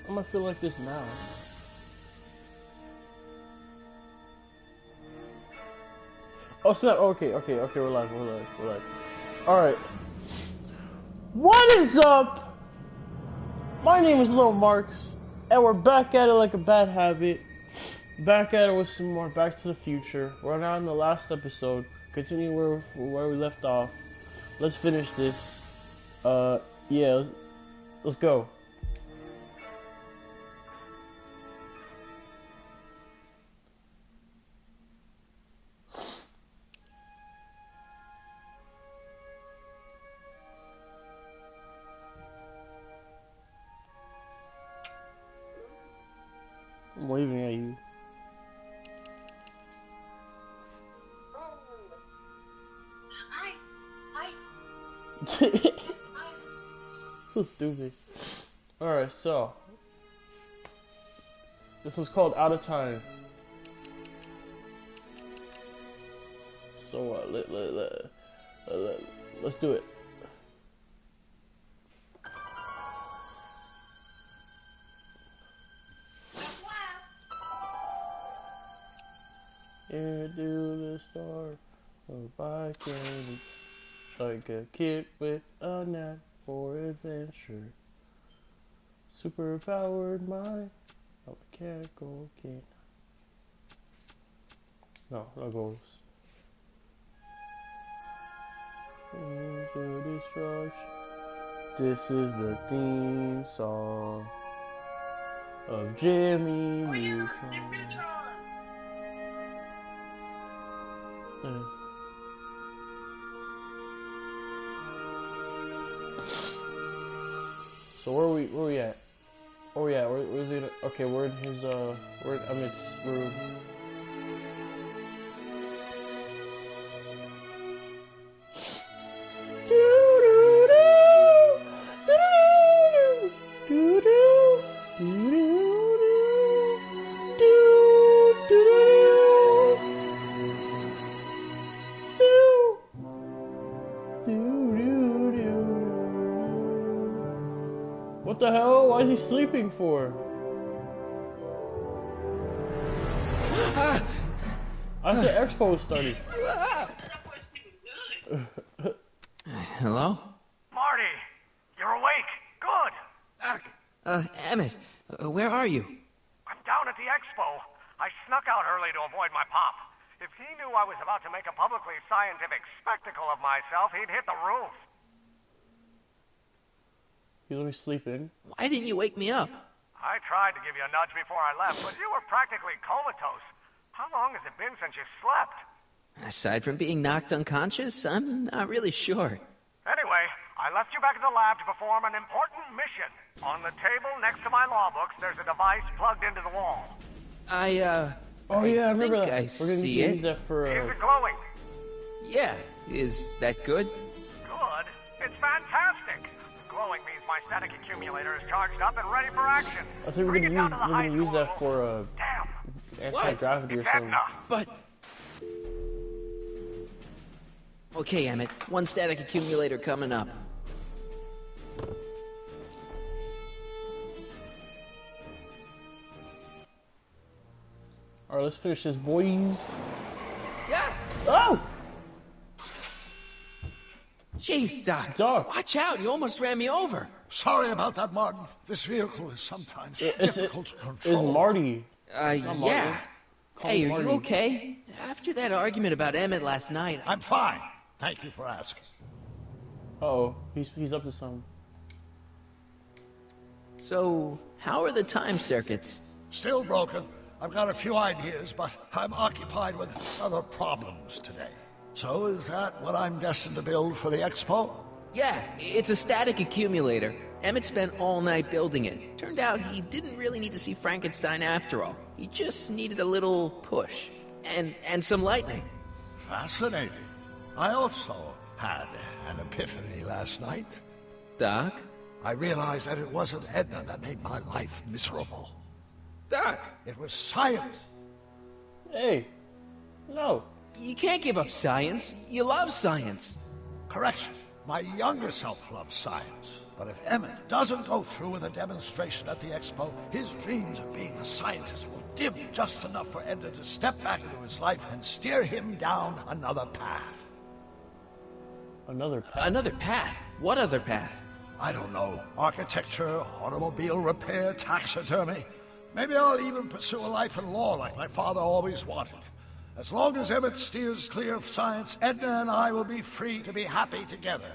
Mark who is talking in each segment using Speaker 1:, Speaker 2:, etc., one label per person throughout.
Speaker 1: I'm gonna feel like this now. Oh snap! Okay, relax. Alright. What is up? My name is Lil Marks, and we're back at it like a bad habit. Back at it with some more Back to the Future. We're now in the last episode. Continue where we left off. Let's finish this. Yeah, let's go. I'm waving at you. So stupid. Alright, so this one's called Out of Time. So let's do it. Into the star of biking, like a kid with a knack for adventure. Super powered mind, no mechanical king. No goals. Into destruction. This is the theme song of Jimmy Neutron. So where we at? Where's it? Okay, we're in his we're in Emmett's room. What the hell? Why is he sleeping for? I thought Expo was starting.
Speaker 2: Hello?
Speaker 3: Marty, you're awake. Good.
Speaker 2: Emmett, where are you?
Speaker 3: I'm down at the expo. I snuck out early to avoid my pop. If he knew I was about to make a publicly scientific spectacle of myself, he'd hit the roof.
Speaker 1: He's always sleeping.
Speaker 2: Why didn't you wake me up?
Speaker 3: I tried to give you a nudge before I left, but you were practically comatose. How long has it been since you slept?
Speaker 2: Aside from being knocked unconscious, I'm not really sure.
Speaker 3: Anyway, I left you back at the lab to perform an important mission. On the table next to my law books, there's a device plugged into the wall.
Speaker 1: Oh yeah, I remember that.
Speaker 2: We're gonna use
Speaker 1: that for.
Speaker 3: Is it glowing?
Speaker 2: Yeah. Is that good?
Speaker 3: Good. It's fantastic. Glowing means my static accumulator is charged up and ready for action.
Speaker 1: I think we're gonna use that for anti-gravity or something.
Speaker 2: But okay, Emmett. One static accumulator coming up.
Speaker 1: Alright, let's finish this, boys.
Speaker 2: Yeah.
Speaker 1: Oh!
Speaker 2: Jeez, Doc.
Speaker 1: Doc.
Speaker 2: Watch out. You almost ran me over.
Speaker 4: Sorry about that, Martin. This vehicle is sometimes difficult to control.
Speaker 1: It's Marty.
Speaker 2: Yeah. Hey, are you okay? After that argument about Emmett last night...
Speaker 4: I'm fine. Thank you for asking.
Speaker 1: Uh-oh. He's up to something.
Speaker 2: So, how are the time circuits?
Speaker 4: Still broken. I've got a few ideas, but I'm occupied with other problems today. So is that what I'm destined to build for the expo?
Speaker 2: Yeah, it's a static accumulator. Emmett spent all night building it. Turned out he didn't really need to see Frankenstein after all. He just needed a little push. And some lightning.
Speaker 4: Fascinating. I also had an epiphany last night.
Speaker 2: Doc?
Speaker 4: I realized that it wasn't Edna that made my life miserable.
Speaker 2: Doc!
Speaker 4: It was science.
Speaker 1: Hey. No.
Speaker 2: You can't give up science. You love science.
Speaker 4: Correction. My younger self loves science. But if Emmett doesn't go through with a demonstration at the expo, his dreams of being a scientist will dim just enough for Edna to step back into his life and steer him down another path.
Speaker 1: Another path?
Speaker 2: Another path? What other path?
Speaker 4: I don't know. Architecture, automobile repair, taxidermy. Maybe I'll even pursue a life in law like my father always wanted. As long as Emmett steers clear of science, Edna and I will be free to be happy together.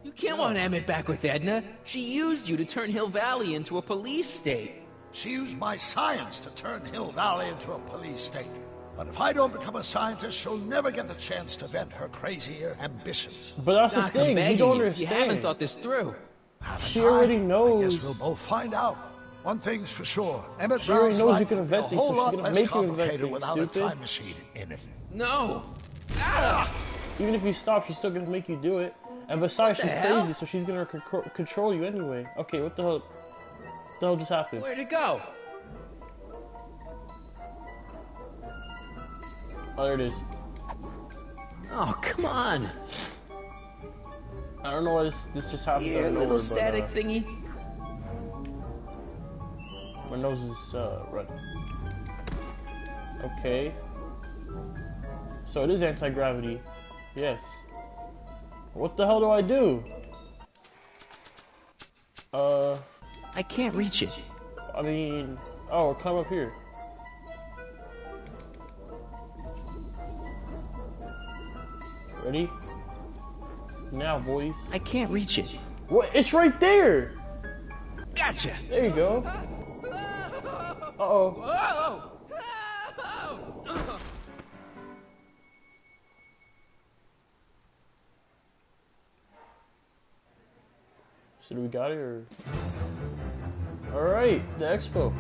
Speaker 2: You can't want Emmett back with Edna. She used you to turn Hill Valley into a police state.
Speaker 4: She used my science to turn Hill Valley into a police state. But if I don't become a scientist, she'll never get the chance to vent her crazier ambitions.
Speaker 1: But that's the
Speaker 2: Doc,
Speaker 1: thing,
Speaker 2: I'm
Speaker 1: you
Speaker 2: begging
Speaker 1: don't
Speaker 2: you.
Speaker 1: understand.
Speaker 2: You haven't thought this through.
Speaker 1: She already
Speaker 4: I
Speaker 1: knows.
Speaker 4: guess we'll both find out. One thing's for sure. Emmett
Speaker 1: She already
Speaker 4: Brown's
Speaker 1: knows you
Speaker 4: life
Speaker 1: can
Speaker 4: would be a
Speaker 1: invent things,
Speaker 4: whole
Speaker 1: so she's
Speaker 4: lot
Speaker 1: gonna
Speaker 4: less
Speaker 1: make you invent
Speaker 4: complicated
Speaker 1: things,
Speaker 4: without
Speaker 1: stupid.
Speaker 4: a time machine in it.
Speaker 2: No. Ah!
Speaker 1: Even if you stop, she's still gonna make you do it. And besides,
Speaker 2: What the
Speaker 1: she's
Speaker 2: hell?
Speaker 1: crazy, so she's gonna control you anyway. Okay, what the hell? What the hell just happened?
Speaker 2: Where'd it go?
Speaker 1: Oh, there it is.
Speaker 2: Oh, come on.
Speaker 1: I don't know why this just happens
Speaker 2: Here,
Speaker 1: out of nowhere,
Speaker 2: little static
Speaker 1: but,
Speaker 2: thingy.
Speaker 1: my nose is running. Okay. So it is anti-gravity. Yes. What the hell do I do?
Speaker 2: I can't reach it.
Speaker 1: I mean, oh, climb up here. Ready? Now, boys.
Speaker 2: I can't reach it.
Speaker 1: What? It's right there.
Speaker 2: Gotcha.
Speaker 1: There you go. Uh-oh.
Speaker 2: Whoa!
Speaker 1: So do we got it or? All right, the expo.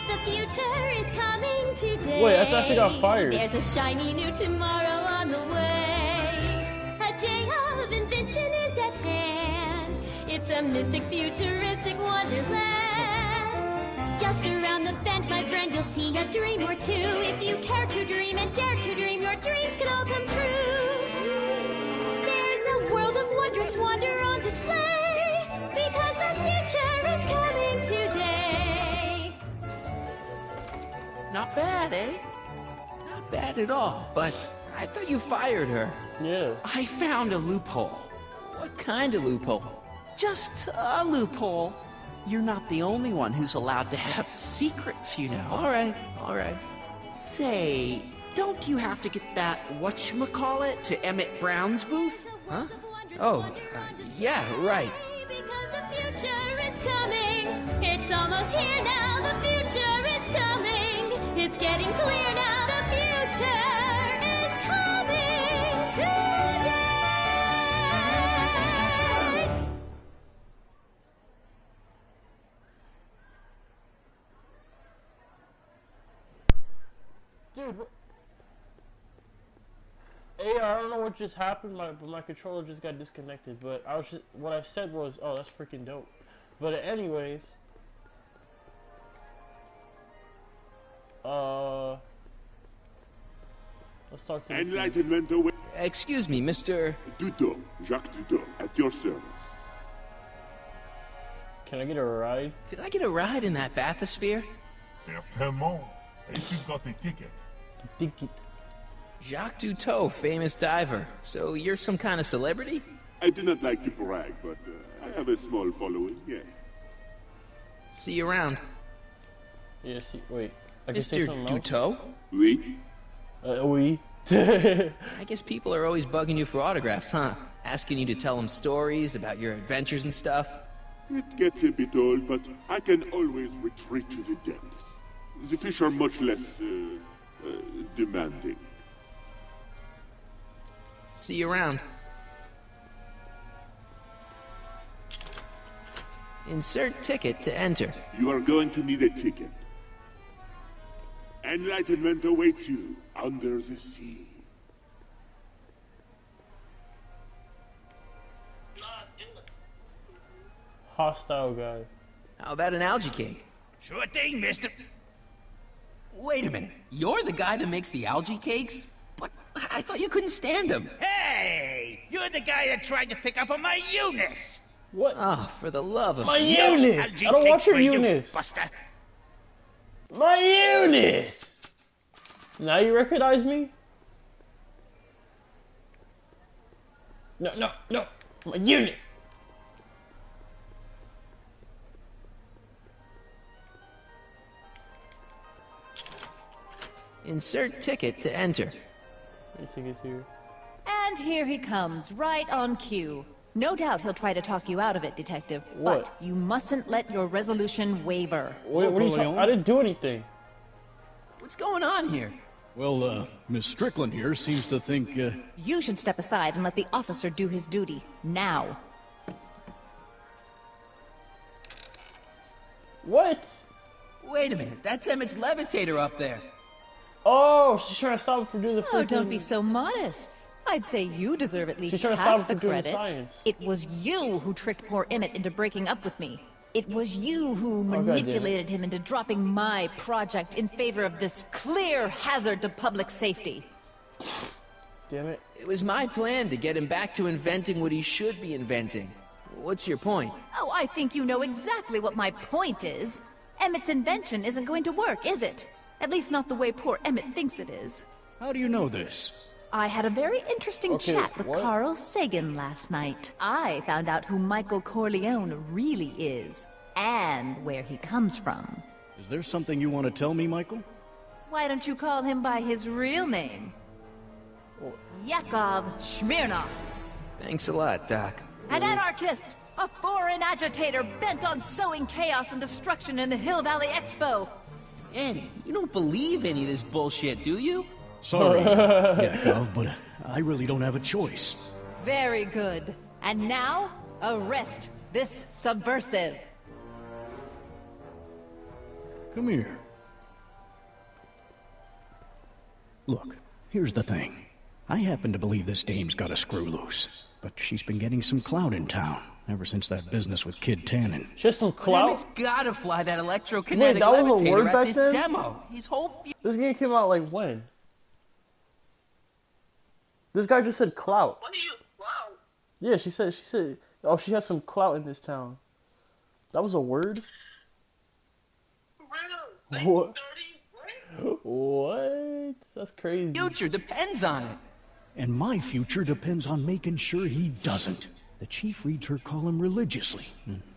Speaker 5: The future is coming today.
Speaker 1: Wait, I thought she got fired.
Speaker 5: There's a shiny new tomorrow on the way. A day of invention is at hand. It's a mystic, futuristic wonderland. Just around the bend, my friend, you'll see a dream or two. If you care to dream and dare to dream, your dreams can all come true. There's a world of wondrous wonder on display, because the future is coming today.
Speaker 2: Not bad, eh? Not bad at all, but I thought you fired her.
Speaker 1: Yeah.
Speaker 2: I found a loophole. What kind of loophole?
Speaker 6: Just a loophole. You're not the only one who's allowed to have secrets, you know.
Speaker 2: All right, all right.
Speaker 6: Say, don't you have to get that whatchamacallit to Emmett Brown's booth?
Speaker 2: Huh? Oh, yeah, right.
Speaker 5: Because the future is coming. It's almost here now. The future is coming. It's getting clear now. The future is coming today.
Speaker 1: Dude, what? Hey, I don't know what just happened. My controller just got disconnected. But what I said was, oh, that's freaking dope. But anyways, let's talk to
Speaker 7: Enlightenment away.
Speaker 2: Excuse me, Mr.
Speaker 7: Duto, Jacques Duto, at your service.
Speaker 1: Can I get a ride?
Speaker 2: Could I get a ride in that bathysphere?
Speaker 8: Certainement. If you've got a ticket.
Speaker 1: Ticket.
Speaker 2: Jacques Duteau, famous diver. So you're some kind of celebrity?
Speaker 7: I do not like to brag, but I have a small following, yes.
Speaker 2: See you around.
Speaker 1: Yeah. See, wait. I can say
Speaker 2: Mr.
Speaker 1: something else?
Speaker 2: Duteau?
Speaker 7: Oui?
Speaker 1: Oui.
Speaker 2: I guess people are always bugging you for autographs, huh? Asking you to tell them stories about your adventures and stuff.
Speaker 7: It gets a bit old, but I can always retreat to the depths. The fish are much less, demanding.
Speaker 2: See you around. Insert ticket to enter.
Speaker 7: You are going to need a ticket. Enlightenment awaits you under the sea.
Speaker 1: Hostile guy.
Speaker 2: How about an algae cake?
Speaker 9: Sure thing, mister.
Speaker 2: Wait a minute. You're the guy that makes the algae cakes? But I thought you couldn't stand them.
Speaker 9: Hey! You're the guy that tried to pick up on my Eunice!
Speaker 1: What?
Speaker 2: Oh, for the love of...
Speaker 1: My Eunice! I don't want your Eunice!
Speaker 9: Buster.
Speaker 1: My Eunice! Now you recognize me? No, no, no! My Eunice!
Speaker 2: Insert ticket to enter.
Speaker 1: Your ticket's here.
Speaker 10: And here he comes, right on cue. No doubt he'll try to talk you out of it, Detective.
Speaker 1: What?
Speaker 10: But you mustn't let your resolution waver.
Speaker 1: What are you talking? I didn't do anything.
Speaker 2: What's going on here?
Speaker 11: Well, Miss Strickland here seems to think,
Speaker 10: You should step aside and let the officer do his duty. Now.
Speaker 1: What?
Speaker 2: Wait a minute. That's Emmett's levitator up there.
Speaker 1: Oh, she's trying to stop him from doing the freaking...
Speaker 10: Oh, don't be so modest. I'd say you deserve at least
Speaker 1: She's trying to stop
Speaker 10: half
Speaker 1: him
Speaker 10: the
Speaker 1: from doing
Speaker 10: credit.
Speaker 1: science.
Speaker 10: It was you who tricked poor Emmett into breaking up with me. It was you who manipulated him into dropping my project in favor of this clear hazard to public safety.
Speaker 1: Damn it.
Speaker 2: It was my plan to get him back to inventing what he should be inventing. What's your point?
Speaker 10: Oh, I think you know exactly what my point is. Emmett's invention isn't going to work, is it? At least not the way poor Emmett thinks it is.
Speaker 11: how do you know this?
Speaker 10: I had a very interesting chat with
Speaker 1: what?
Speaker 10: Carl Sagan last night. I found out who Michael Corleone really is, and where he comes from.
Speaker 11: Is there something you want to tell me, Michael?
Speaker 10: Why don't you call him by his real name? Yakov Smirnov.
Speaker 2: Thanks a lot, Doc.
Speaker 10: An anarchist! A foreign agitator bent on sowing chaos and destruction in the Hill Valley Expo!
Speaker 2: Annie, you don't believe any of this bullshit, do you?
Speaker 11: Sorry, Yakov, but I really don't have a choice.
Speaker 10: Very good. And now, arrest this subversive.
Speaker 11: Come here. Look, here's the thing. I happen to believe this dame's got a screw loose, but she's been getting some clout in town ever since that business with Kid Tannen.
Speaker 1: She has some clout?
Speaker 2: Emmett's gotta fly that electrokinetic
Speaker 1: Wait, that was a
Speaker 2: levitator
Speaker 1: word
Speaker 2: at
Speaker 1: back
Speaker 2: this
Speaker 1: then?
Speaker 2: demo. His whole...
Speaker 1: This game came out like when? This guy just said clout.
Speaker 12: What do you use clout?
Speaker 1: Yeah, she said, oh, she has some clout in this town. That was a word?
Speaker 12: Real.
Speaker 1: What?
Speaker 12: 1930s,
Speaker 1: What? That's crazy.
Speaker 2: future depends on it.
Speaker 11: And my future depends on making sure he doesn't. The chief reads her column religiously.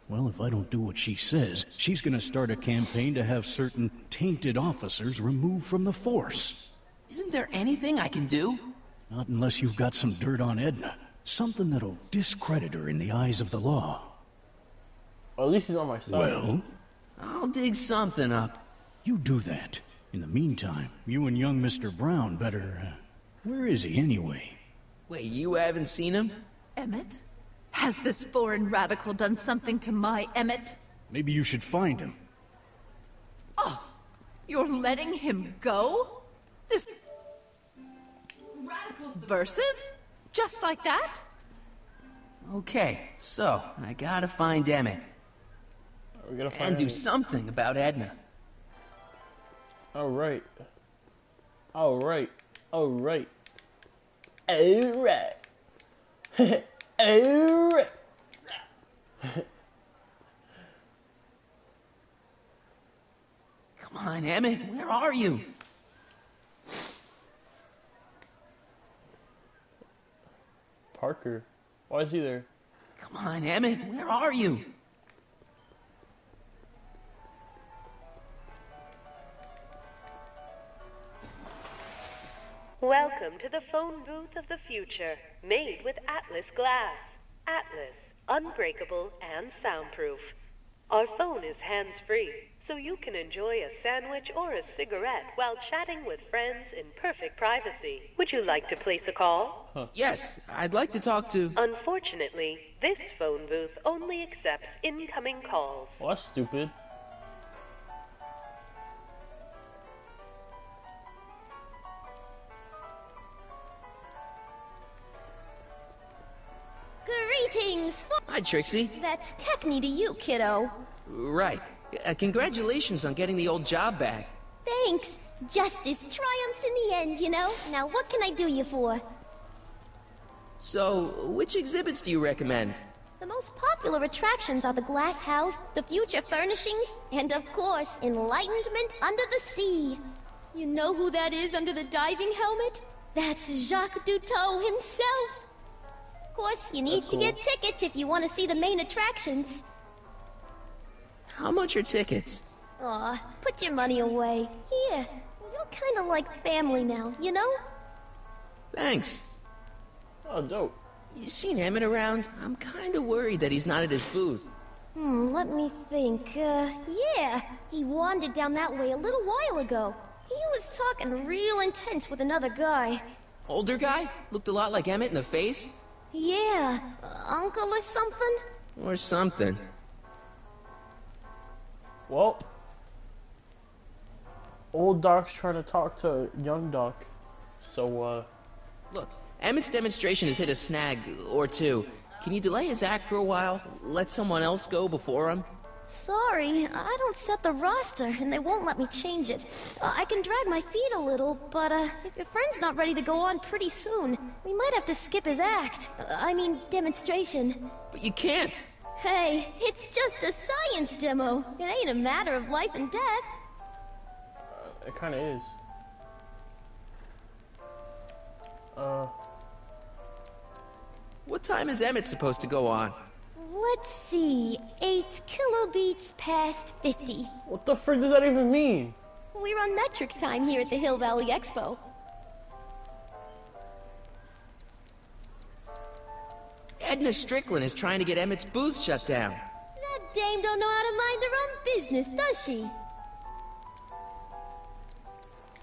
Speaker 11: Well, if I don't do what she says, she's gonna start a campaign to have certain tainted officers removed from the force.
Speaker 2: Isn't there anything I can do?
Speaker 11: Not unless you've got some dirt on Edna. Something that'll discredit her in the eyes of the law.
Speaker 1: Well, at least he's on my side.
Speaker 11: Well,
Speaker 2: I'll dig something up.
Speaker 11: you do that. In the meantime, you and young Mr. Brown better... where is he anyway?
Speaker 2: Wait, you haven't seen him?
Speaker 10: Emmett? Has this foreign radical done something to my Emmett?
Speaker 11: Maybe you should find him.
Speaker 10: Oh, you're letting him go? This radical subversive? Just like that?
Speaker 2: Okay, so I gotta find Emmett.
Speaker 1: We gotta find
Speaker 2: And do
Speaker 1: Emmett.
Speaker 2: something about Edna.
Speaker 1: Alright. Alright. Alright. Alright. Alright.
Speaker 2: Come on, Emmett, where are you?
Speaker 1: Parker. Why is he there?
Speaker 2: Come on, Emmett, where are you?
Speaker 13: Welcome to the phone booth of the future, made with Atlas glass. Atlas, unbreakable and soundproof. Our phone is hands-free, so you can enjoy a sandwich or a cigarette while chatting with friends in perfect privacy. Would you like to place a call?
Speaker 2: Yes, I'd like to talk to...
Speaker 13: Unfortunately, this phone booth only accepts incoming calls.
Speaker 1: Well, that's stupid.
Speaker 5: Greetings!
Speaker 2: Hi, Trixie.
Speaker 5: That's Techni to you, kiddo.
Speaker 2: Right. Congratulations on getting the old job back.
Speaker 5: Thanks. Justice triumphs in the end, you know? Now what can I do you for?
Speaker 2: So, which exhibits do you recommend?
Speaker 5: The most popular attractions are the Glass House, the Future Furnishings, and of course, Enlightenment Under the Sea. You know who that is under the diving helmet? That's Jacques Cousteau himself. Of course, you need to get tickets if you want to see the main attractions.
Speaker 2: How much are tickets?
Speaker 5: Aw, put your money away. Here, you're kind of like family now, you know?
Speaker 2: Thanks.
Speaker 1: Oh, dope.
Speaker 2: You seen Emmett around? I'm kind of worried that he's not at his booth.
Speaker 5: Let me think. Yeah, he wandered down that way a little while ago. He was talking real intense with another guy.
Speaker 2: Older guy? Looked a lot like Emmett in the face?
Speaker 5: Yeah, uncle or something?
Speaker 2: Or something.
Speaker 1: Well, old Doc's trying to talk to young Doc. So,
Speaker 2: Look, Emmett's demonstration has hit a snag or two. Can you delay his act for a while? Let someone else go before him?
Speaker 5: Sorry, I don't set the roster, and they won't let me change it. I can drag my feet a little, but if your friend's not ready to go on pretty soon, we might have to skip his act. I mean, demonstration.
Speaker 2: But you can't.
Speaker 5: Hey, it's just a science demo. It ain't a matter of life and death.
Speaker 1: it kind of is.
Speaker 2: What time is Emmett supposed to go on?
Speaker 5: Let's see, 8 kilobeats past 50.
Speaker 1: What the frick does that even mean?
Speaker 5: We're on metric time here at the Hill Valley Expo.
Speaker 2: Edna Strickland is trying to get Emmett's booth shut down.
Speaker 5: That dame don't know how to mind her own business, does she?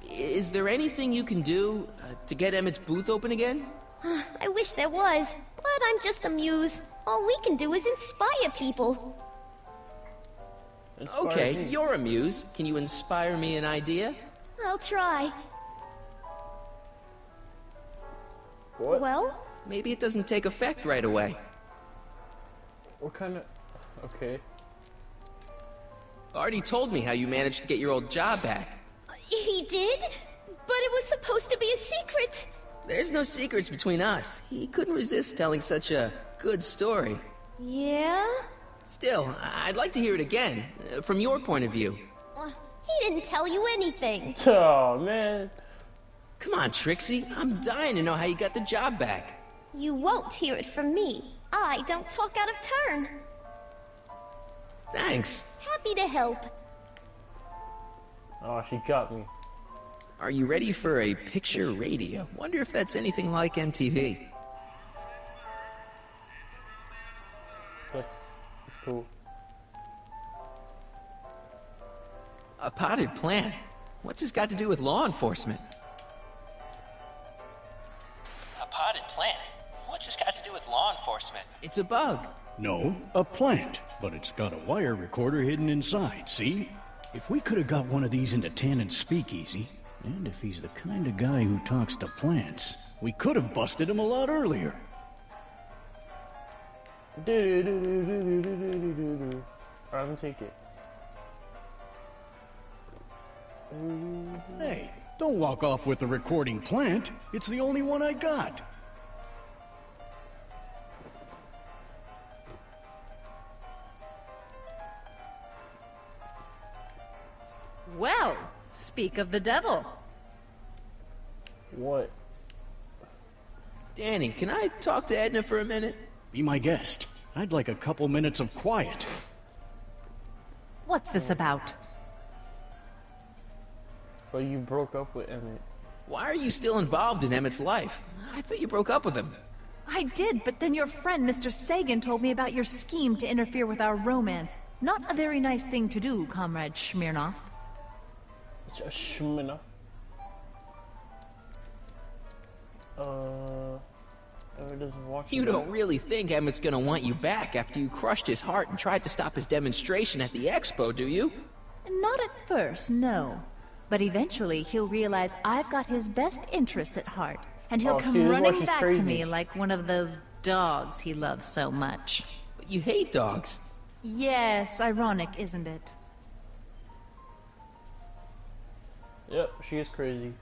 Speaker 2: Is there anything you can do to get Emmett's booth open again?
Speaker 5: I wish there was, but I'm just a muse. All we can do is inspire people.
Speaker 2: Okay, you're a muse. Can you inspire me an idea?
Speaker 5: I'll try.
Speaker 1: What?
Speaker 5: Well?
Speaker 2: Maybe it doesn't take effect right away.
Speaker 1: What kind of... Okay.
Speaker 2: Artie told me how you managed to get your old job back.
Speaker 5: He did? But it was supposed to be a secret.
Speaker 2: There's no secrets between us. He couldn't resist telling such a good story.
Speaker 5: Yeah?
Speaker 2: Still, I'd like to hear it again, from your point of view.
Speaker 5: He didn't tell you anything.
Speaker 1: Oh, man.
Speaker 2: Come on, Trixie. I'm dying to know how you got the job back.
Speaker 5: You won't hear it from me. I don't talk out of turn.
Speaker 2: Thanks.
Speaker 5: Happy to help.
Speaker 1: Oh, she got me.
Speaker 2: Are you ready for a picture radio? Wonder if that's anything like MTV.
Speaker 1: That's cool.
Speaker 2: A potted plant? What's this got to do with law enforcement?
Speaker 14: A potted plant? What's this got to do with law enforcement?
Speaker 2: It's a bug.
Speaker 11: No, a plant. But it's got a wire recorder hidden inside, see? If we could have got one of these into Tannen's speakeasy, and if he's the kind of guy who talks to plants, we could have busted him a lot earlier.
Speaker 1: Alright, let me take it.
Speaker 11: Hey, don't walk off with the recording plant. It's the only one I got.
Speaker 10: Well, speak of the devil.
Speaker 1: What?
Speaker 2: Danny, can I talk to Edna for a minute?
Speaker 11: Be my guest. I'd like a couple minutes of quiet.
Speaker 10: What's this about?
Speaker 1: Well, you broke up with Emmett.
Speaker 2: Why are you still involved in Emmett's life? I thought you broke up with him.
Speaker 10: I did, but then your friend, Mr. Sagan, told me about your scheme to interfere with our romance. Not a very nice thing to do, Comrade Smirnoff.
Speaker 1: Smirnoff. Emmett doesn't watch
Speaker 2: You don't really think Emmett's gonna want you back after you crushed his heart and tried to stop his demonstration at the expo, do you?
Speaker 10: Not at first, no. But eventually he'll realize I've got his best interests at heart, and he'll come running back to me like one of those dogs he loves so much.
Speaker 2: But you hate dogs.
Speaker 10: Yes, ironic, isn't it?
Speaker 1: Yep, she is crazy.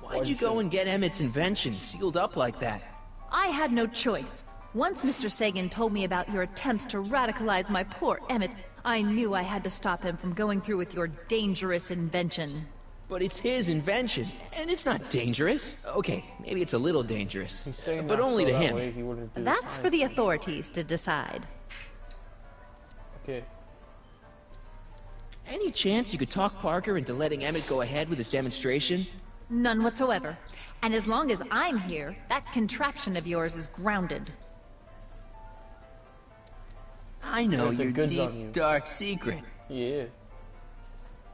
Speaker 2: Why'd you go and get Emmett's invention sealed up like that?
Speaker 10: I had no choice. Once Mr. Sagan told me about your attempts to radicalize my poor Emmett, I knew I had to stop him from going through with your dangerous invention.
Speaker 2: But it's his invention, and it's not dangerous. Okay, maybe it's a little dangerous, but only to him.
Speaker 10: That's for the authorities to decide.
Speaker 1: Okay.
Speaker 2: Any chance you could talk Parker into letting Emmett go ahead with his demonstration?
Speaker 10: None whatsoever. And as long as I'm here, that contraption of yours is grounded.
Speaker 2: I know your deep, dark secret.
Speaker 1: Yeah.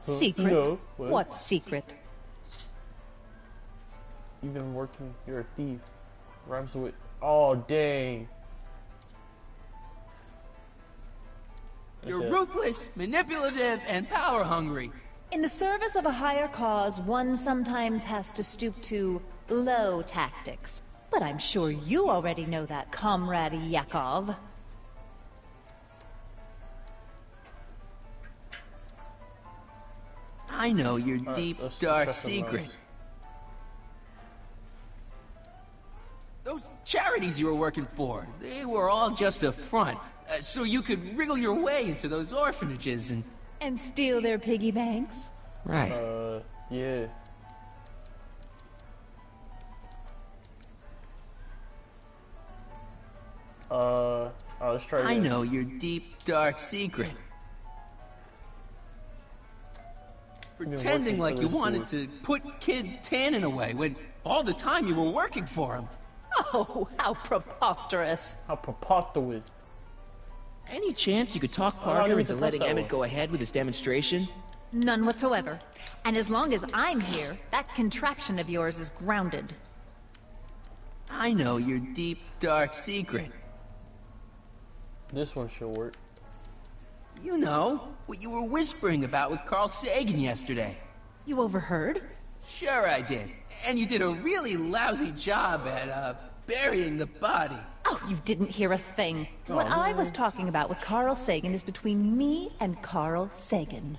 Speaker 10: Secret?
Speaker 1: No.
Speaker 10: What secret?
Speaker 1: You've been working, you're a thief. Rhymes with, oh dang.
Speaker 6: You're ruthless, manipulative, and power-hungry.
Speaker 10: In the service of a higher cause, one sometimes has to stoop to low tactics. But I'm sure you already know that, Comrade Yakov.
Speaker 2: I know your deep, dark secret.
Speaker 6: Those charities you were working for, they were all just a front, so you could wriggle your way into those orphanages
Speaker 10: and steal their piggy banks?
Speaker 2: Right.
Speaker 1: Yeah. Let's try again.
Speaker 2: I know your deep, dark secret.
Speaker 6: Pretending like you wanted to put Kid Tannen away when all the time you were working for him.
Speaker 10: Oh, how preposterous.
Speaker 1: How preposterous.
Speaker 2: Any chance you could talk Parker into letting Emmett go ahead with his demonstration?
Speaker 10: None whatsoever. And as long as I'm here, that contraption of yours is grounded.
Speaker 2: I know your deep, dark secret.
Speaker 1: This one should work.
Speaker 6: You know, what you were whispering about with Carl Sagan yesterday.
Speaker 10: You overheard?
Speaker 6: Sure I did. And you did a really lousy job at, burying the body.
Speaker 10: Oh, you didn't hear a thing. What I was talking about with Carl Sagan is between me and Carl Sagan.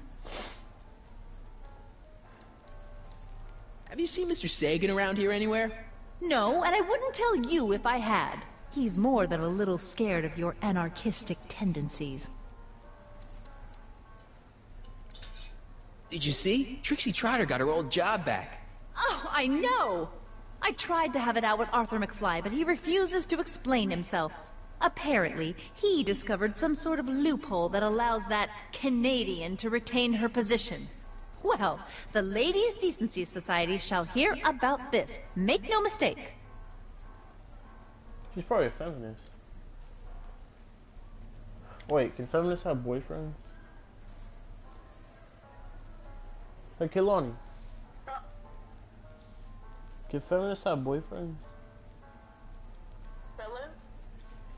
Speaker 2: Have you seen Mr. Sagan around here anywhere?
Speaker 10: No, and I wouldn't tell you if I had. He's more than a little scared of your anarchistic tendencies.
Speaker 2: Did you see? Trixie Trotter got her old job back.
Speaker 10: Oh, I know! I tried to have it out with Arthur McFly, but he refuses to explain himself. Apparently, he discovered some sort of loophole that allows that Canadian to retain her position. Well, the Ladies' Decency Society shall hear about this. Make no mistake.
Speaker 1: She's probably a feminist. Wait, can feminists have boyfriends? Hey, Kilani. Can feminists have boyfriends?
Speaker 12: Feminists?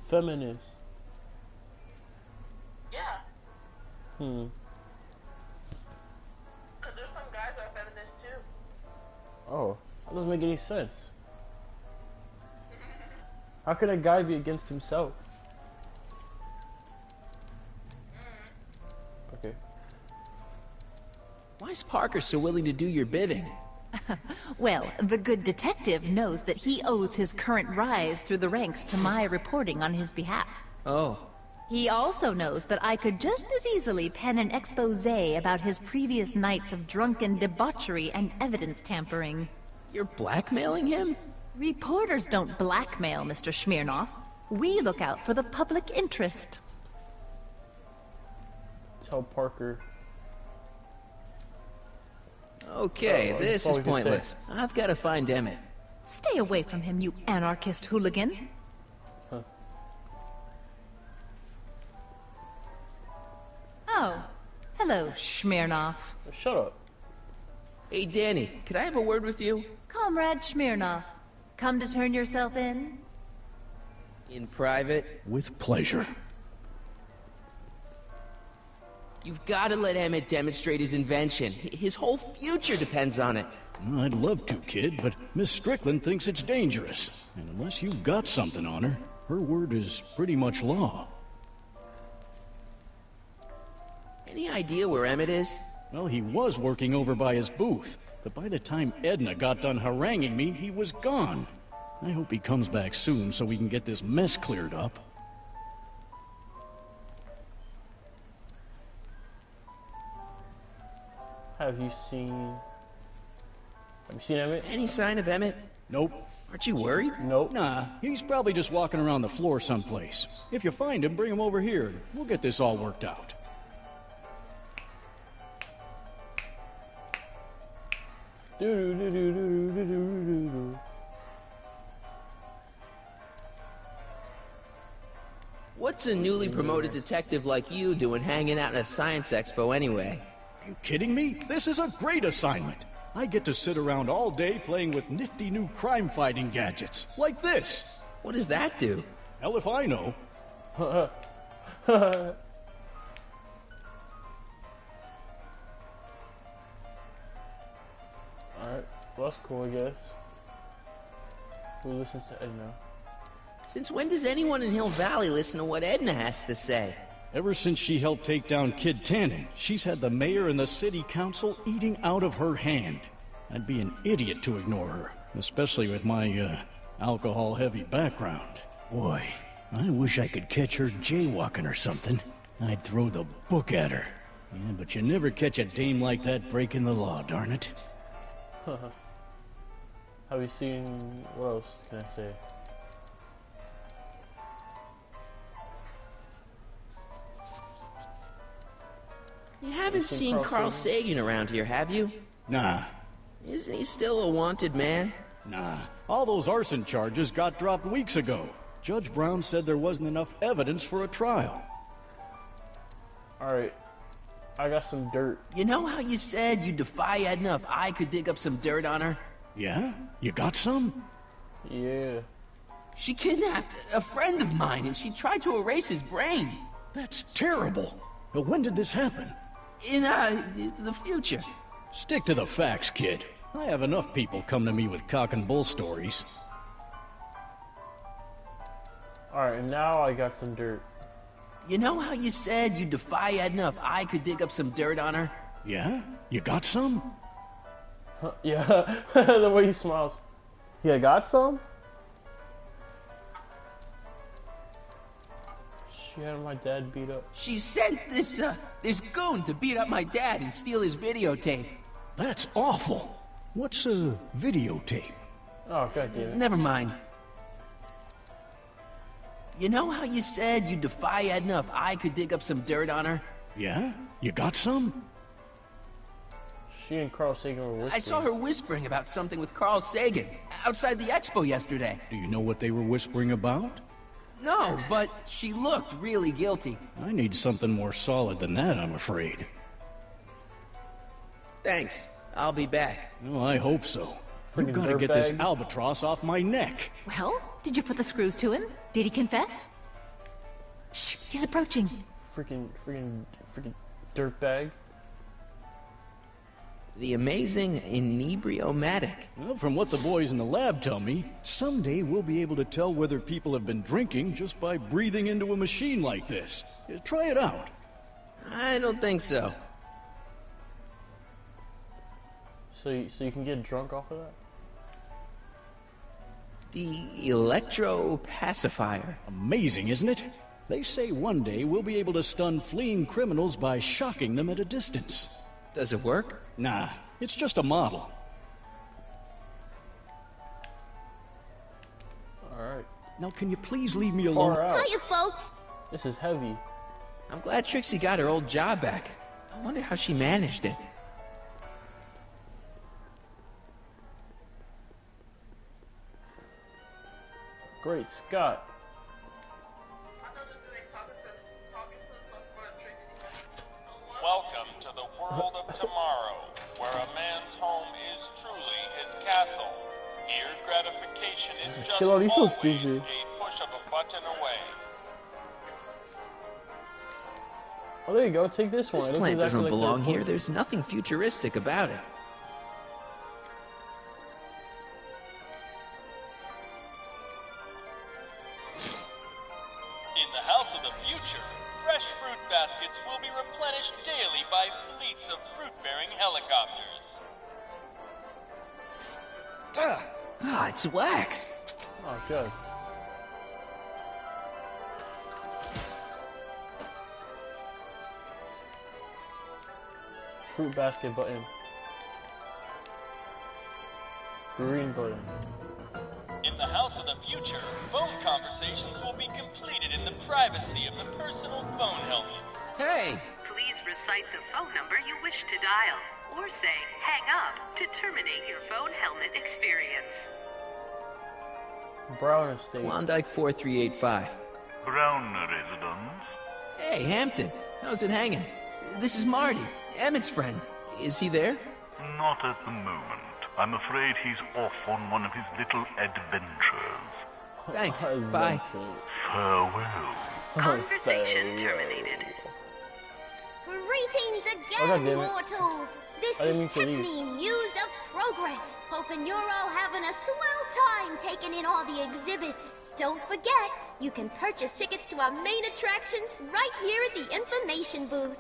Speaker 1: Feminists.
Speaker 12: Yeah.
Speaker 1: Hmm.
Speaker 12: Cause there's some guys that are feminists too.
Speaker 1: Oh, that doesn't make any sense. How could a guy be against himself? Okay.
Speaker 2: Why is Parker so willing to do your bidding?
Speaker 10: Well, the good detective knows that he owes his current rise through the ranks to my reporting on his behalf.
Speaker 2: Oh.
Speaker 10: He also knows that I could just as easily pen an exposé about his previous nights of drunken debauchery and evidence tampering.
Speaker 2: You're blackmailing him?
Speaker 10: Reporters don't blackmail, Mr. Smirnoff. We look out for the public interest.
Speaker 1: Tell Parker.
Speaker 2: Okay, this is pointless. I've got to find Emmett.
Speaker 10: Stay away from him, you anarchist hooligan.
Speaker 1: Huh.
Speaker 10: Oh, hello, Smirnoff.
Speaker 1: Shut up.
Speaker 2: Hey, Danny, could I have a word with you?
Speaker 10: Comrade Smirnoff, come to turn yourself in?
Speaker 2: In private?
Speaker 11: With pleasure.
Speaker 2: You've got to let Emmett demonstrate his invention. His whole future depends on it.
Speaker 11: I'd love to, kid, but Miss Strickland thinks it's dangerous. And unless you've got something on her, her word is pretty much law.
Speaker 2: Any idea where Emmett is?
Speaker 11: Well, he was working over by his booth, but by the time Edna got done haranguing me, he was gone. I hope he comes back soon so we can get this mess cleared up.
Speaker 1: Have you seen Emmett?
Speaker 2: Any sign of Emmett?
Speaker 11: Nope.
Speaker 2: Aren't you worried?
Speaker 1: Nope.
Speaker 11: Nah, he's probably just walking around the floor someplace. If you find him, bring him over here, and we'll get this all worked out.
Speaker 2: What's a newly promoted detective like you doing hanging out at a science expo anyway?
Speaker 11: Are you kidding me? This is a great assignment. I get to sit around all day playing with nifty new crime-fighting gadgets, like this.
Speaker 2: What does that do?
Speaker 11: Hell if I know.
Speaker 1: Alright, well, that's cool, I guess. Who listens to Edna?
Speaker 2: Since when does anyone in Hill Valley listen to what Edna has to say?
Speaker 11: Ever since she helped take down Kid Tannen, she's had the mayor and the city council eating out of her hand. I'd be an idiot to ignore her, especially with my, alcohol-heavy background. Boy, I wish I could catch her jaywalking or something. I'd throw the book at her. Yeah, but you never catch a dame like that breaking the law, darn it.
Speaker 1: Have you seen... what else can I say?
Speaker 2: You haven't seen Carl Sagan around here, have you?
Speaker 11: Nah.
Speaker 2: Isn't he still a wanted man?
Speaker 11: Nah. All those arson charges got dropped weeks ago. Judge Brown said there wasn't enough evidence for a trial.
Speaker 1: Alright. I got some dirt.
Speaker 2: You know how you said you'd defy Edna if I could dig up some dirt on her?
Speaker 11: Yeah? You got some?
Speaker 1: Yeah.
Speaker 2: She kidnapped a friend of mine and she tried to erase his brain.
Speaker 11: That's terrible. But when did this happen?
Speaker 2: In, the future.
Speaker 11: Stick to the facts, kid. I have enough people come to me with cock and bull stories.
Speaker 1: Alright, and now I got some dirt.
Speaker 2: You know how you said you'd defy Edna if I could dig up some dirt on her?
Speaker 11: Yeah? You got some?
Speaker 1: Yeah, the way he smiles. Yeah, got some? She had my dad beat up.
Speaker 2: She sent this goon to beat up my dad and steal his videotape.
Speaker 11: That's awful. What's a videotape?
Speaker 1: Oh, god damn it.
Speaker 2: Never mind. You know how you said you'd defy Edna if I could dig up some dirt on her?
Speaker 11: Yeah? You got some?
Speaker 1: She and Carl Sagan were whispering.
Speaker 2: I saw her whispering about something with Carl Sagan outside the expo yesterday.
Speaker 11: Do you know what they were whispering about?
Speaker 2: No, but she looked really guilty.
Speaker 11: I need something more solid than that, I'm afraid.
Speaker 2: Thanks. I'll be back.
Speaker 11: Oh, I hope so. You've got to get this albatross off my neck.
Speaker 10: Well, did you put the screws to him? Did he confess? Shh, he's approaching.
Speaker 1: Freaking dirtbag.
Speaker 2: The amazing inebriomatic.
Speaker 11: Well, from what the boys in the lab tell me, someday we'll be able to tell whether people have been drinking just by breathing into a machine like this. Try it out.
Speaker 2: I don't think so.
Speaker 1: So you can get drunk off of that?
Speaker 2: The electro pacifier.
Speaker 11: Amazing, isn't it? They say one day we'll be able to stun fleeing criminals by shocking them at a distance.
Speaker 2: Does it work?
Speaker 11: Nah, it's just a model.
Speaker 1: Alright.
Speaker 11: Now can you please leave me alone?
Speaker 5: Hiya, folks!
Speaker 1: This is heavy.
Speaker 2: I'm glad Trixie got her old job back. I wonder how she managed it.
Speaker 1: Great Scott.
Speaker 15: Welcome to the world of tomorrow, where a man's home is truly his castle. Here, gratification is just
Speaker 1: Killer, he's so
Speaker 15: always
Speaker 1: stupid.
Speaker 15: a push of a button away.
Speaker 1: Oh, there you go. Take this one.
Speaker 2: This
Speaker 1: It looks
Speaker 2: plant
Speaker 1: exactly
Speaker 2: doesn't
Speaker 1: like
Speaker 2: belong
Speaker 1: the-
Speaker 2: here. There's nothing futuristic about it.
Speaker 15: In the house of the future, fresh fruit baskets will be replenished daily by fleets of fruit-bearing helicopters.
Speaker 2: Ah, it's wax.
Speaker 1: Oh, good. Fruit basket button. Green button.
Speaker 15: In the House of the Future, phone conversations will be completed in the privacy of the personal phone helmet.
Speaker 2: Hey!
Speaker 13: Please recite the phone number you wish to dial, or say hang up to terminate your phone helmet experience.
Speaker 1: Brown Estate.
Speaker 2: Klondike 4385.
Speaker 8: Brown residence.
Speaker 2: Hey, Hampton. How's it hanging? This is Marty, Emmett's friend. Is he there?
Speaker 8: Not at the moment. I'm afraid he's off on one of his little adventures.
Speaker 2: Thanks. Bye.
Speaker 8: Farewell.
Speaker 13: Conversation terminated.
Speaker 5: Greetings
Speaker 1: Oh, God
Speaker 5: again,
Speaker 1: damn it.
Speaker 5: mortals! This
Speaker 1: I didn't
Speaker 5: is
Speaker 1: mean to leave.
Speaker 5: Tiffany, Muse of Progress. Hoping you're all having a swell time taking in all the exhibits. Don't forget, you can purchase tickets to our main attractions right here at the information booth.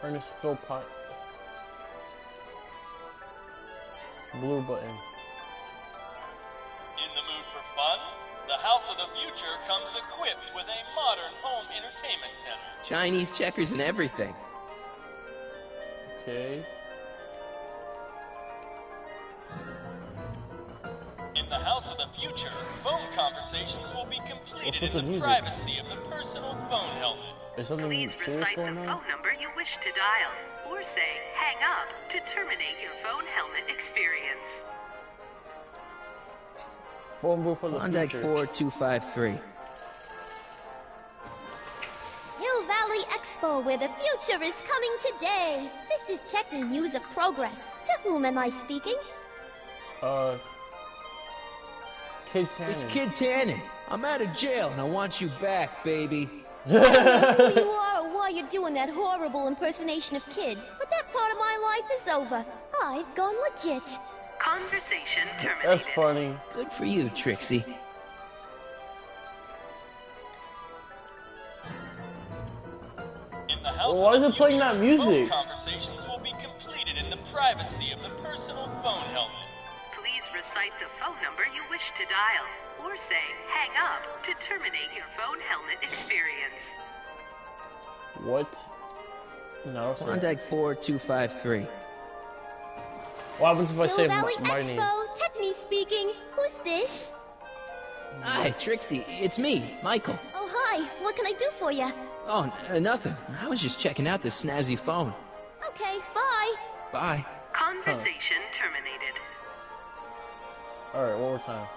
Speaker 1: Ernest Philpott. Blue button.
Speaker 15: In the mood for fun? The House of the Future comes equipped with a modern home entertainment center.
Speaker 2: Chinese checkers and everything.
Speaker 1: Okay.
Speaker 15: In the House of the Future, phone conversations will be completed
Speaker 1: with the
Speaker 15: in the
Speaker 1: music?
Speaker 15: privacy of the personal phone helmet.
Speaker 1: Is something
Speaker 13: Please
Speaker 1: serious
Speaker 13: recite the
Speaker 1: going on?
Speaker 13: phone number you wish to dial, or say hang up to terminate your phone helmet experience.
Speaker 1: Phone booth for the
Speaker 2: Klondike
Speaker 1: future.
Speaker 2: 4253.
Speaker 5: Hill Valley Expo, where the future is coming today. This is Techni Muse of Progress. To whom am I speaking?
Speaker 1: Kid Tannen.
Speaker 2: It's Kid Tannen. I'm out of jail and I want you back, baby.
Speaker 5: I don't know who you are or why you're doing that horrible impersonation of Kid, but that part of my life is over. I've gone legit.
Speaker 13: Conversation terminated.
Speaker 1: That's funny.
Speaker 2: Good for you, Trixie.
Speaker 15: In the House
Speaker 1: Why
Speaker 15: of
Speaker 1: is
Speaker 15: the
Speaker 1: it playing
Speaker 15: Future,
Speaker 1: that music?
Speaker 15: phone conversations will be completed in the privacy of the personal phone helmet.
Speaker 13: Please recite the phone number you wish to dial, or say hang up to terminate your phone helmet experience.
Speaker 1: What? No. sorry.
Speaker 2: Klondike 4253.
Speaker 1: What happens if I
Speaker 5: Hill
Speaker 1: say
Speaker 5: Valley
Speaker 1: my name?
Speaker 5: Expo, Techni speaking. Who's this?
Speaker 2: Hi, Trixie. It's me, Michael.
Speaker 5: Oh, hi. What can I do for you?
Speaker 2: Oh, nothing. I was just checking out this snazzy phone.
Speaker 5: Okay, bye.
Speaker 2: Bye.
Speaker 13: Conversation terminated.
Speaker 1: Alright, one more time.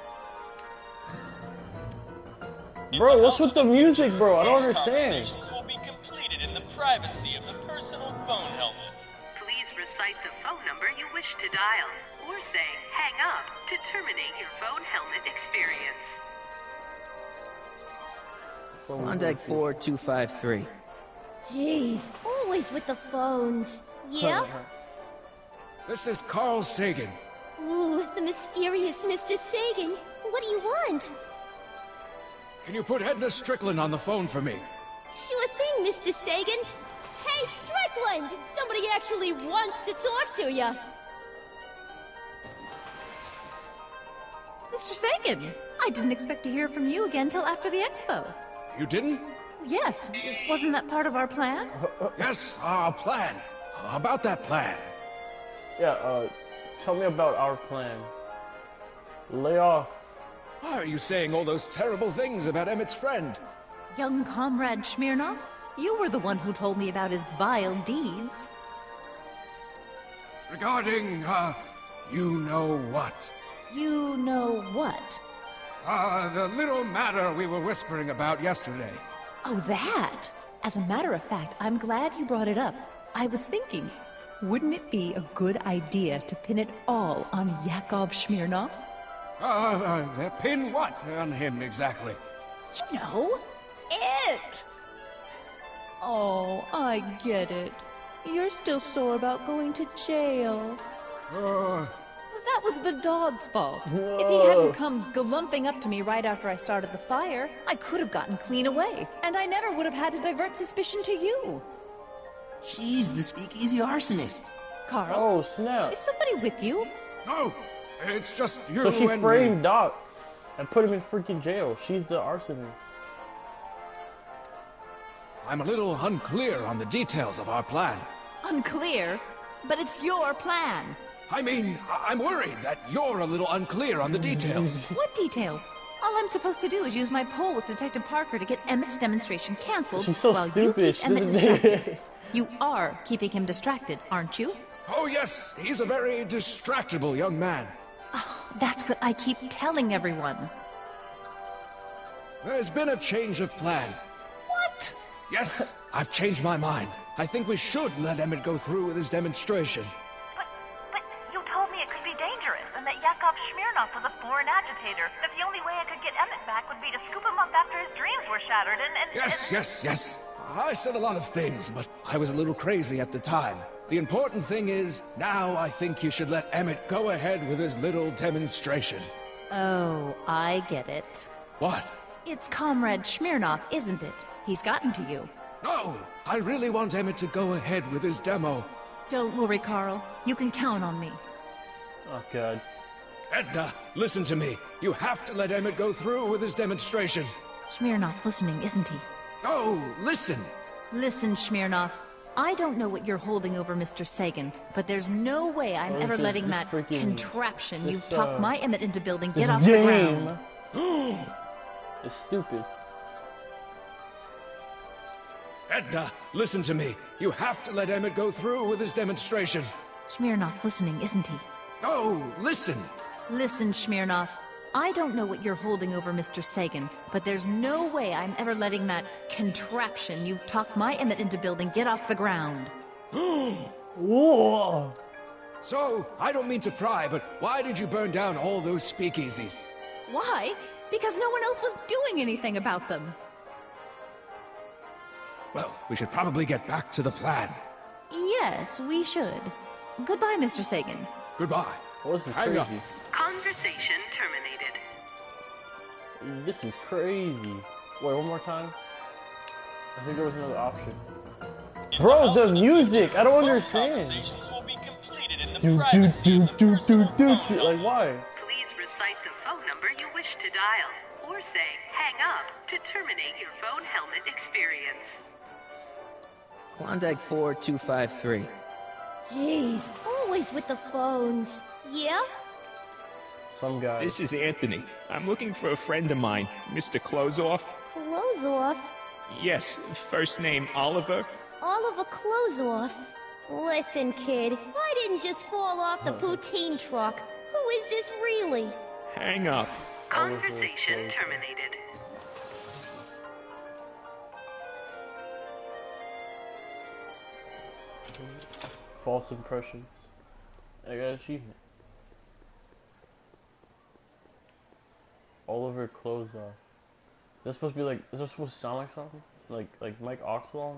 Speaker 1: Bro, what's with the music, bro? I don't understand.
Speaker 15: Conversations will be completed in the privacy of the personal phone helmet.
Speaker 13: Please recite the phone number you wish to dial, or say hang up to terminate your phone helmet experience.
Speaker 2: Klondike 4253.
Speaker 5: Jeez, always with the phones. Yep.
Speaker 16: This is Carl Sagan.
Speaker 5: Ooh, the mysterious Mr. Sagan. What do you want?
Speaker 16: Can you put Edna Strickland on the phone for me?
Speaker 5: Sure thing, Mr. Sagan. Hey, Strickland! Somebody actually wants to talk to you.
Speaker 10: Mr. Sagan, I didn't expect to hear from you again till after the expo.
Speaker 16: You didn't?
Speaker 10: Yes, wasn't that part of our plan?
Speaker 16: Yes, our plan. How about that plan?
Speaker 1: Yeah, tell me about our plan. Lay off.
Speaker 16: Why are you saying all those terrible things about Emmett's friend?
Speaker 10: Young comrade Smirnov, you were the one who told me about his vile deeds.
Speaker 16: Regarding, you know what?
Speaker 10: You know what?
Speaker 16: The little matter we were whispering about yesterday.
Speaker 10: Oh, that! As a matter of fact, I'm glad you brought it up. I was thinking, wouldn't it be a good idea to pin it all on Yakov Smirnov?
Speaker 16: Pin what on him exactly?
Speaker 10: You know, it! Oh, I get it. You're still sore about going to jail. That was the dog's fault. If he hadn't come glumping up to me right after I started the fire, I could have gotten clean away. And I never would have had to divert suspicion to you.
Speaker 6: She's the speakeasy arsonist.
Speaker 10: Carl?
Speaker 1: Oh, snap.
Speaker 10: Is somebody with you?
Speaker 16: No, it's just you
Speaker 1: So she
Speaker 16: and
Speaker 1: framed
Speaker 16: me.
Speaker 1: Doc and put him in freaking jail. She's the arsonist.
Speaker 16: I'm a little unclear on the details of our plan.
Speaker 10: Unclear? But it's your plan.
Speaker 16: I mean, I'm worried that you're a little unclear on the details.
Speaker 10: What details? All I'm supposed to do is use my poll with Detective Parker to get Emmett's demonstration canceled
Speaker 1: She's so
Speaker 10: while
Speaker 1: stupid.
Speaker 10: you keep Emmett distracted. You are keeping him distracted, aren't you?
Speaker 16: Oh yes, he's a very distractible young man.
Speaker 10: Oh, that's what I keep telling everyone.
Speaker 16: There's been a change of plan.
Speaker 10: What?
Speaker 16: Yes, I've changed my mind. I think we should let Emmett go through with his demonstration.
Speaker 17: But you told me it could be dangerous, and that Yakov Smirnov was a foreign agitator. That the only way I could get Emmett back would be to scoop him up after his dreams were shattered,
Speaker 16: Yes. I said a lot of things, but I was a little crazy at the time. The important thing is, now I think you should let Emmett go ahead with his little demonstration.
Speaker 10: Oh, I get it.
Speaker 16: What?
Speaker 10: It's Comrade Smirnov, isn't it? He's gotten to you.
Speaker 16: No! I really want Emmett to go ahead with his demo.
Speaker 10: Don't worry, Carl. You can count on me.
Speaker 1: Oh, God.
Speaker 16: Edna, listen to me. You have to let Emmett go through with his demonstration.
Speaker 10: Smirnov's listening, isn't he?
Speaker 16: No, listen.
Speaker 10: Listen, Smirnov. I don't know what you're holding over Mr. Sagan, but there's no way I'm ever letting that contraption you've talked my Emmett into building get off the ground.
Speaker 1: It's stupid.
Speaker 16: Edna, listen to me. You have to let Emmett go through with his demonstration.
Speaker 10: Smirnov's listening, isn't he?
Speaker 16: No, listen.
Speaker 10: Listen, Smirnov. I don't know what you're holding over Mr. Sagan, but there's no way I'm ever letting that contraption you've talked my Emmett into building get off the ground.
Speaker 1: Whoa!
Speaker 16: So, I don't mean to pry, but why did you burn down all those speakeasies?
Speaker 10: Why? Because no one else was doing anything about them.
Speaker 16: Well, we should probably get back to the plan.
Speaker 10: Yes, we should. Goodbye, Mr. Sagan.
Speaker 16: Goodbye.
Speaker 1: Oh, this is
Speaker 16: Hang up.
Speaker 1: crazy.
Speaker 13: Conversation terminated.
Speaker 1: This is crazy. Wait, one more time? I think there was another option. Bro, the music! I don't understand. Do. Like, why?
Speaker 13: Please recite the phone number you wish to dial, or say hang up to terminate your phone helmet experience.
Speaker 2: Klondike 4253.
Speaker 5: Jeez, always with the phones. Yeah?
Speaker 1: Some guy.
Speaker 18: This is Anthony. I'm looking for a friend of mine, Mr. Closeoff.
Speaker 5: Close off?
Speaker 18: Yes, first name Oliver.
Speaker 5: Oliver Closeoff? Listen, kid, I didn't just fall off the poutine truck. Who is this really?
Speaker 18: Hang up.
Speaker 13: Conversation terminated.
Speaker 1: False impressions. I got an achievement. Oliver Closeoff. Is that supposed to be like, is that supposed to sound like something? Like Mike Oxlong?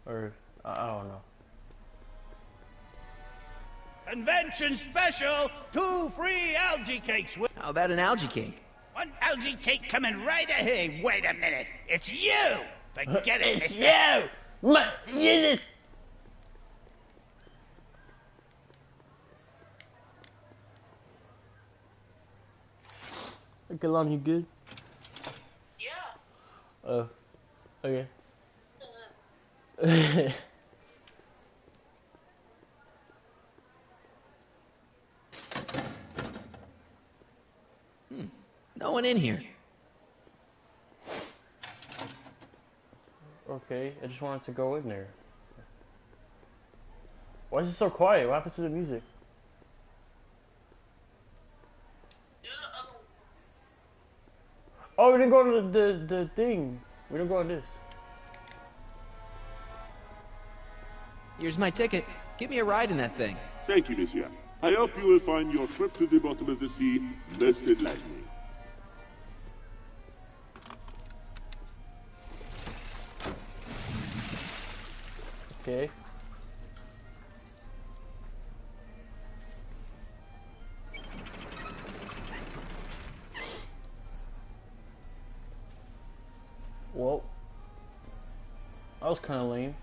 Speaker 1: Or, I don't know.
Speaker 9: Convention special, 2 free algae cakes.
Speaker 2: How about an algae cake?
Speaker 9: 1 algae cake coming right ahead. Wait a minute. It's you. Forget it,
Speaker 1: It's
Speaker 9: mister.
Speaker 1: you! Look along, you good? Yeah. Okay.
Speaker 2: No one in here.
Speaker 1: Okay, I just wanted to go in there. Why is it so quiet? What happened to the music? Oh, we didn't go to the thing. We didn't go on this.
Speaker 2: Here's my ticket. Give me a ride in that thing.
Speaker 7: Thank you, Monsieur. I hope you will find your trip to the bottom of the sea most enlightening.
Speaker 1: Okay. That was kind of lame.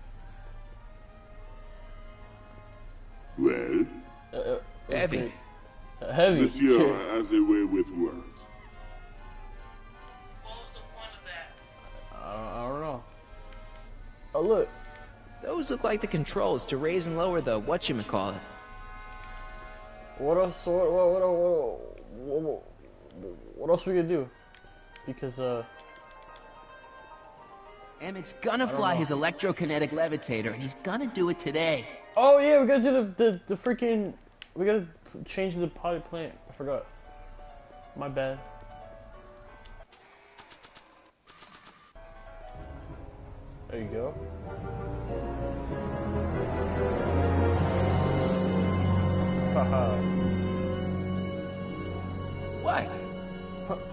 Speaker 7: Well?
Speaker 2: Heavy.
Speaker 1: Heavy.
Speaker 7: Monsieur has a way with words.
Speaker 1: I don't know. Oh, look.
Speaker 2: Those look like the controls to raise and lower the whatchamacallit.
Speaker 1: What else? What else we could do? Because
Speaker 2: Emmett's gonna fly his electrokinetic levitator, and he's gonna do it today.
Speaker 1: Oh yeah, we gotta do the freaking. We gotta change the potted plant. I forgot. My bad. There you go. Haha.
Speaker 2: What?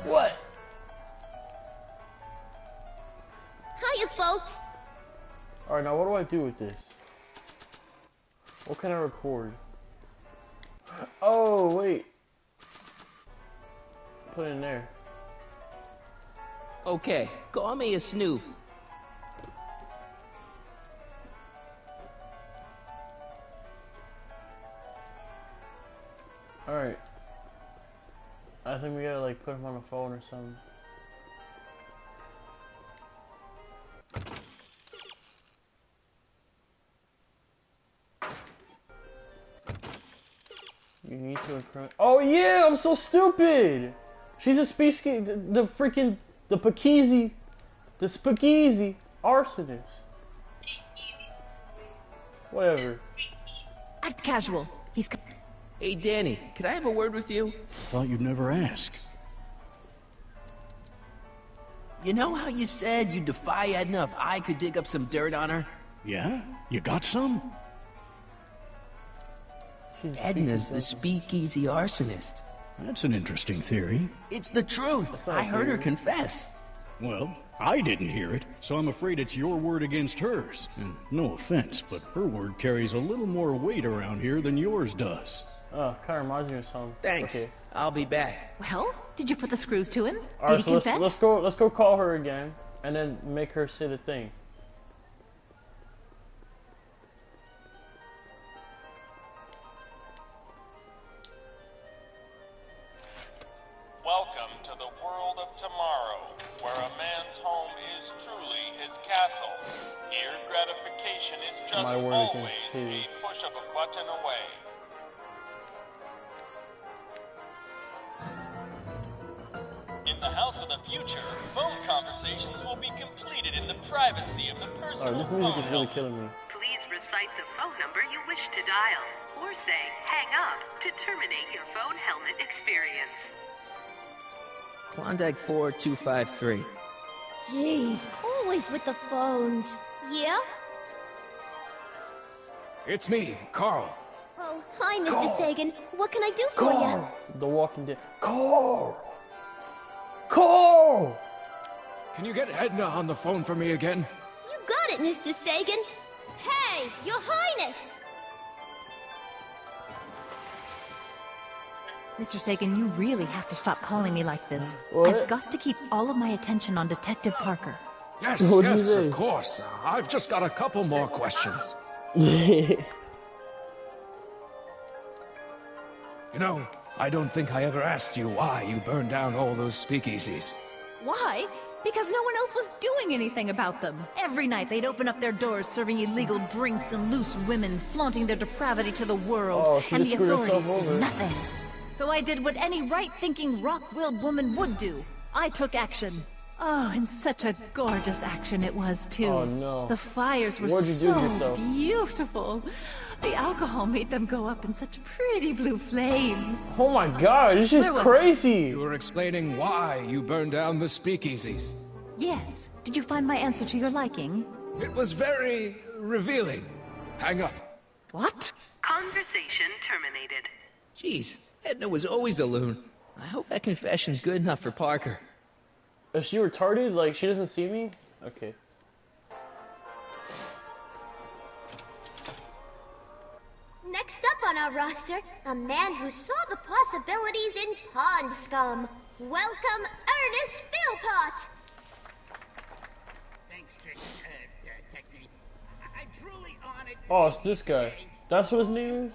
Speaker 1: What?
Speaker 5: Hiya, folks.
Speaker 1: Alright, now what do I do with this? What can I record? Oh, wait. Put it in there.
Speaker 2: Okay, call me a snoop.
Speaker 1: Alright. I think we gotta like put him on the phone or something. You need to increment. Oh yeah, I'm so stupid! She's a species, the freaking, the speakeasy arsonist. Whatever.
Speaker 10: Act casual. He's...
Speaker 2: Hey Danny, could I have a word with you?
Speaker 11: Thought you'd never ask.
Speaker 2: You know how you said you'd defy Edna if I could dig up some dirt on her?
Speaker 11: Yeah? You got some?
Speaker 2: Edna's the speakeasy arsonist.
Speaker 11: That's an interesting theory.
Speaker 2: It's the truth. I heard her confess.
Speaker 11: Well, I didn't hear it, so I'm afraid it's your word against hers. And no offense, but her word carries a little more weight around here than yours does.
Speaker 1: Oh, kind of reminds me of something.
Speaker 2: Thanks.
Speaker 1: Okay.
Speaker 2: I'll be back.
Speaker 10: Well, did you put the screws to him?
Speaker 1: Alright,
Speaker 10: Did he
Speaker 1: so
Speaker 10: confess?
Speaker 1: let's go call her again, and then make her say the thing.
Speaker 15: Welcome to the world of tomorrow, where a man's home is truly his castle. Here, gratification is just
Speaker 1: My word
Speaker 15: always
Speaker 1: against his.
Speaker 15: a push of a button away. In the house of the future, phone conversations will be completed in the privacy of the personal
Speaker 1: Alright, this music is
Speaker 15: phone
Speaker 1: really
Speaker 15: helmet.
Speaker 1: killing me.
Speaker 13: Please recite the phone number you wish to dial, or say hang up to terminate your phone helmet experience.
Speaker 2: Klondike 4253.
Speaker 5: Jeez, always with the phones. Yeah?
Speaker 16: It's me, Carl.
Speaker 5: Oh, hi, Mr. Sagan. What can I do for you?
Speaker 1: Carl! The Walking Dead. Carl! Carl!
Speaker 16: Can you get Edna on the phone for me again?
Speaker 5: You got it, Mr. Sagan. Hey, Your Highness!
Speaker 10: Mr. Sagan, you really have to stop calling me like this.
Speaker 1: What?
Speaker 10: I've got to keep all of my attention on Detective Parker.
Speaker 16: Yes,
Speaker 1: What'd you
Speaker 16: yes,
Speaker 1: say?
Speaker 16: of course. I've just got a couple more questions.
Speaker 1: Yeah.
Speaker 16: You know, I don't think I ever asked you why you burned down all those speakeasies.
Speaker 10: Why? Because no one else was doing anything about them. Every night they'd open up their doors serving illegal drinks and loose women, flaunting their depravity to the world,
Speaker 1: Oh, she
Speaker 10: and
Speaker 1: just
Speaker 10: the
Speaker 1: screwed herself
Speaker 10: authorities did
Speaker 1: over.
Speaker 10: nothing. So I did what any right-thinking, rock-willed woman would do. I took action. Oh, and such a gorgeous action it was, too.
Speaker 1: Oh, no.
Speaker 10: The fires were
Speaker 1: What'd you do to
Speaker 10: so
Speaker 1: yourself?
Speaker 10: beautiful. The alcohol made them go up in such pretty blue flames.
Speaker 1: Oh my god, this is
Speaker 10: Where was
Speaker 1: crazy!
Speaker 16: You were explaining why you burned down the speakeasies.
Speaker 10: Yes. Did you find my answer to your liking?
Speaker 16: It was very revealing. Hang up.
Speaker 10: What?
Speaker 13: Conversation terminated.
Speaker 2: Jeez, Edna was always a loon. I hope that confession's good enough for Parker.
Speaker 1: Is she retarded? Like, she doesn't see me? Okay.
Speaker 5: Next up on our roster, a man who saw the possibilities in pond scum. Welcome, Ernest Philpott!
Speaker 9: Thanks, Technique. truly honored.
Speaker 1: Oh, it's this guy. That's what his name is?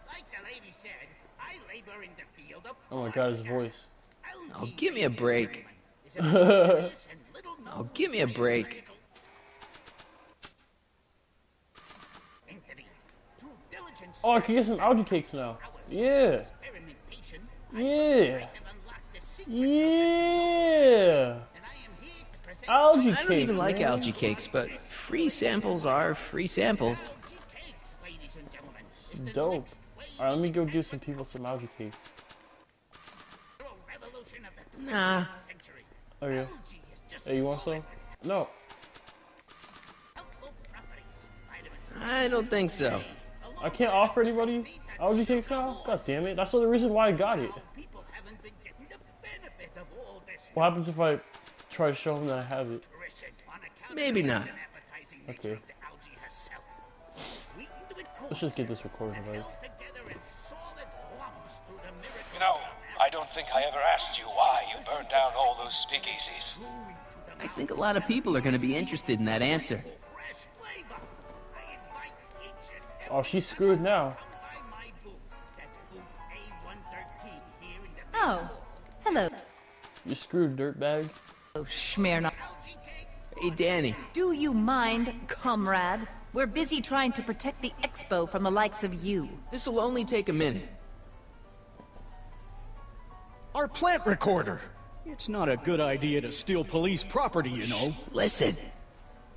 Speaker 9: Like the lady said, I labor in the field of
Speaker 1: Oh my god, his voice.
Speaker 2: Oh, give me a break. Oh, give me a break.
Speaker 1: Oh, I can get some algae cakes now. Yeah. Yeah. Yeah. Algae cakes.
Speaker 2: I don't even like
Speaker 1: man.
Speaker 2: algae cakes, but free samples are free samples.
Speaker 1: Dope. Alright, let me go give some people some algae cakes.
Speaker 2: Nah.
Speaker 1: Oh yeah. Hey, you want some? No.
Speaker 2: I don't think so.
Speaker 1: I can't offer anybody algae cakes now? God damn it. That's the reason why I got it. What happens if I try to show them that I have it?
Speaker 2: Maybe not.
Speaker 1: Okay. Let's just get this recording device.
Speaker 19: You know, I don't think I ever asked you why you burned down all those speakeasies.
Speaker 2: I think a lot of people are going to be interested in that answer.
Speaker 1: Oh, she's screwed now.
Speaker 10: Oh, hello.
Speaker 1: You screwed, dirtbag.
Speaker 10: Oh, Smirnoff.
Speaker 2: Hey, Danny.
Speaker 10: Do you mind, comrade? We're busy trying to protect the expo from the likes of you.
Speaker 2: This'll only take a minute.
Speaker 11: Our plant recorder. It's not a good idea to steal police property, you know.
Speaker 2: Listen.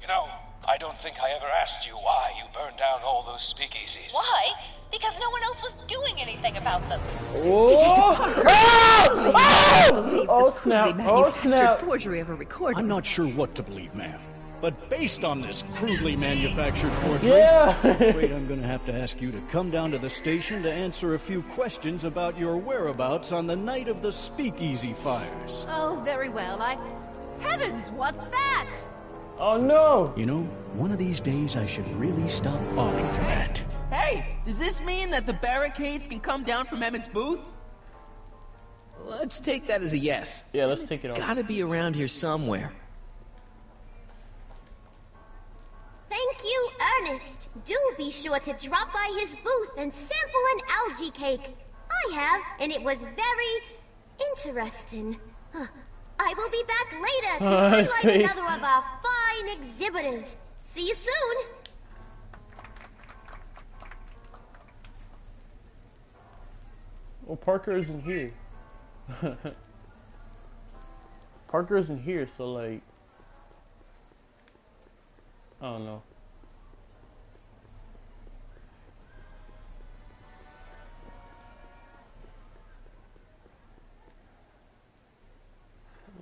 Speaker 19: You know, I don't think I ever asked you why you burned down all those speakeasies.
Speaker 17: Why? Because no one else was doing anything about them.
Speaker 10: Detective Parker!
Speaker 1: Oh snap! Oh snap!
Speaker 10: Forgery of a recording.
Speaker 11: I'm not sure what to believe, ma'am. But based on this crudely manufactured forgery,
Speaker 1: yeah.
Speaker 11: I'm afraid I'm going to have to ask you to come down to the station to answer a few questions about your whereabouts on the night of the speakeasy fires.
Speaker 10: Oh, very well. Heavens, what's that?
Speaker 1: Oh no!
Speaker 11: You know, one of these days I should really stop falling for that.
Speaker 6: Hey, does this mean that the barricades can come down from Emmett's booth?
Speaker 2: Let's take that as a yes.
Speaker 1: Yeah, let's take it off.
Speaker 2: Gotta be around here somewhere.
Speaker 5: Thank you, Ernest. Do be sure to drop by his booth and sample an algae cake. I have, and it was very interesting. I will be back later to highlight another of our fine exhibitors. See you soon.
Speaker 1: Well, Parker isn't here. Parker isn't here, so like, I don't know.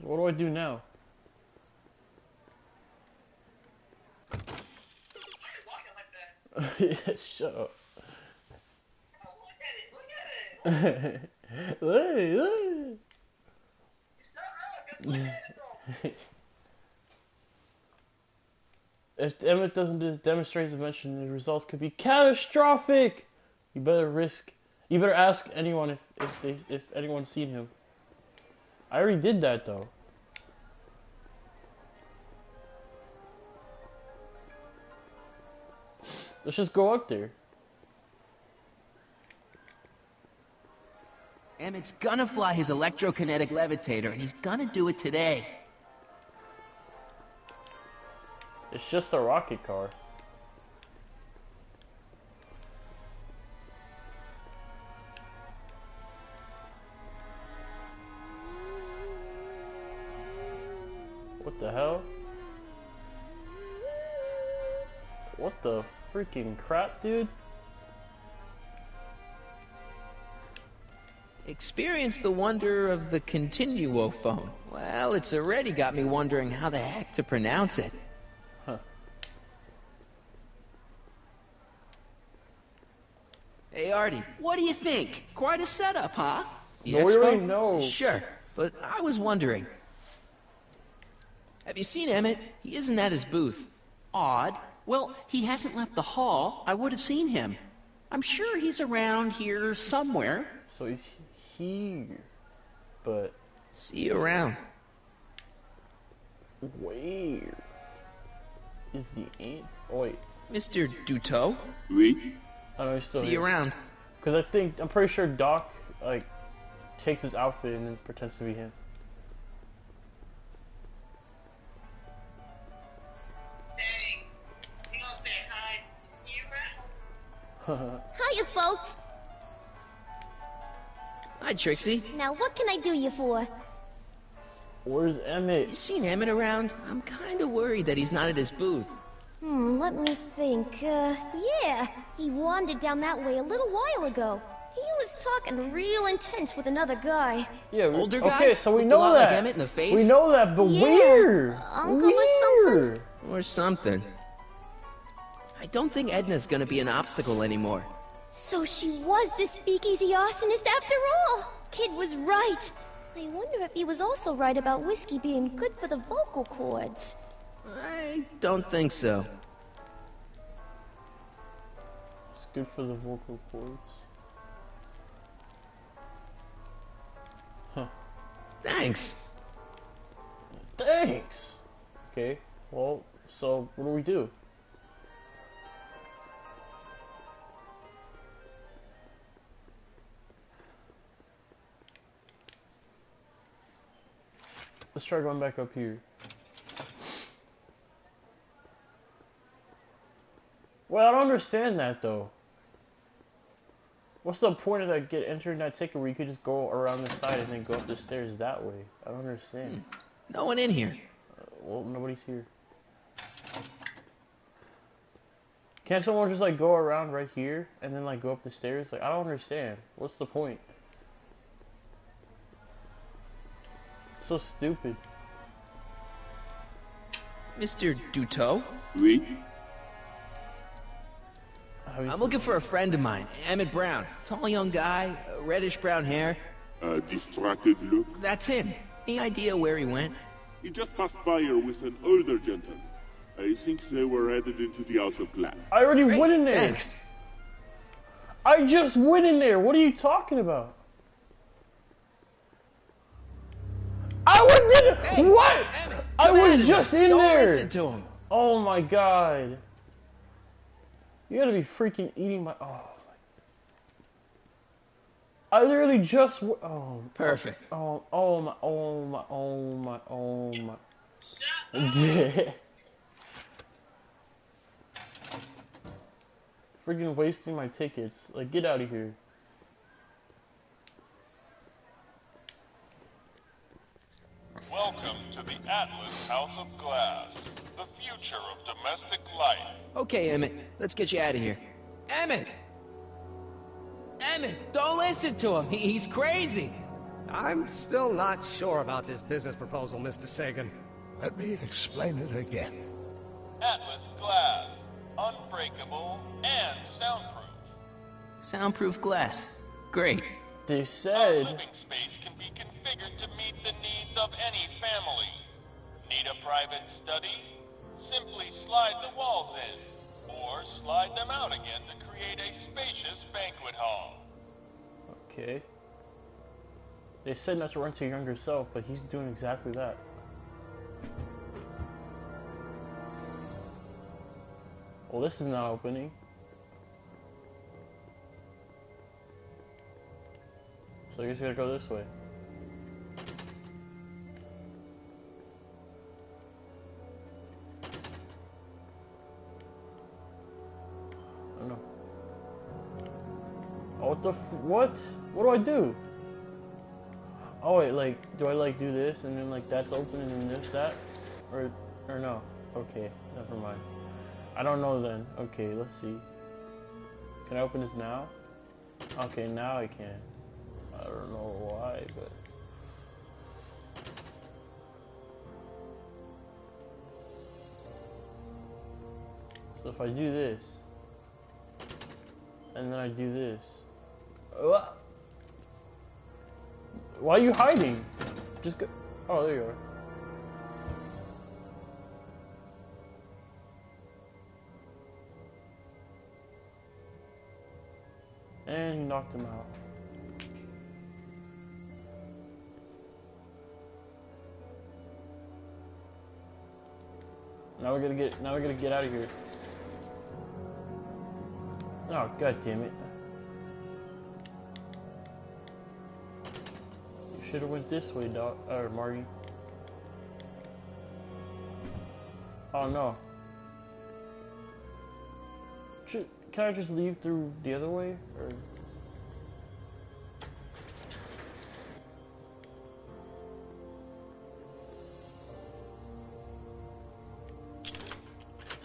Speaker 1: What do I do now? Yeah, shut up. Hey, hey. If Emmett doesn't demonstrate his invention, the results could be catastrophic. You better ask anyone if anyone's seen him. I already did that though. Let's just go up there.
Speaker 6: Emmett's gonna fly his electrokinetic levitator, and he's gonna do it today.
Speaker 1: It's just a rocket car. What the hell? What the freaking crap, dude?
Speaker 2: Experience the wonder of the Continuo phone. Well, it's already got me wondering how the heck to pronounce it.
Speaker 1: Huh.
Speaker 6: Hey, Artie, what do you think? Quite a setup, huh?
Speaker 2: The
Speaker 1: No, we
Speaker 2: expo?
Speaker 1: already know.
Speaker 2: Sure, but I was wondering. Have you seen Emmett? He isn't at his booth.
Speaker 6: Odd. Well, he hasn't left the hall. I would have seen him. I'm sure he's around here somewhere.
Speaker 1: So he's here, but
Speaker 2: see you around.
Speaker 1: Where? is the ant? Oh wait.
Speaker 2: Mr. Duteau?
Speaker 7: Oui?
Speaker 1: I know he's still
Speaker 2: See
Speaker 1: here.
Speaker 2: you around.
Speaker 1: Because I'm pretty sure Doc, like, takes his outfit and then pretends to be him.
Speaker 12: Hey, you gonna say hi to see you around?
Speaker 5: Hiya, folks.
Speaker 2: Hi, Trixie.
Speaker 5: Now, what can I do you for?
Speaker 1: Where's Emmett?
Speaker 2: You seen Emmett around? I'm kinda worried that he's not at his booth.
Speaker 5: Let me think. Yeah. He wandered down that way a little while ago. He was talking real intense with another guy.
Speaker 1: Yeah,
Speaker 2: Older guy?
Speaker 1: okay, so we
Speaker 2: Looked
Speaker 1: know
Speaker 2: a lot
Speaker 1: that.
Speaker 2: like Emmett in the face?
Speaker 1: We know that, but
Speaker 5: Yeah,
Speaker 1: where?
Speaker 5: uncle or something.
Speaker 1: Where?
Speaker 2: Or something. I don't think Edna's gonna be an obstacle anymore.
Speaker 5: So she was the speakeasy arsonist after all. Kid was right. I wonder if he was also right about whiskey being good for the vocal cords.
Speaker 2: I don't think so.
Speaker 1: It's good for the vocal cords. Huh.
Speaker 2: Thanks.
Speaker 1: Thanks! Okay, well, so what do we do? Let's try going back up here. Well, I don't understand that though. What's the point of that get entering that ticket where you could just go around the side and then go up the stairs that way? I don't understand.
Speaker 2: No one in here.
Speaker 1: Well, nobody's here. Can't someone just like go around right here and then like go up the stairs? Like, I don't understand. What's the point? So stupid.
Speaker 2: Mr. Duteau?
Speaker 7: Oui?
Speaker 2: I'm looking for a friend of mine, Emmett Brown. Tall young guy, reddish brown hair.
Speaker 7: Distracted look?
Speaker 2: That's him. Any idea where he went?
Speaker 7: He just passed by here with an older gentleman. I think they were headed into the House of Glass.
Speaker 1: I already went in there.
Speaker 2: Thanks.
Speaker 1: I just went in there. What are you talking about? I went in.
Speaker 2: Hey,
Speaker 1: What?
Speaker 2: Emmett,
Speaker 1: I
Speaker 2: come
Speaker 1: was
Speaker 2: at it.
Speaker 1: just in
Speaker 2: Don't
Speaker 1: there.
Speaker 2: listen to him.
Speaker 1: Oh my god. You gotta be freaking eating my. Oh. I literally just. Oh.
Speaker 2: Perfect.
Speaker 1: Oh. Oh my. Oh my. Oh my. Oh my. Yeah. Freaking wasting my tickets. Like, get out of here.
Speaker 15: Welcome to the Atlas House of Glass, the future of domestic life.
Speaker 2: Okay, Emmett, let's get you out of here. Emmett! Emmett, don't listen to him. He's crazy.
Speaker 3: I'm still not sure about this business proposal, Mr. Sagan.
Speaker 4: Let me explain it again.
Speaker 15: Atlas Glass, unbreakable and soundproof.
Speaker 2: Soundproof glass. Great.
Speaker 1: They
Speaker 15: Our
Speaker 1: said.
Speaker 15: living space can be configured to meet the needs of any family. Need a private study? Simply slide the walls in, or slide them out again to create a spacious banquet hall.
Speaker 1: Okay. They said not to run to your younger self, but he's doing exactly that. Well, this is not opening. So I guess we gotta go this way. I don't know. Oh, what the what? What do I do? Oh wait, like, do I like do this and then like that's open and then this, that? Or no? Okay, never mind. I don't know then. Okay, let's see. Can I open this now? Okay, now I can. I don't know why, but... So if I do this, and then I do this... Why are you hiding? Just go... Oh, there you are. And he knocked him out. Now we gotta get out of here. Oh, god damn it. You should've went this way, Doc, or Marty. Oh no. Can I just leave through the other way, or?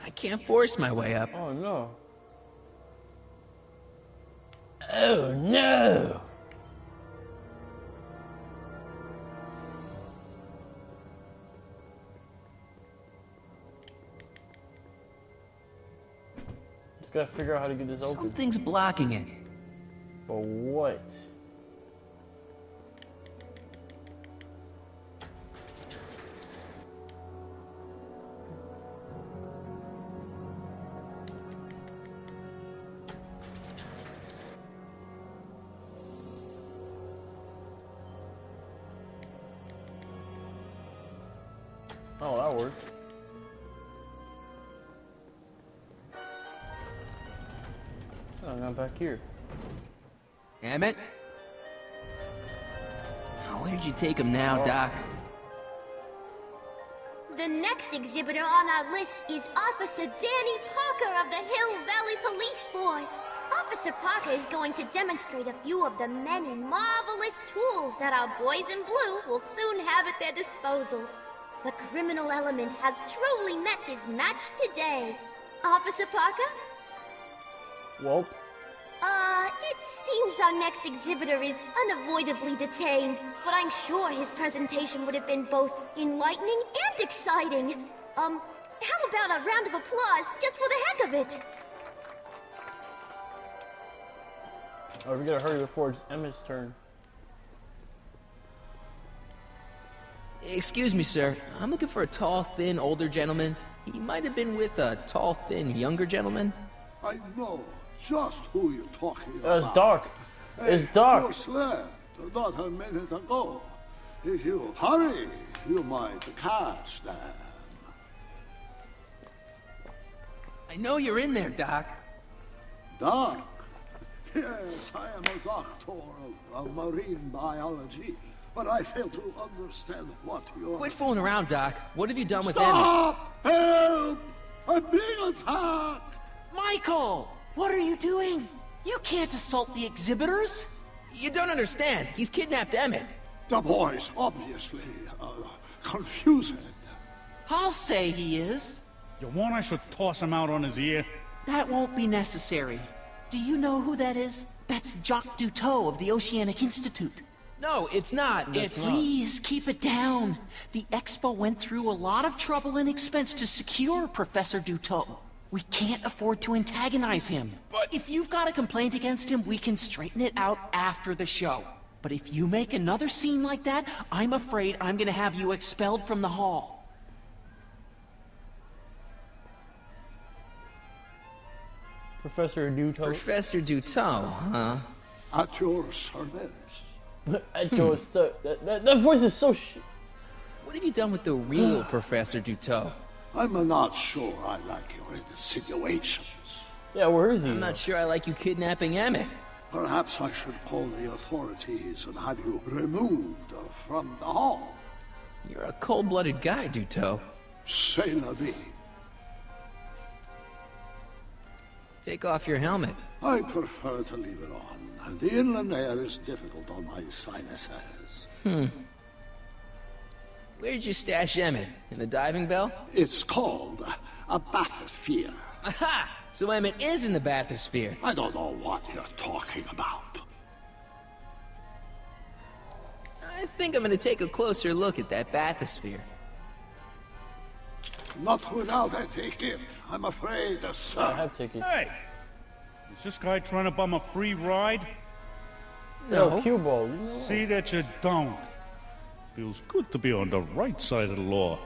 Speaker 2: I can't force my way up.
Speaker 1: Oh no. Oh no! Just gotta figure out how to get this open.
Speaker 2: Something's blocking it.
Speaker 1: But what? Oh, that worked. Oh, now back here.
Speaker 2: Emmett? Where'd you take him now, Doc?
Speaker 5: The next exhibitor on our list is Officer Danny Parker of the Hill Valley Police Force. Officer Parker is going to demonstrate a few of the many marvelous tools that our boys in blue will soon have at their disposal. The criminal element has truly met his match today. Officer Parker?
Speaker 1: Welp.
Speaker 5: It seems our next exhibitor is unavoidably detained, but I'm sure his presentation would have been both enlightening and exciting. How about a round of applause just for the heck of it?
Speaker 1: Oh, we gotta hurry before it's Emmett's turn.
Speaker 2: Excuse me, sir. I'm looking for a tall, thin, older gentleman. He might have been with a tall, thin, younger gentleman.
Speaker 4: I know just who you're talking about.
Speaker 1: It's Doc. It's
Speaker 4: Hey,
Speaker 1: Doc.
Speaker 4: just left not a minute ago. If you hurry, you might catch them.
Speaker 2: I know you're in there, Doc.
Speaker 4: Doc? Yes, I am a doctor of marine biology, but I fail to understand what you're...
Speaker 2: Quit fooling around, Doc. What have you done with
Speaker 4: Stop! Help! I'm being attacked!
Speaker 20: Michael! What are you doing? You can't assault the exhibitors!
Speaker 2: You don't understand. He's kidnapped Emmett.
Speaker 4: The boy's obviously confused.
Speaker 20: I'll say he is.
Speaker 11: You want I should toss him out on his ear?
Speaker 20: That won't be necessary. Do you know who that is? That's Jacques Duteau of the Oceanic Institute.
Speaker 2: No, it's not.
Speaker 20: Please, keep it down. The Expo went through a lot of trouble and expense to secure Professor Duteau. We can't afford to antagonize him. But if you've got a complaint against him, we can straighten it out after the show. But if you make another scene like that, I'm afraid I'm gonna have you expelled from the hall.
Speaker 1: Professor Duteau.
Speaker 2: Professor Duteau, huh?
Speaker 4: At your service.
Speaker 1: At your that voice is so
Speaker 2: What have you done with the real Professor Duteau?
Speaker 4: I'm not sure I like your insinuations.
Speaker 1: Yeah, where is he?
Speaker 2: I'm not sure I like you kidnapping Emmett.
Speaker 4: Perhaps I should call the authorities and have you removed from the hall.
Speaker 2: You're a cold-blooded guy, Duteau.
Speaker 4: C'est la vie.
Speaker 2: Take off your helmet.
Speaker 4: I prefer to leave it on. The inland air is difficult on my sinuses.
Speaker 2: Where'd you stash Emmett? In the diving bell?
Speaker 4: It's called a bathysphere.
Speaker 2: Aha! So Emmett is in the bathysphere.
Speaker 4: I don't know what you're talking about.
Speaker 2: I think I'm gonna take a closer look at that bathysphere.
Speaker 4: Not without a ticket, I'm afraid, sir.
Speaker 1: I have tickets.
Speaker 11: Hey! Is this guy trying to bum a free ride?
Speaker 2: No.
Speaker 1: Cue ball.
Speaker 11: See that you don't. Feels good to be on the right side of the law.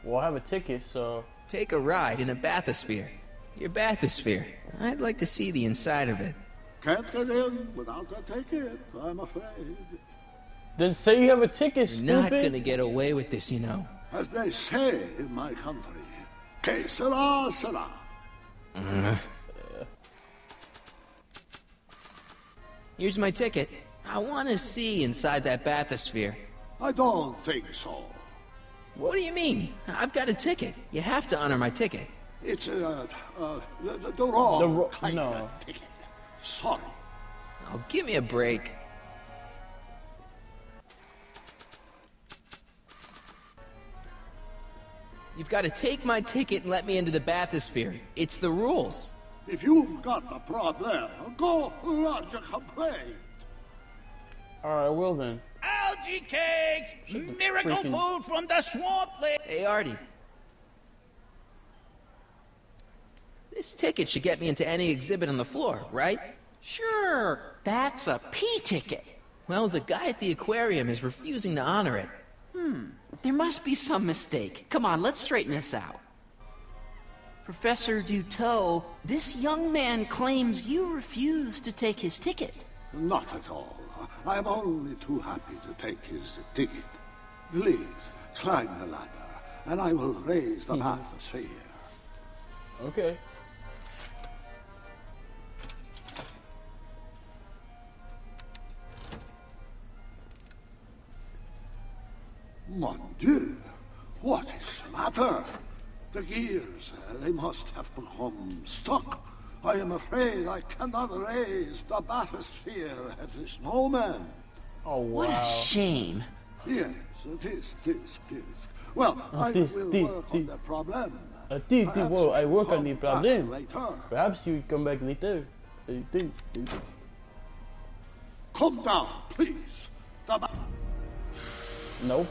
Speaker 1: Well, I have a ticket, so...
Speaker 2: Take a ride in a bathysphere. Your bathysphere. I'd like to see the inside of it.
Speaker 4: Can't get in without a ticket, I'm afraid.
Speaker 1: Then say you have a ticket, stupid.
Speaker 2: You're not gonna get away with this, you know.
Speaker 4: As they say in my country, que sera, sera.
Speaker 2: Here's my ticket. I want to see inside that bathysphere.
Speaker 4: I don't think so.
Speaker 2: What do you mean? I've got a ticket. You have to honor my ticket.
Speaker 4: It's the wrong kind of ticket. Sorry.
Speaker 2: Oh, give me a break. You've got to take my ticket and let me into the bathysphere. It's the rules.
Speaker 4: If you've got a problem, go lodge a complaint.
Speaker 1: Alright, I will then.
Speaker 9: Algae cakes! Miracle food from the swamp lake!
Speaker 2: Hey, Artie. This ticket should get me into any exhibit on the floor, right?
Speaker 20: Sure, that's a P-ticket.
Speaker 2: Well, the guy at the aquarium is refusing to honor it.
Speaker 20: There must be some mistake. Come on, let's straighten this out. Professor Dutot, this young man claims you refused to take his ticket.
Speaker 4: Not at all. I'm only too happy to take his ticket. Please, climb the ladder, and I will raise the bathysphere.
Speaker 1: Okay.
Speaker 4: Mon Dieu, what is the matter? The gears, they must have become stuck. I am afraid I cannot raise the bathysphere at this moment.
Speaker 1: Oh, wow.
Speaker 20: What a shame.
Speaker 4: Yes, it is. Well, I will work on the problem.
Speaker 1: Well, I work on the problem.
Speaker 4: Later.
Speaker 1: Perhaps you come back later.
Speaker 4: Come down, please.
Speaker 1: Nope.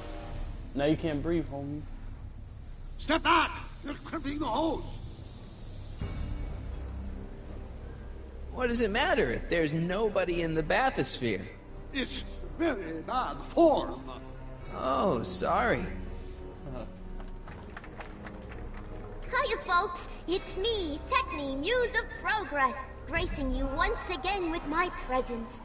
Speaker 1: Now you can't breathe, homie.
Speaker 4: Step back! You're crimping the hose!
Speaker 2: What does it matter if there's nobody in the bathysphere?
Speaker 4: It's very bad form.
Speaker 2: Oh, sorry.
Speaker 5: Hiya, folks. It's me, Techni, Muse of Progress, gracing you once again with my presence.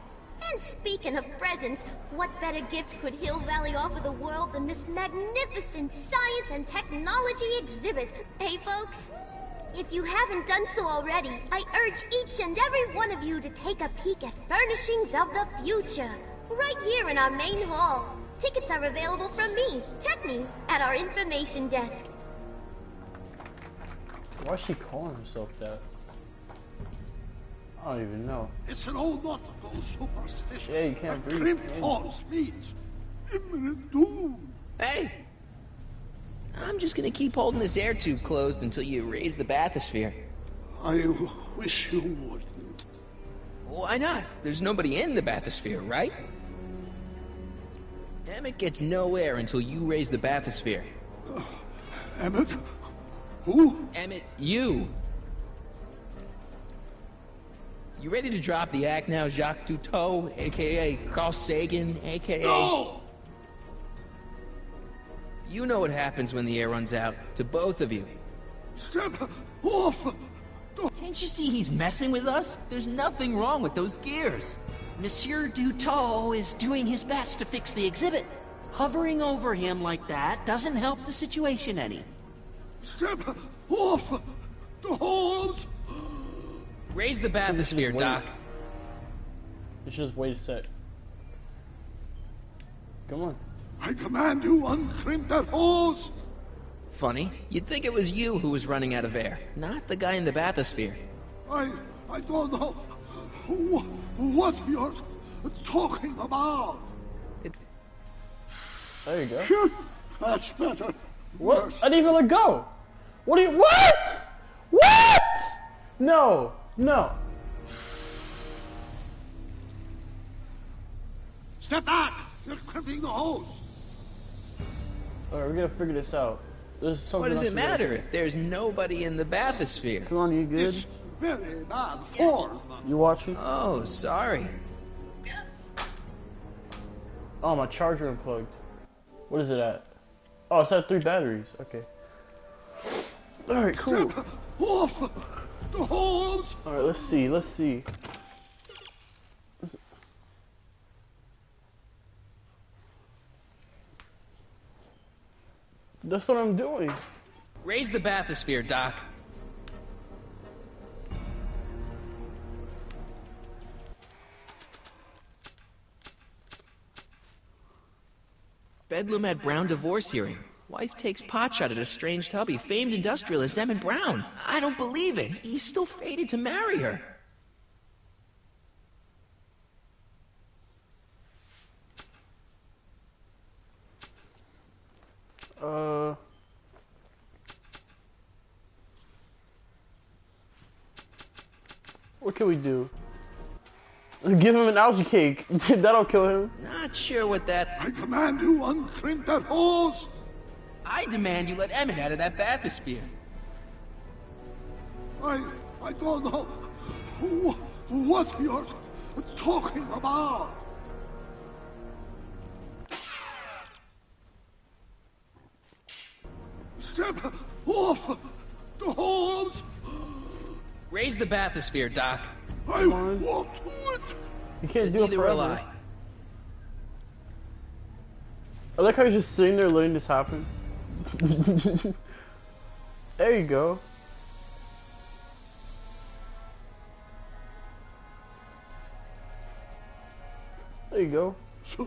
Speaker 5: And speaking of presents, what better gift could Hill Valley offer the world than this magnificent science and technology exhibit? Hey, folks? If you haven't done so already, I urge each and every one of you to take a peek at Furnishings of the Future, right here in our main hall. Tickets are available from me, Techni, at our information desk.
Speaker 1: Why is she calling herself that? I don't even know.
Speaker 4: It's an old nautical superstition.
Speaker 1: Yeah, you can't breathe.
Speaker 4: Crimp hose means imminent doom.
Speaker 2: Hey! I'm just gonna keep holding this air tube closed until you raise the bathysphere.
Speaker 4: I wish you wouldn't.
Speaker 2: Why not? There's nobody in the bathysphere, right? Emmett gets no air until you raise the bathysphere.
Speaker 4: Emmett? Who?
Speaker 2: Emmett, you! You ready to drop the act now, Jacques Dutot, a.k.a. Carl Sagan, a.k.a.
Speaker 4: No!
Speaker 2: You know what happens when the air runs out, to both of you.
Speaker 4: Step off!
Speaker 2: Can't you see he's messing with us? There's nothing wrong with those gears.
Speaker 20: Monsieur Dutot is doing his best to fix the exhibit. Hovering over him like that doesn't help the situation any.
Speaker 4: Step off the hose!
Speaker 2: Raise the bathysphere, Doc.
Speaker 1: Let's just wait a sec. Come on.
Speaker 4: I command you, uncrimp that hose!
Speaker 2: Funny. You'd think it was you who was running out of air, not the guy in the bathysphere.
Speaker 4: I don't know what you're talking about.
Speaker 1: There you go.
Speaker 4: That's better.
Speaker 1: What? I didn't even let go. What do you? What? What? No. No.
Speaker 4: Step back! You're crimping the hose.
Speaker 1: Alright, we gotta figure this out. There's something.
Speaker 2: What does
Speaker 1: else
Speaker 2: it matter if there's nobody in the bathysphere?
Speaker 1: Come on, you good?
Speaker 4: It's very bad form.
Speaker 1: You watching?
Speaker 2: Oh, sorry.
Speaker 1: Oh, my charger unplugged. What is it at? Oh, it's at 3 batteries. Okay. Alright, cool.
Speaker 4: Step off the hose!
Speaker 1: Alright, let's see. That's what I'm doing.
Speaker 2: Raise the bathysphere, Doc. Bedlam at Brown divorce hearing. Wife takes potshot at estranged hubby, famed industrialist Emmett Brown. I don't believe it. He's still fated to marry her.
Speaker 1: What can we do? Give him an algae cake. That'll kill him.
Speaker 2: Not sure what that...
Speaker 4: I command you uncrimp that hose!
Speaker 6: I demand you let Emmett out of that bathysphere.
Speaker 4: I don't know what you're talking about. Step off the hose!
Speaker 2: Raise the bathysphere, Doc.
Speaker 4: I won't do it!
Speaker 1: You can't do it
Speaker 2: Neither will
Speaker 1: forever.
Speaker 2: I.
Speaker 1: I like how he's just sitting there letting this happen. There you go. There you go.
Speaker 4: So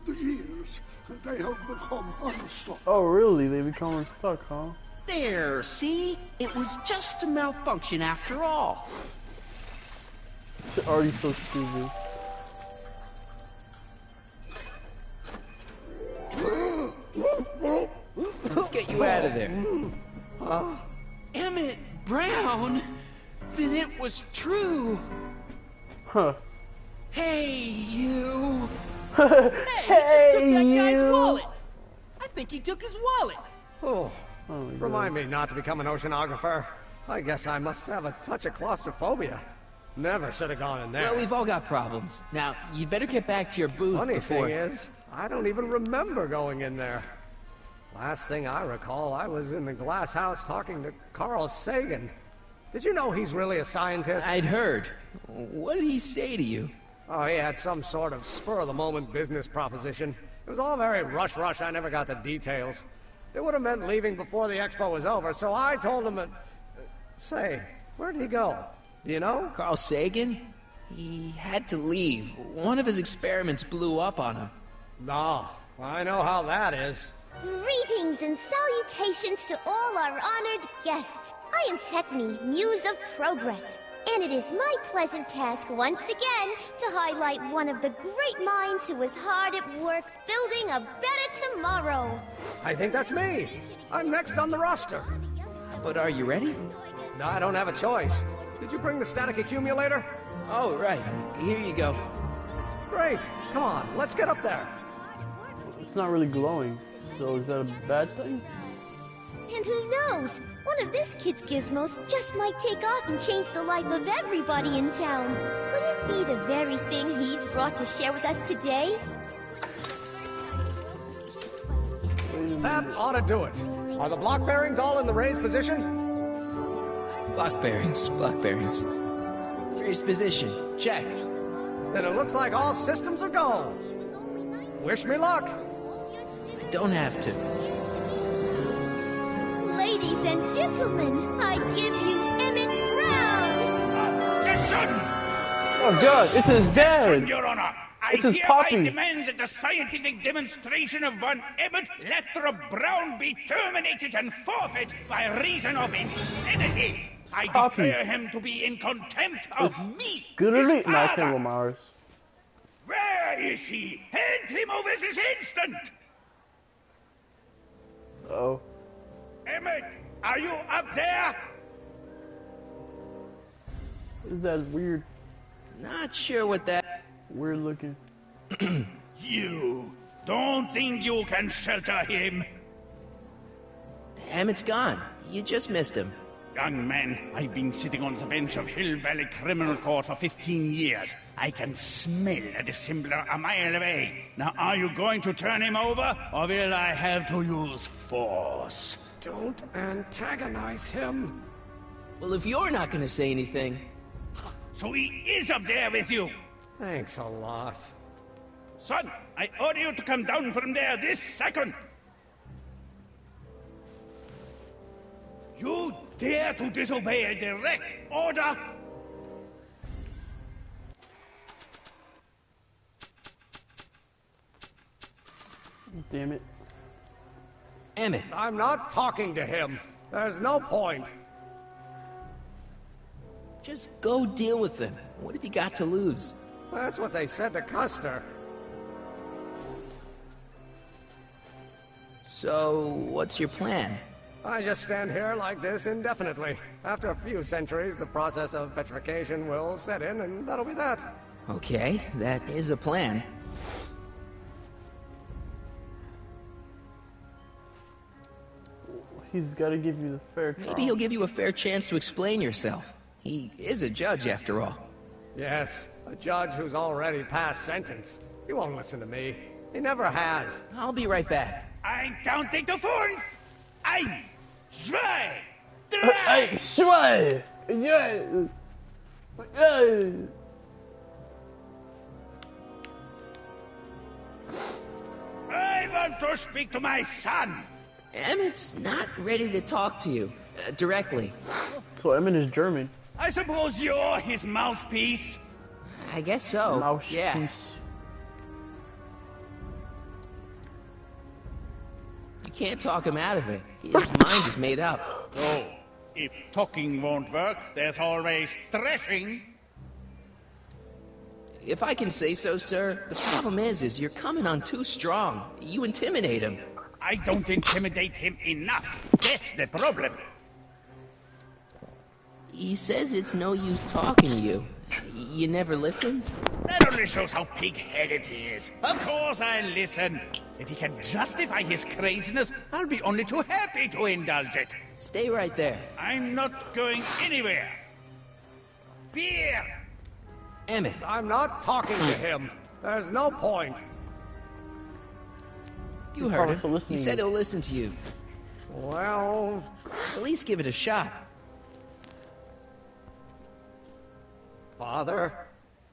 Speaker 4: the years, they have become unstuck.
Speaker 1: Oh really? They become unstuck, huh?
Speaker 20: There, see? It was just a malfunction after all.
Speaker 1: It's already so stupid.
Speaker 2: Let's get you out of there.
Speaker 20: Emmett Brown? Then it was true.
Speaker 1: Huh.
Speaker 20: Hey, you.
Speaker 6: Hey, he just took that guy's wallet. I think he took his wallet.
Speaker 1: Oh,
Speaker 21: Remind me not to become an oceanographer. I guess I must have a touch of claustrophobia. Never should have gone in there.
Speaker 2: Well, we've all got problems. Now, you'd better get back to your booth
Speaker 21: Funny
Speaker 2: before...
Speaker 21: thing is, I don't even remember going in there. Last thing I recall, I was in the glass house talking to Carl Sagan. Did you know he's really a scientist?
Speaker 2: I'd heard. What did he say to you?
Speaker 21: Oh, he had some sort of spur-of-the-moment business proposition. It was all very rush, I never got the details. It would have meant leaving before the expo was over, so I told him that... Say, where'd he go? Do you know?
Speaker 2: Carl Sagan? He had to leave. One of his experiments blew up on him.
Speaker 21: No, I know how that is.
Speaker 5: Greetings and salutations to all our honored guests. I am Techne, Muse of Progress, and it is my pleasant task once again to highlight one of the great minds who was hard at work building a better tomorrow.
Speaker 21: I think that's me. I'm next on the roster.
Speaker 2: But are you ready?
Speaker 21: No, I don't have a choice. Did you bring the static accumulator?
Speaker 2: Oh, right. Here you go.
Speaker 21: Great. Come on, let's get up there.
Speaker 1: It's not really glowing, so is that a bad thing?
Speaker 5: And who knows? One of this kid's gizmos just might take off and change the life of everybody in town. Could it be the very thing he's brought to share with us today?
Speaker 21: That ought to do it. Are the block bearings all in the raised position?
Speaker 2: Block bearings. Raised position. Check.
Speaker 21: Then it looks like all systems are go. Wish me luck.
Speaker 2: I don't have to.
Speaker 5: Ladies and gentlemen, I give you Emmett Brown!
Speaker 9: Objection!
Speaker 1: Oh god, it's his
Speaker 9: Objection,
Speaker 1: dad!
Speaker 9: Your Honor! I
Speaker 1: It's his
Speaker 9: hereby
Speaker 1: poppy.
Speaker 9: demand that the scientific demonstration of one Emmett Lathrop Brown be terminated and forfeit by reason of insanity. I
Speaker 1: Poppy.
Speaker 9: declare him to be in contempt of me,
Speaker 1: Good
Speaker 9: his
Speaker 1: at it. No, I can't
Speaker 9: father.
Speaker 1: go Mars.
Speaker 9: Where is he? Hand him over this instant!
Speaker 1: Oh.
Speaker 9: Emmett, are you up there?
Speaker 1: What is that weird?
Speaker 2: Not sure what that...
Speaker 1: Weird looking.
Speaker 9: You don't think you can shelter him?
Speaker 2: Emmett's gone. You just missed him.
Speaker 9: Young man, I've been sitting on the bench of Hill Valley Criminal Court for 15 years. I can smell a dissembler a mile away. Now, are you going to turn him over, or will I have to use force?
Speaker 21: Don't antagonize him.
Speaker 2: Well, if you're not going to say anything...
Speaker 9: So he is up there with you?
Speaker 21: Thanks a lot.
Speaker 9: Son, I order you to come down from there this second. You dare to disobey a direct order?
Speaker 1: Damn it.
Speaker 2: Emmett.
Speaker 21: I'm not talking to him. There's no point.
Speaker 2: Just go deal with him. What have you got to lose?
Speaker 21: That's what they said to Custer.
Speaker 2: So, what's your plan?
Speaker 21: I just stand here like this indefinitely. After a few centuries, the process of petrification will set in, and that'll be that.
Speaker 2: Okay, that is a plan.
Speaker 1: He's got to give you the fair trial.
Speaker 2: Maybe he'll give you a fair chance to explain yourself. He is a judge, after all.
Speaker 21: Yes, a judge who's already passed sentence. He won't listen to me. He never has.
Speaker 2: I'll be right back.
Speaker 9: I'm counting to 4. 1, 2, 3.
Speaker 1: Hey, zwei! Yeah!
Speaker 9: I want to speak to my son.
Speaker 2: Emmett's not ready to talk to you directly.
Speaker 1: So Emmett is German.
Speaker 9: I suppose you're his mouthpiece?
Speaker 2: I guess so.
Speaker 1: Mouthpiece.
Speaker 2: Yeah. You can't talk him out of it. His mind is made up.
Speaker 9: Oh, if talking won't work, there's always threshing.
Speaker 2: If I can say so, sir, the problem is you're coming on too strong. You intimidate him.
Speaker 9: I don't intimidate him enough. That's the problem.
Speaker 2: He says it's no use talking to you. You never listen?
Speaker 9: That only shows how pig-headed he is. Of course I'll listen. If he can justify his craziness, I'll be only too happy to indulge it.
Speaker 2: Stay right there.
Speaker 9: I'm not going anywhere. Fear!
Speaker 2: Emmett.
Speaker 21: I'm not talking to him. There's no point.
Speaker 2: You heard him. He said he'll listen to you.
Speaker 21: Well...
Speaker 2: At least give it a shot.
Speaker 21: Father?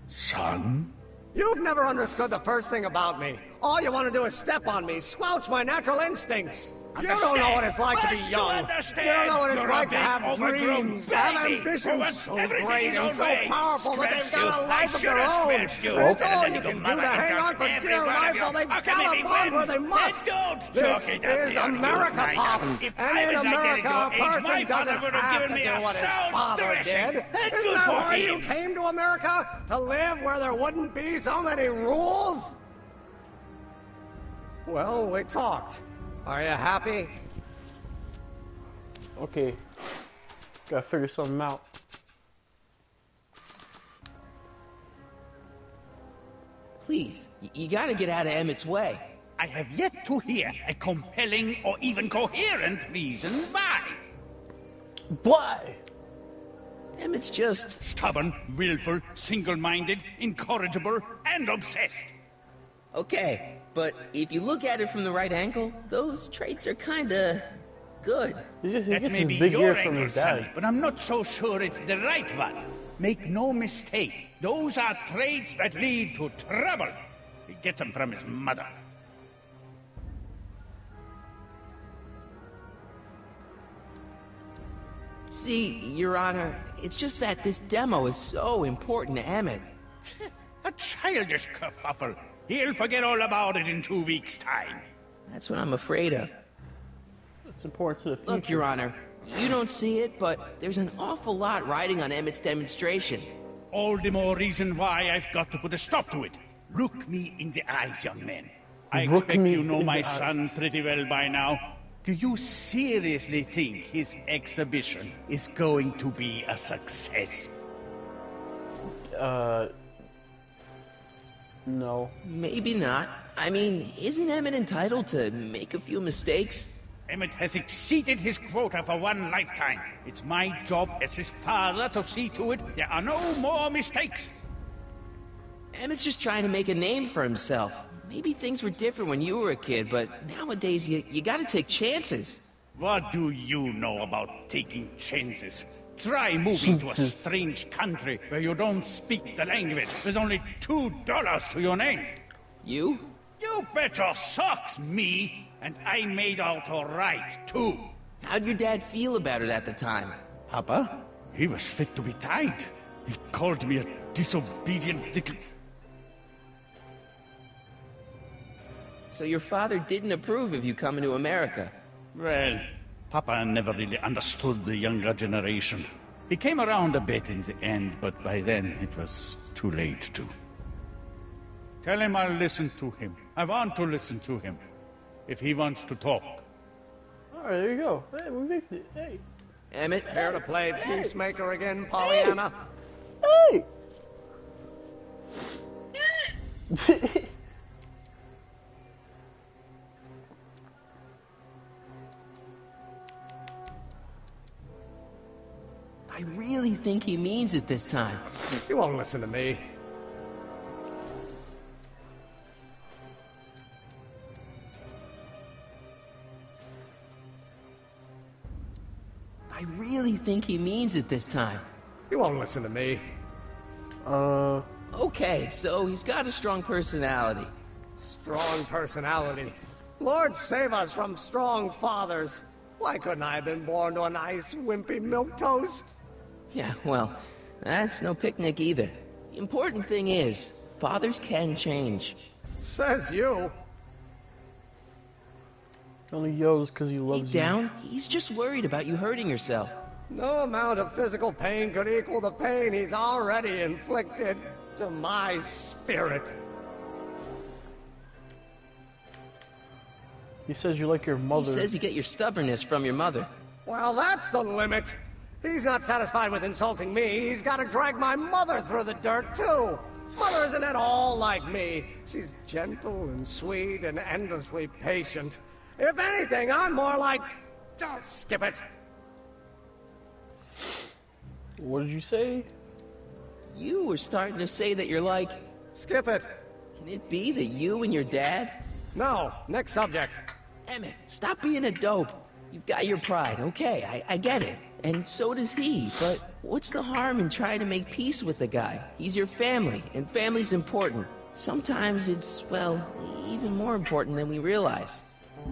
Speaker 9: Son?
Speaker 21: You've never understood the first thing about me. All you want to do is step on me, squelch my natural instincts. You don't know what it's like to be young. You don't know what it's like to have dreams, have ambitions so great and so powerful that they've got a life of their own. It's all you can do to hang on for dear life while they gallop on where they must. This is America, Pop. And in America, a person doesn't have to do what his father did. Isn't that why you came to America? To live where there wouldn't be so many rules? Well, we talked. Are you happy?
Speaker 1: Okay. Gotta figure something out.
Speaker 2: Please, you gotta get out of Emmett's way.
Speaker 9: I have yet to hear a compelling or even coherent reason why.
Speaker 1: Why?
Speaker 2: Emmett's just...
Speaker 9: stubborn, willful, single-minded, incorrigible, and obsessed.
Speaker 2: Okay, but if you look at it from the right angle, those traits are kinda... good.
Speaker 9: That may be your angle, Sonny, but I'm not so sure it's the right one. Make no mistake, those are traits that lead to trouble. He gets them from his mother.
Speaker 2: See, Your Honor, it's just that this demo is so important to Emmett.
Speaker 9: A childish kerfuffle. He'll forget all about it in 2 weeks' time.
Speaker 2: That's what I'm afraid of.
Speaker 1: It's important to the future.
Speaker 2: Look, Your Honor, you don't see it, but there's an awful lot riding on Emmett's demonstration.
Speaker 9: All the more reason why I've got to put a stop to it. Look me in the eyes, young man. I expect you know my son pretty well by now. Do you seriously think his exhibition is going to be a success?
Speaker 1: No.
Speaker 2: Maybe not. I mean, isn't Emmett entitled to make a few mistakes?
Speaker 9: Emmett has exceeded his quota for one lifetime. It's my job as his father to see to it there are no more mistakes.
Speaker 2: Emmett's just trying to make a name for himself. Maybe things were different when you were a kid, but nowadays you gotta take chances.
Speaker 9: What do you know about taking chances? Try moving to a strange country where you don't speak the language with only $2 to your name.
Speaker 2: You?
Speaker 9: You bet your socks, me! And I made out all right, too.
Speaker 2: How'd your dad feel about it at the time?
Speaker 9: Papa? He was fit to be tied. He called me a disobedient little...
Speaker 2: So your father didn't approve of you coming to America?
Speaker 9: Well, Papa never really understood the younger generation. He came around a bit in the end, but by then it was too late to. Tell him I'll listen to him. I want to listen to him. If he wants to talk.
Speaker 1: Alright, there you go. Hey, we fixed it. Hey.
Speaker 2: Emmett?
Speaker 21: Here to play peacemaker again, Pollyanna?
Speaker 1: Hey!
Speaker 2: I really think he means it this time.
Speaker 21: You won't listen to me.
Speaker 2: I really think he means it this time.
Speaker 21: You won't listen to me.
Speaker 2: Okay, so he's got a strong personality.
Speaker 21: Strong personality. Lord save us from strong fathers. Why couldn't I have been born to a nice, wimpy milquetoast?
Speaker 2: Yeah, well, that's no picnic either. The important thing is, fathers can change.
Speaker 21: Says you.
Speaker 1: Only yells because he loves you.
Speaker 2: Deep down, he's just worried about you hurting yourself.
Speaker 21: No amount of physical pain could equal the pain he's already inflicted to my spirit.
Speaker 1: He says you like your mother.
Speaker 2: He says you get your stubbornness from your mother.
Speaker 21: Well, that's the limit. He's not satisfied with insulting me. He's got to drag my mother through the dirt, too. Mother isn't at all like me. She's gentle and sweet and endlessly patient. If anything, I'm more like... Oh, skip it.
Speaker 1: What did you say?
Speaker 2: You were starting to say that you're like...
Speaker 21: Skip it.
Speaker 2: Can it be that you and your dad...
Speaker 21: No, next subject.
Speaker 2: Emmett, stop being a dope. You've got your pride, okay, I get it. And so does he, but what's the harm in trying to make peace with the guy? He's your family, and family's important. Sometimes it's, well, even more important than we realize.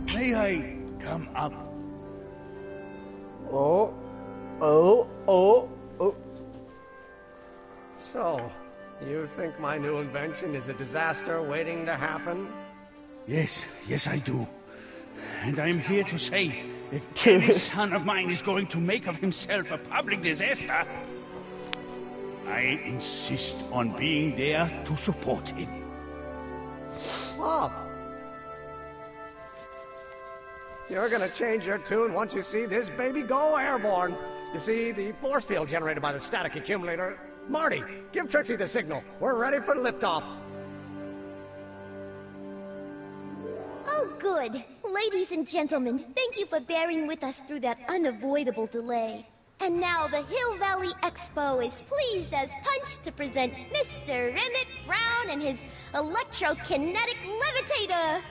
Speaker 9: May I come up?
Speaker 1: Oh.
Speaker 21: So, you think my new invention is a disaster waiting to happen?
Speaker 9: Yes, I do. And I'm here to say, if any son of mine is going to make of himself a public disaster, I insist on being there to support him.
Speaker 21: Pop! You're gonna change your tune once you see this baby go airborne. You see, the force field generated by the static accumulator... Marty, give Trixie the signal. We're ready for liftoff.
Speaker 5: Oh, good. Ladies and gentlemen, thank you for bearing with us through that unavoidable delay. And now the Hill Valley Expo is pleased as punch to present Mr. Emmett Brown and his electrokinetic levitator.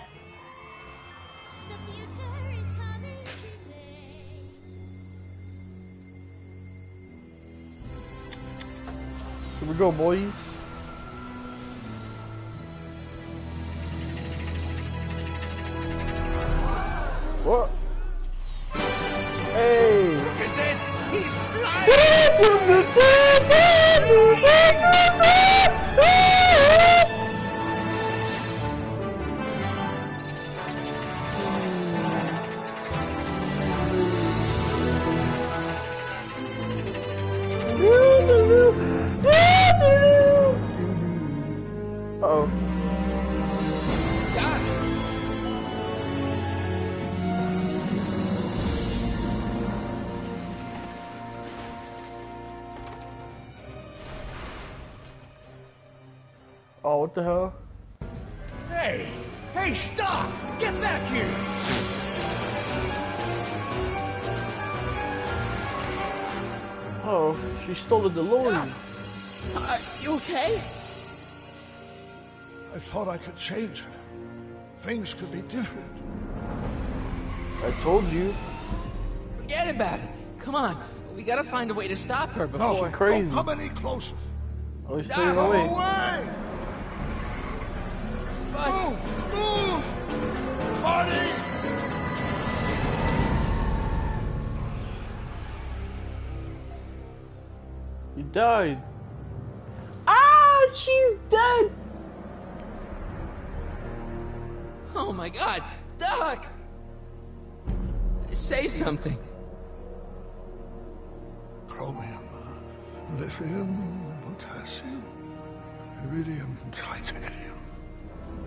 Speaker 5: The future is coming today.
Speaker 1: Here we go, boys. What? Hey!
Speaker 9: Look at that! He's flying!
Speaker 1: Uh-oh. Oh, what the hell?
Speaker 9: Hey, stop! Get back here!
Speaker 1: Oh, she stole the DeLorean.
Speaker 2: You okay?
Speaker 4: I thought I could change her. Things could be different.
Speaker 1: I told you.
Speaker 2: Forget about it. Come on, we gotta find a way to stop her before...
Speaker 4: No,
Speaker 1: crazy.
Speaker 4: don't come any closer.
Speaker 1: Oh, he's staying
Speaker 4: Go
Speaker 1: away.
Speaker 4: away! Move! Marty!
Speaker 1: died. Ah, she's dead.
Speaker 6: Oh my god, Doc! Say something.
Speaker 4: Chromium, lithium, potassium, iridium, titanium,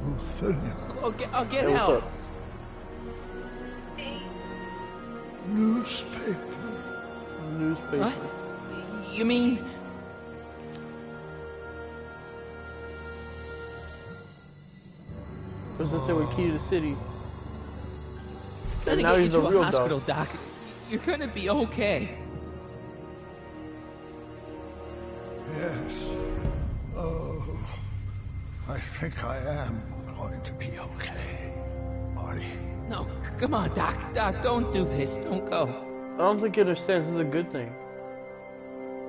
Speaker 4: ruthenium.
Speaker 6: I'll get
Speaker 1: Hey, what's
Speaker 6: help.
Speaker 1: up?
Speaker 4: Newspaper.
Speaker 1: Newspaper.
Speaker 6: What? You mean...
Speaker 1: What's the thing with Key to the City?
Speaker 6: Gonna
Speaker 1: And now
Speaker 6: get
Speaker 1: he's
Speaker 6: you
Speaker 1: the
Speaker 6: to
Speaker 1: real
Speaker 6: a hospital,
Speaker 1: Doc.
Speaker 6: Doc. You're gonna be okay.
Speaker 4: Yes. Oh, I think I am going to be okay, Marty.
Speaker 6: No, come on, Doc. Doc, don't do this. Don't go.
Speaker 1: I don't think he understands this is a good thing.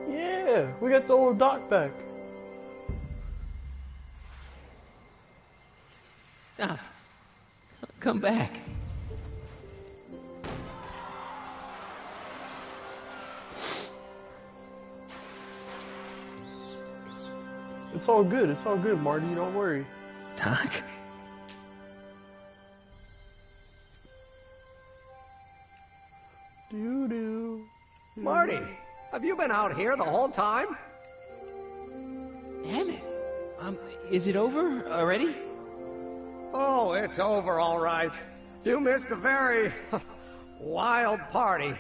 Speaker 1: Yeah, we got the old Doc back.
Speaker 6: Doc, come back.
Speaker 1: It's all good. It's all good, Marty. Don't worry.
Speaker 6: Doc?
Speaker 1: Doo-doo.
Speaker 21: Marty, have you been out here the whole time?
Speaker 6: Damn it. Is it over already?
Speaker 21: Oh, it's over all right. You missed a very wild party.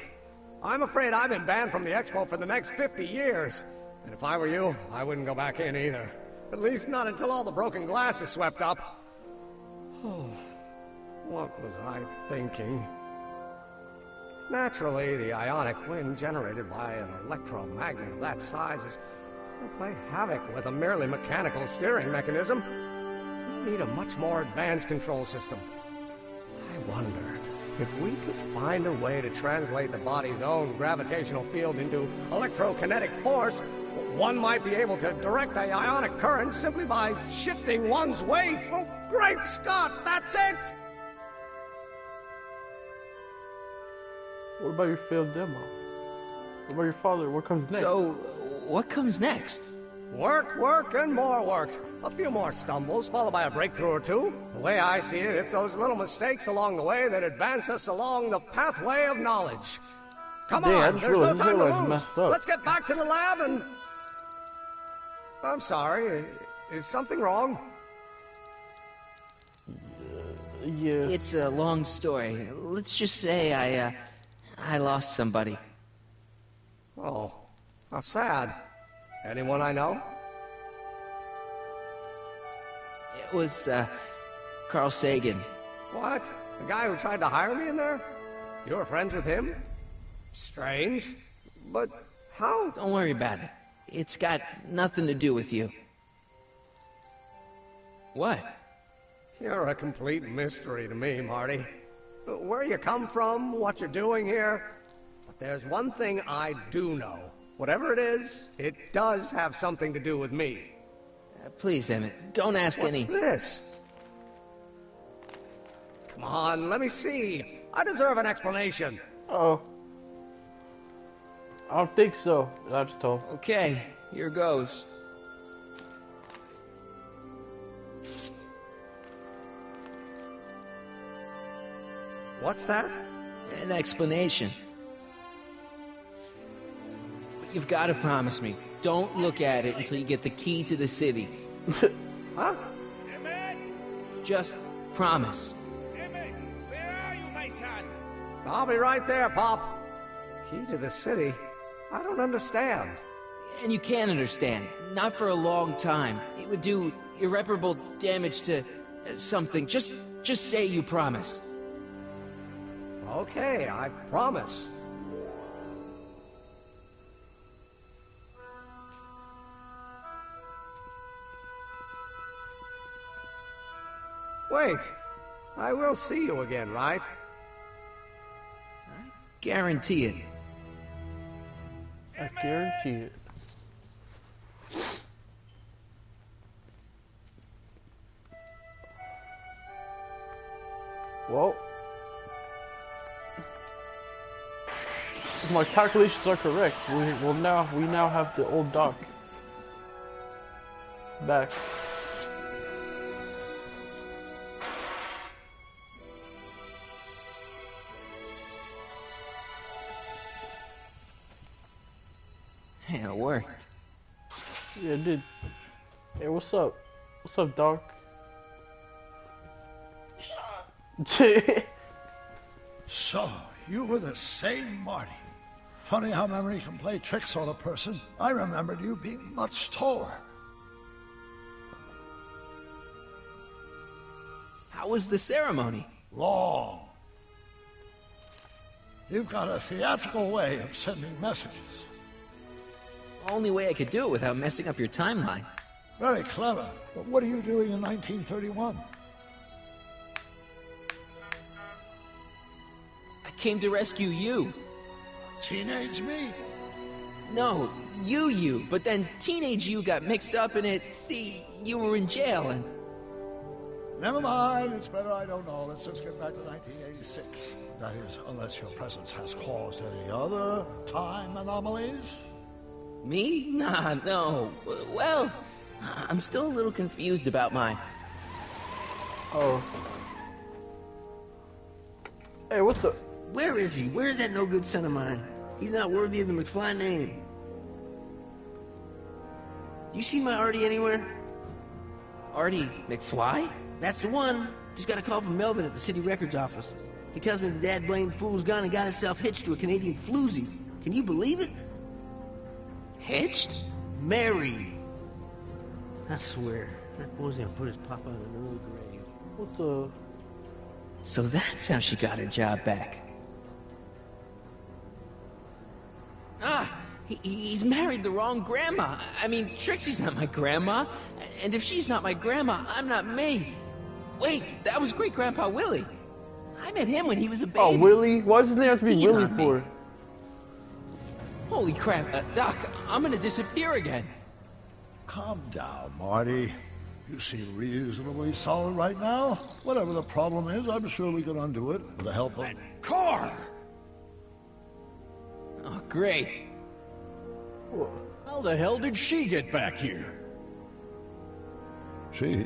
Speaker 21: I'm afraid I've been banned from the expo for the next 50 years. And if I were you, I wouldn't go back in either. At least not until all the broken glass is swept up. Oh, what was I thinking? Naturally, the ionic wind generated by an electromagnet of that size is going to play havoc with a merely mechanical steering mechanism. We need a much more advanced control system. I wonder if we could find a way to translate the body's own gravitational field into electrokinetic force. One might be able to direct the ionic current simply by shifting one's weight. Oh, great Scott, that's it!
Speaker 1: What about your failed demo? What about your father? What comes next?
Speaker 6: So, what comes next?
Speaker 21: Work, work, and more work. A few more stumbles, followed by a breakthrough or two. The way I see it, it's those little mistakes along the way that advance us along the pathway of knowledge. Come on, there's no time to lose. Let's get back to the lab and... I'm sorry, is something wrong?
Speaker 1: Yeah.
Speaker 6: It's a long story. Let's just say I lost somebody.
Speaker 21: Oh, how sad. Anyone I know?
Speaker 6: It was, Carl Sagan.
Speaker 21: What? The guy who tried to hire me in there? You were friends with him? Strange. But how?
Speaker 6: Don't worry about it. It's got nothing to do with you. What?
Speaker 21: You're a complete mystery to me, Marty. Where you come from, what you're doing here. But there's one thing I do know. Whatever it is, it does have something to do with me.
Speaker 6: Please, Emmett, don't ask any...
Speaker 21: What's this? Come on, let me see. I deserve an explanation.
Speaker 1: Uh-oh. I don't think so. I'm just told.
Speaker 6: Okay, here goes.
Speaker 21: What's that?
Speaker 6: An explanation. But you've got to promise me, don't look at it until you get the key to the city.
Speaker 21: Huh?
Speaker 9: Emmett!
Speaker 6: Just promise.
Speaker 9: Emmett, where are you, my son?
Speaker 21: I'll be right there, Pop. Key to the city? I don't understand.
Speaker 6: And you can't understand. Not for a long time. It would do irreparable damage to something. Just say you promise.
Speaker 21: Okay, I promise. Wait, I will see you again, right?
Speaker 6: Guarantee it.
Speaker 1: I guarantee it. Well. If my calculations are correct, we now have the old dock back.
Speaker 2: Yeah, it worked.
Speaker 1: Yeah, it did. Hey, what's up? What's up, Doc?
Speaker 4: So, you were the same Marty. Funny how memory can play tricks on a person. I remembered you being much taller.
Speaker 2: How was the ceremony?
Speaker 4: Long. You've got a theatrical way of sending messages.
Speaker 2: Only way I could do it without messing up your timeline.
Speaker 4: Very clever. But what are you doing in 1931?
Speaker 2: I came to rescue you.
Speaker 4: Teenage me?
Speaker 2: No, you. But then teenage you got mixed up in it. See, you were in jail and...
Speaker 4: Never mind, it's better I don't know. Let's just get back to 1986. That is, unless your presence has caused any other time anomalies.
Speaker 2: Me? Nah, no. Well, I'm still a little confused about my...
Speaker 1: Oh. Hey, what's the...
Speaker 6: Where is he? Where's that no-good son of mine? He's not worthy of the McFly name. You see my Artie anywhere?
Speaker 2: Artie McFly?
Speaker 6: That's the one. Just got a call from Melvin at the city records office. He tells me the dad-blamed fool's gone and got himself hitched to a Canadian floozy. Can you believe it?
Speaker 2: Hitched?
Speaker 6: Married. I swear, that boy's gonna put his papa in an early grave.
Speaker 1: What the...
Speaker 2: So that's how she got her job back. Ah! He's married the wrong grandma. I mean, Trixie's not my grandma. And if she's not my grandma, I'm not me. Wait, that was great-grandpa Willie. I met him when he was a baby.
Speaker 1: Oh, Willie? Why does his name have to be Willie for?
Speaker 2: Holy crap, Doc, I'm gonna disappear again.
Speaker 4: Calm down, Marty. You seem reasonably solid right now. Whatever the problem is, I'm sure we can undo it with the help of...
Speaker 11: Car!
Speaker 2: Oh, great.
Speaker 11: How the hell did she get back here?
Speaker 4: She?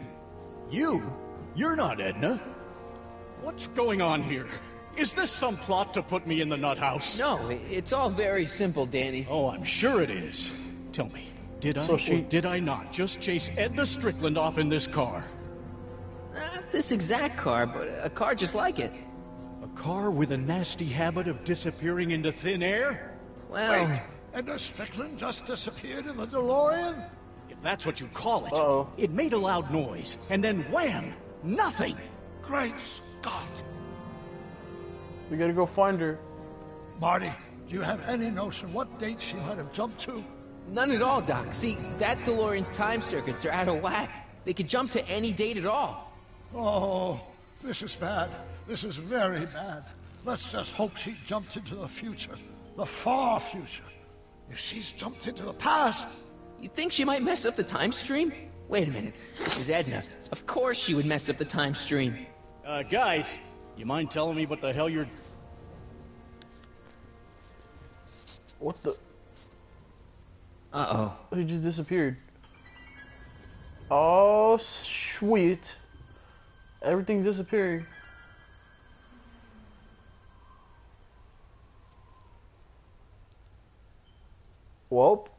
Speaker 11: You? You're not Edna. What's going on here? Is this some plot to put me in the nut house?
Speaker 2: No, it's all very simple, Danny.
Speaker 11: Oh, I'm sure it is. Tell me, did I or did I not just chase Edna Strickland off in this car?
Speaker 2: Not this exact car, but a car just like it.
Speaker 11: A car with a nasty habit of disappearing into thin air?
Speaker 2: Well...
Speaker 4: Wait, Edna Strickland just disappeared in the DeLorean?
Speaker 11: If that's what you call it. It made a loud noise, and then wham! Nothing!
Speaker 4: Great Scott!
Speaker 1: We gotta go find her.
Speaker 4: Marty, do you have any notion what date she might have jumped to?
Speaker 2: None at all, Doc. See, that DeLorean's time circuits are out of whack. They could jump to any date at all.
Speaker 4: Oh, this is bad. This is very bad. Let's just hope she jumped into the future. The far future. If she's jumped into the past...
Speaker 2: You think she might mess up the time stream? Wait a minute. This is Edna. Of course she would mess up the time stream.
Speaker 11: Guys, you mind telling me what the hell you're...
Speaker 1: What the...
Speaker 2: Uh-oh.
Speaker 1: He just disappeared. Oh, sweet. Everything's disappearing. Whoop.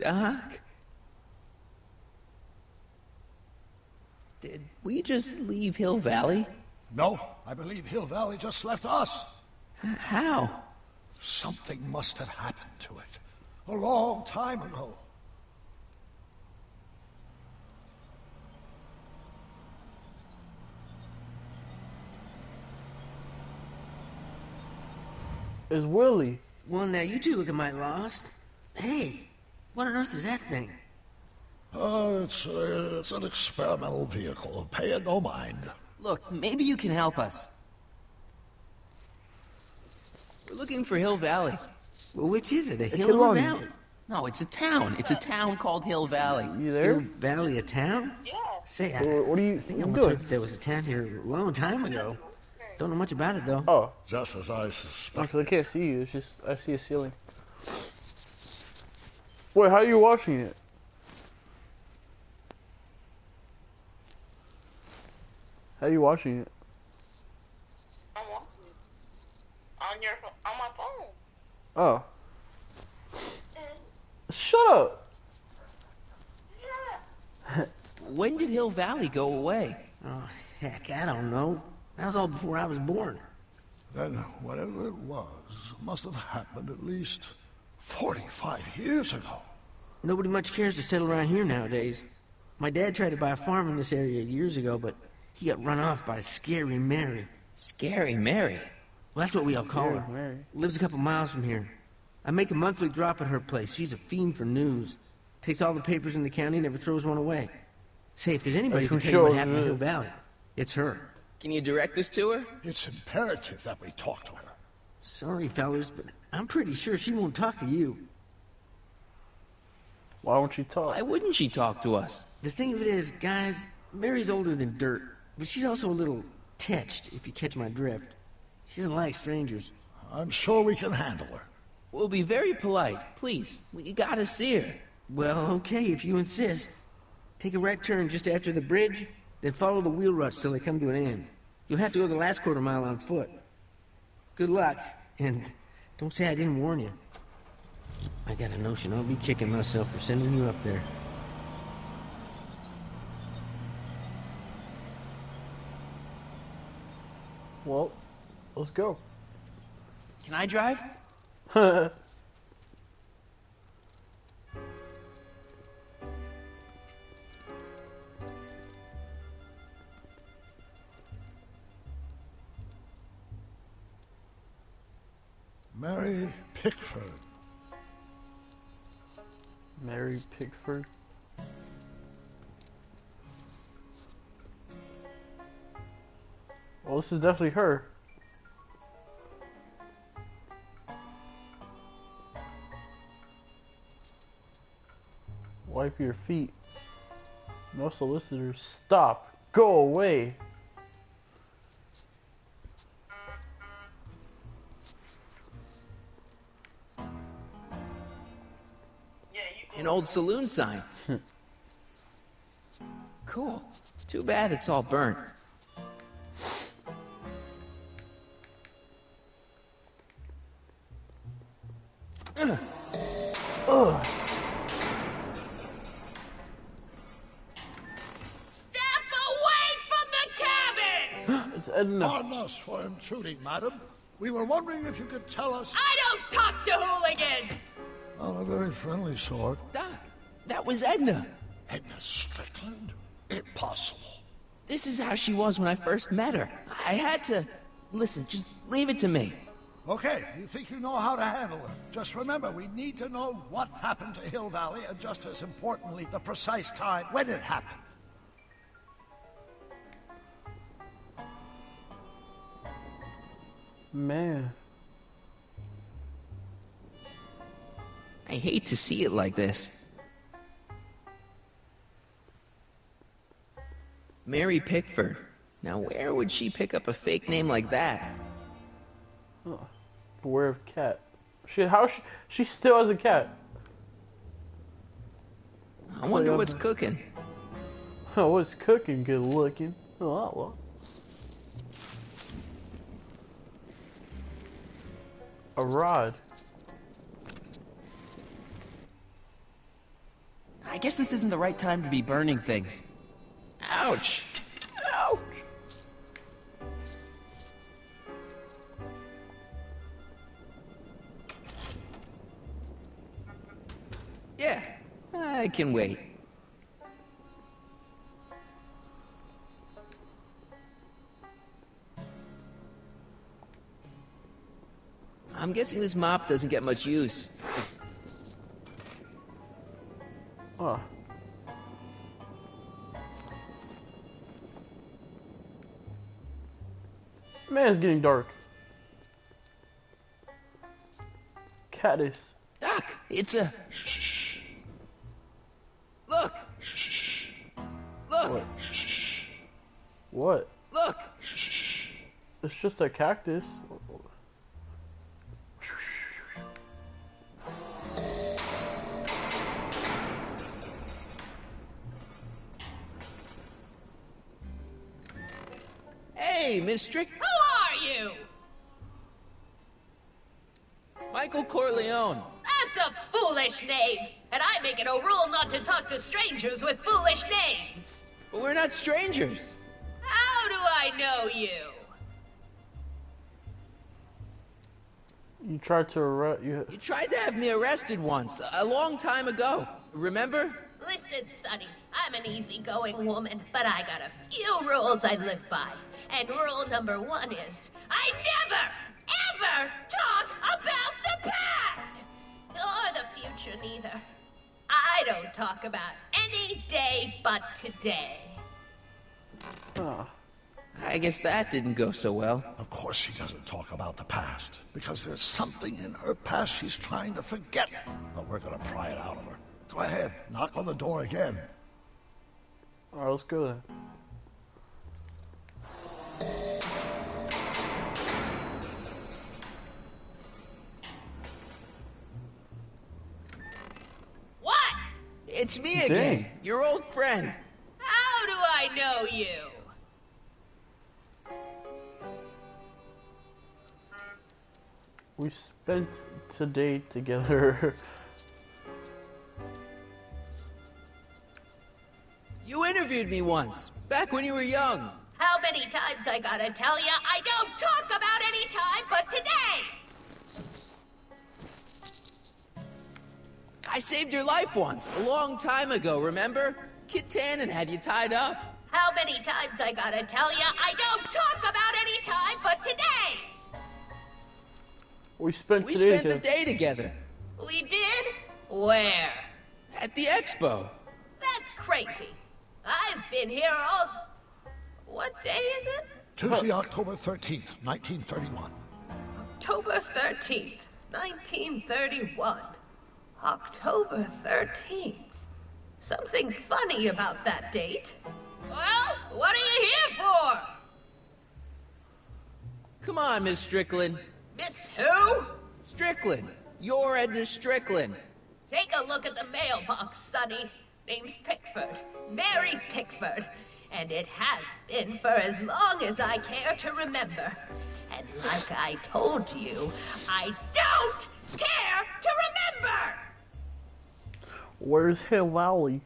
Speaker 2: Doc? Did we just leave Hill Valley?
Speaker 4: No, I believe Hill Valley just left us.
Speaker 2: How?
Speaker 4: Something must have happened to it. A long time ago.
Speaker 1: It's Willie.
Speaker 6: Well, now you two look mighty lost. Hey, what on earth is that thing?
Speaker 4: It's an experimental vehicle. Pay it no mind.
Speaker 2: Look, maybe you can help us. We're looking for Hill Valley.
Speaker 6: Well, which is it, a hill or a valley?
Speaker 2: No, it's a town. It's a town called Hill Valley.
Speaker 1: You there?
Speaker 6: Hill Valley, a town? Yeah. Say,
Speaker 1: what do you...
Speaker 6: I think I once heard there was a town here a long time ago. Don't know much about it, though.
Speaker 1: Oh.
Speaker 4: Just as I suspected.
Speaker 1: Because I can't see you. It's just, I see a ceiling. Wait, how are you watching it? How are you watching it?
Speaker 12: I'm watching it. On my phone.
Speaker 1: Oh. Shut up!
Speaker 6: When did Hill Valley go away? Oh, heck, I don't know. That was all before I was born.
Speaker 4: Then whatever it was must have happened at least 45 years ago.
Speaker 6: Nobody much cares to settle around here nowadays. My dad tried to buy a farm in this area years ago, but he got run off by Scary Mary.
Speaker 2: Scary Mary?
Speaker 6: Well, that's what we all call her.
Speaker 1: Mary.
Speaker 6: Lives a couple miles from here. I make a monthly drop at her place. She's a fiend for news. Takes all the papers in the county, never throws one away. Say, if there's anybody who can tell you what happened to Hill Valley, it's her.
Speaker 2: Can you direct us to her?
Speaker 4: It's imperative that we talk to her.
Speaker 6: Sorry, fellas, but I'm pretty sure she won't talk to you.
Speaker 1: Why won't she talk?
Speaker 2: Why wouldn't she talk to us?
Speaker 6: The thing of it is, guys, Mary's older than dirt, but she's also a little tetched, if you catch my drift. She doesn't like strangers.
Speaker 4: I'm sure we can handle her.
Speaker 2: We'll be very polite. Please, we gotta see her.
Speaker 6: Well, okay, if you insist. Take a right turn just after the bridge, then follow the wheel ruts till they come to an end. You'll have to go the last quarter mile on foot. Good luck, and don't say I didn't warn you. I got a notion I'll be kicking myself for sending you up there.
Speaker 1: Well, let's go.
Speaker 2: Can I drive?
Speaker 4: Mary Pickford.
Speaker 1: Mary Pickford. Well, this is definitely her. Wipe your feet. No solicitors. Stop. Go away.
Speaker 2: An old saloon sign. Cool. Too bad it's all burnt.
Speaker 1: Ugh. It's Edna.
Speaker 4: Pardon us for intruding, madam. We were wondering if you could tell us...
Speaker 14: I don't talk to hooligans!
Speaker 4: On a very friendly sort.
Speaker 2: Doc, that was Edna.
Speaker 4: Edna Strickland? Impossible.
Speaker 2: This is how she was when I first met her. I had to... Listen, just leave it to me.
Speaker 4: Okay, you think you know how to handle her. Just remember, we need to know what happened to Hill Valley, and just as importantly, the precise time when it happened.
Speaker 1: Man.
Speaker 2: I hate to see it like this. Mary Pickford. Now where would she pick up a fake name like that?
Speaker 1: Oh, beware of cat. She still has a cat.
Speaker 2: I wonder what's cooking.
Speaker 1: Oh, what's cooking? Good looking. Oh, well. A rod.
Speaker 2: I guess this isn't the right time to be burning things. Ouch! Ouch! Yeah, I can wait. I'm guessing this mop doesn't get much use.
Speaker 1: Oh. Man, it's getting dark. Caddis.
Speaker 2: Doc, it's a...
Speaker 4: Shh.
Speaker 2: Look!
Speaker 4: Shh.
Speaker 2: Look!
Speaker 1: What? What?
Speaker 2: Look!
Speaker 4: Shh.
Speaker 1: It's just a cactus.
Speaker 2: Hey, Miss Strick.
Speaker 14: Who are you?
Speaker 2: Michael Corleone.
Speaker 14: That's a foolish name, and I make it a rule not to talk to strangers with foolish names.
Speaker 2: But we're not strangers.
Speaker 14: How do I know you?
Speaker 1: You tried to arrest you.
Speaker 2: You tried to have me arrested once, a long time ago. Remember?
Speaker 14: Listen, Sonny, I'm an easygoing woman, but I got a few rules I live by. And rule number 1 is, I never, ever talk about the past! Or the future, neither. I don't talk about any day but today.
Speaker 1: Oh.
Speaker 2: I guess that didn't go so well.
Speaker 4: Of course she doesn't talk about the past, because there's something in her past she's trying to forget. But we're gonna pry it out of her. Go ahead, knock on the door again.
Speaker 1: Alright, let's go then.
Speaker 14: What?
Speaker 2: It's me again, your old friend.
Speaker 14: How do I know you?
Speaker 1: We spent today together.
Speaker 2: You interviewed me once, back when you were young.
Speaker 14: How many times I gotta tell ya I don't talk about any time but today?
Speaker 2: I saved your life once, a long time ago, remember? Kit Tannen had you tied up.
Speaker 14: How many times I gotta tell ya I don't talk about any time but today?
Speaker 1: We spent
Speaker 2: the day together.
Speaker 14: We did? Where?
Speaker 2: At the expo.
Speaker 14: That's crazy. I've been here all... What day is it?
Speaker 4: Tuesday, October 13th, 1931.
Speaker 14: October 13th, 1931. October 13th. Something funny about that date. Well, what are you here for?
Speaker 2: Come on, Miss Strickland.
Speaker 14: Miss who?
Speaker 2: Strickland. You're Edna Strickland.
Speaker 14: Take a look at the mailbox, Sonny. Name's Pickford. Mary Pickford. And it has been for as long as I care to remember. And like I told you, I don't care to remember!
Speaker 1: Where's Hill Valley?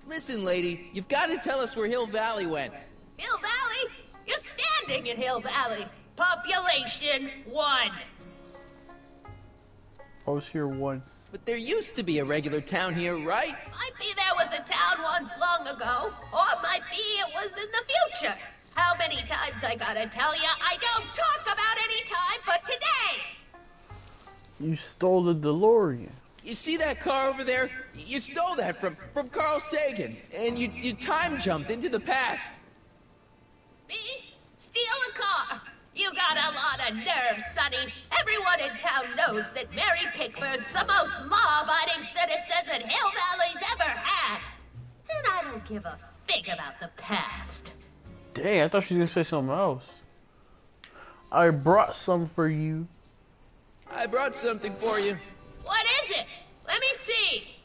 Speaker 2: Listen, lady, you've got to tell us where Hill Valley went.
Speaker 14: Hill Valley? You're standing in Hill Valley. Population 1.
Speaker 1: I was here once.
Speaker 2: But there used to be a regular town here, right?
Speaker 14: Might be there was a town once long ago, or might be it was in the future. How many times I gotta tell ya I don't talk about any time but today?
Speaker 1: You stole the DeLorean.
Speaker 2: You see that car over there? You stole that from Carl Sagan, and you time jumped into the past.
Speaker 14: Me? Steal a car? You got a lot of nerve, Sonny. Everyone in town knows that Mary Pickford's the most law-abiding citizen that Hill Valley's ever had. And I don't give a fig about the past.
Speaker 1: Dang, I thought she was gonna say something else. I brought some for you.
Speaker 2: I brought something for you.
Speaker 14: What is it? Let me see.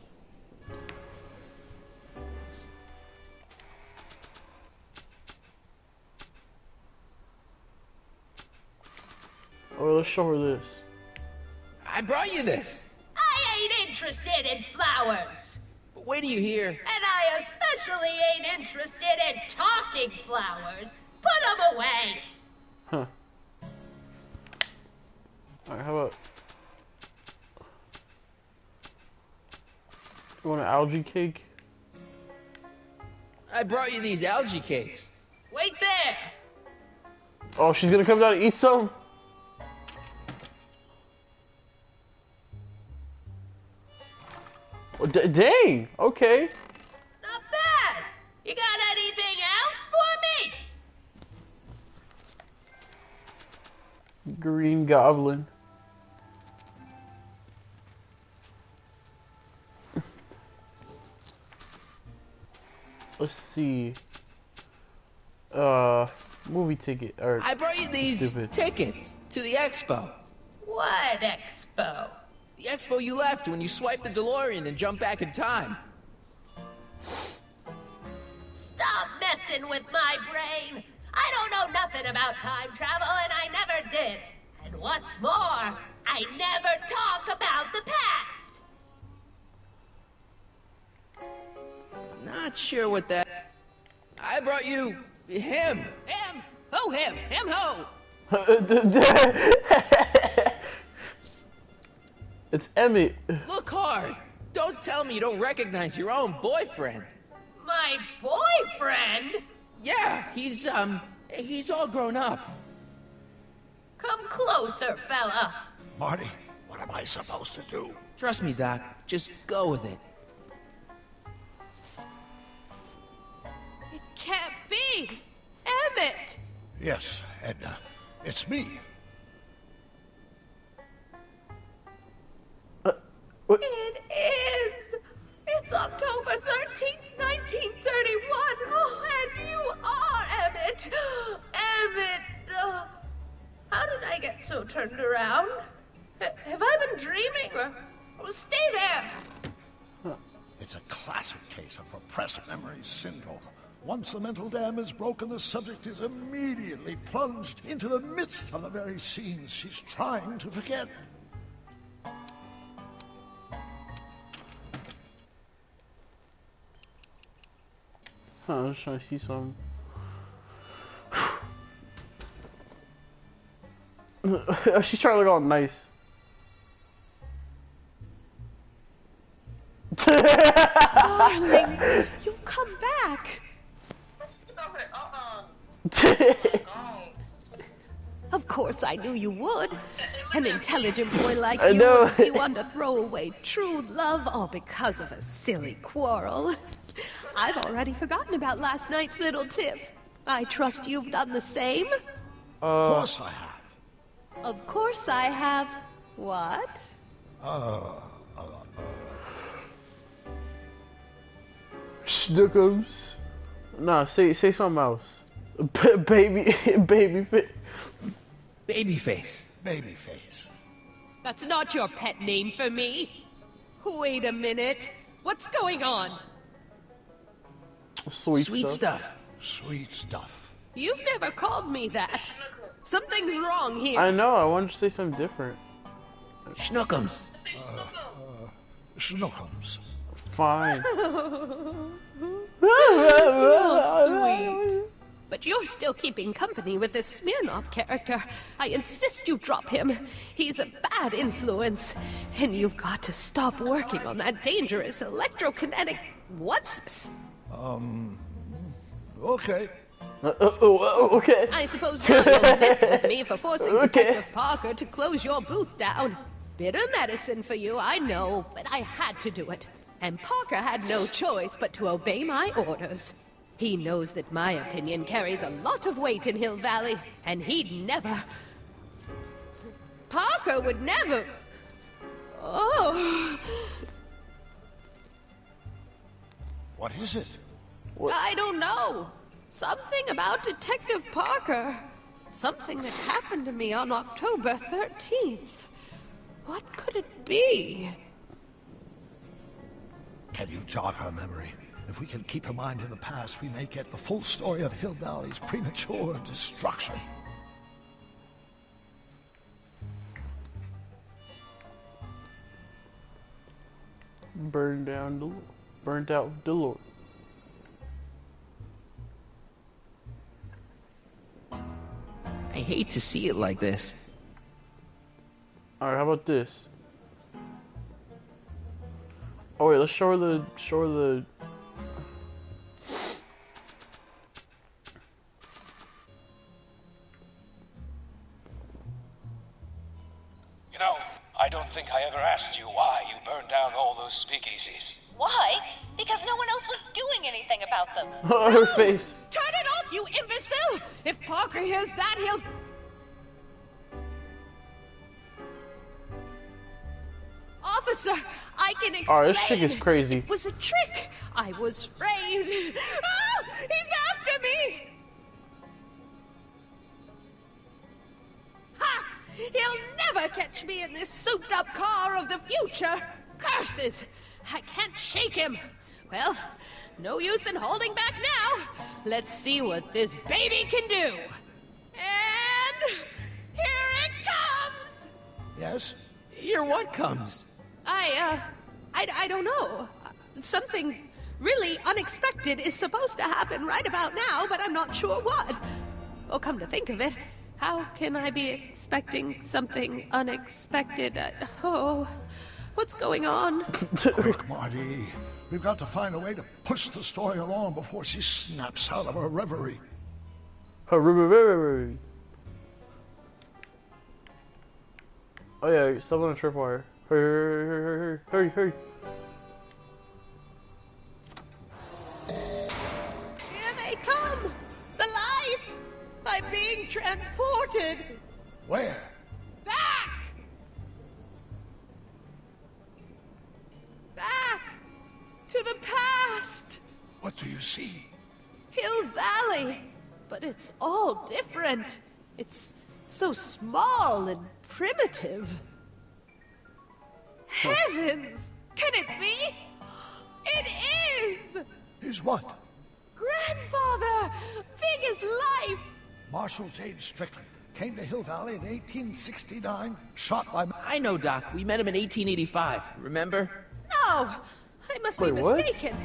Speaker 1: Oh, let's show her this.
Speaker 2: I brought you this.
Speaker 14: I ain't interested in flowers.
Speaker 2: But wait till you hear.
Speaker 14: And I especially ain't interested in talking flowers. Put them away.
Speaker 1: Huh. Alright, how about... You want an algae cake?
Speaker 2: I brought you these algae cakes.
Speaker 14: Wait there.
Speaker 1: Oh, she's gonna come down and eat some? Oh, dang! Okay.
Speaker 14: Not bad. You got anything else for me?
Speaker 1: Green Goblin. Let's see. movie ticket. Or
Speaker 2: I brought you these tickets to the expo.
Speaker 14: What expo?
Speaker 2: The expo you left when you swiped the DeLorean and jumped back in time.
Speaker 14: Stop messing with my brain. I don't know nothing about time travel, and I never did. And what's more, I never talk about the past.
Speaker 2: Not sure what that... I brought you... him.
Speaker 20: Him? Who him? Him who?
Speaker 1: It's Emmett.
Speaker 2: Look hard. Don't tell me you don't recognize your own boyfriend.
Speaker 14: My boyfriend?
Speaker 2: Yeah, he's all grown up.
Speaker 14: Come closer, fella.
Speaker 4: Marty, what am I supposed to do?
Speaker 2: Trust me, Doc. Just go with it.
Speaker 20: It can't be! Emmett!
Speaker 4: Yes, Edna. It's me.
Speaker 14: It is! It's October 13th, 1931! Oh, and you are Emmett! Emmett! How did I get so turned around? Have I been dreaming? Or stay there!
Speaker 4: It's a classic case of repressed memory syndrome. Once the mental dam is broken, the subject is immediately plunged into the midst of the very scenes she's trying to forget.
Speaker 1: I'm just trying to see some. She's trying to look all nice.
Speaker 20: Darling, you've come back. Of course I knew you would. An intelligent boy like you would be one to throw away true love all because of a silly quarrel. I've already forgotten about last night's little tip. I trust you've done the same?
Speaker 4: Of course I have.
Speaker 20: Of course I have. What?
Speaker 1: Snookums. Nah, say something else. Babyface.
Speaker 4: Babyface.
Speaker 20: That's not your pet name for me. Wait a minute. What's going on?
Speaker 1: Sweet stuff.
Speaker 4: Sweet stuff.
Speaker 20: You've never called me that. Something's wrong here.
Speaker 1: I know, I wanted to say something different.
Speaker 2: Schnookums.
Speaker 4: Schnookums.
Speaker 1: Fine.
Speaker 20: Oh, sweet. But you're still keeping company with this Smirnoff character. I insist you drop him. He's a bad influence. And you've got to stop working on that dangerous electrokinetic... What's this?
Speaker 4: Okay.
Speaker 1: Okay.
Speaker 20: I suppose now you'll admit with me for forcing Detective Parker to close your booth down. Bitter medicine for you, I know, but I had to do it. And Parker had no choice but to obey my orders. He knows that my opinion carries a lot of weight in Hill Valley, and he'd never... Parker would never... Oh...
Speaker 4: What is it?
Speaker 20: I don't know. Something about Detective Parker. Something that happened to me on October 13th. What could it be?
Speaker 4: Can you jog her memory? If we can keep her mind in the past, we may get the full story of Hill Valley's premature destruction.
Speaker 1: Burnt out DeLorean.
Speaker 2: I hate to see it like this.
Speaker 1: Alright, how about this? Oh wait, let's show her the
Speaker 19: You know, I don't think I ever asked you why you burned down all those speakeasies.
Speaker 17: Why? Because no one else was doing anything about them.
Speaker 1: her face.
Speaker 20: Turn it off, you imbecile! If Parker hears that, he'll... Officer, I can explain.
Speaker 1: Alright, this chick is crazy.
Speaker 20: It was a trick. I was framed. Oh, he's after me!
Speaker 8: He'll never catch me in this souped-up car of the future. Curses! I can't shake him. Well, no use in holding back now. Let's see what this baby can do. And here it comes!
Speaker 4: Yes?
Speaker 2: Here what comes?
Speaker 8: I don't know. Something really unexpected is supposed to happen right about now, but I'm not sure what. Oh, come to think of it, how can I be expecting something unexpected? What's going on?
Speaker 4: Quick, Marty. We've got to find a way to push the story along before she snaps out of her reverie.
Speaker 1: Her reverie. Oh yeah, step on a tripwire. Hurry.
Speaker 8: Here they come! The lights! I'm being transported!
Speaker 4: Where?
Speaker 8: Back! Back! To the past!
Speaker 4: What do you see?
Speaker 8: Hill Valley! But it's all different. It's so small and primitive. Heavens! Can it be? It is!
Speaker 4: Is what?
Speaker 8: Grandfather! Big as life!
Speaker 4: Marshal James Strickland came to Hill Valley in 1869, shot by...
Speaker 2: I know, Doc. We met him in 1885. Remember?
Speaker 8: No! I must be
Speaker 1: Wait, what?
Speaker 8: mistaken.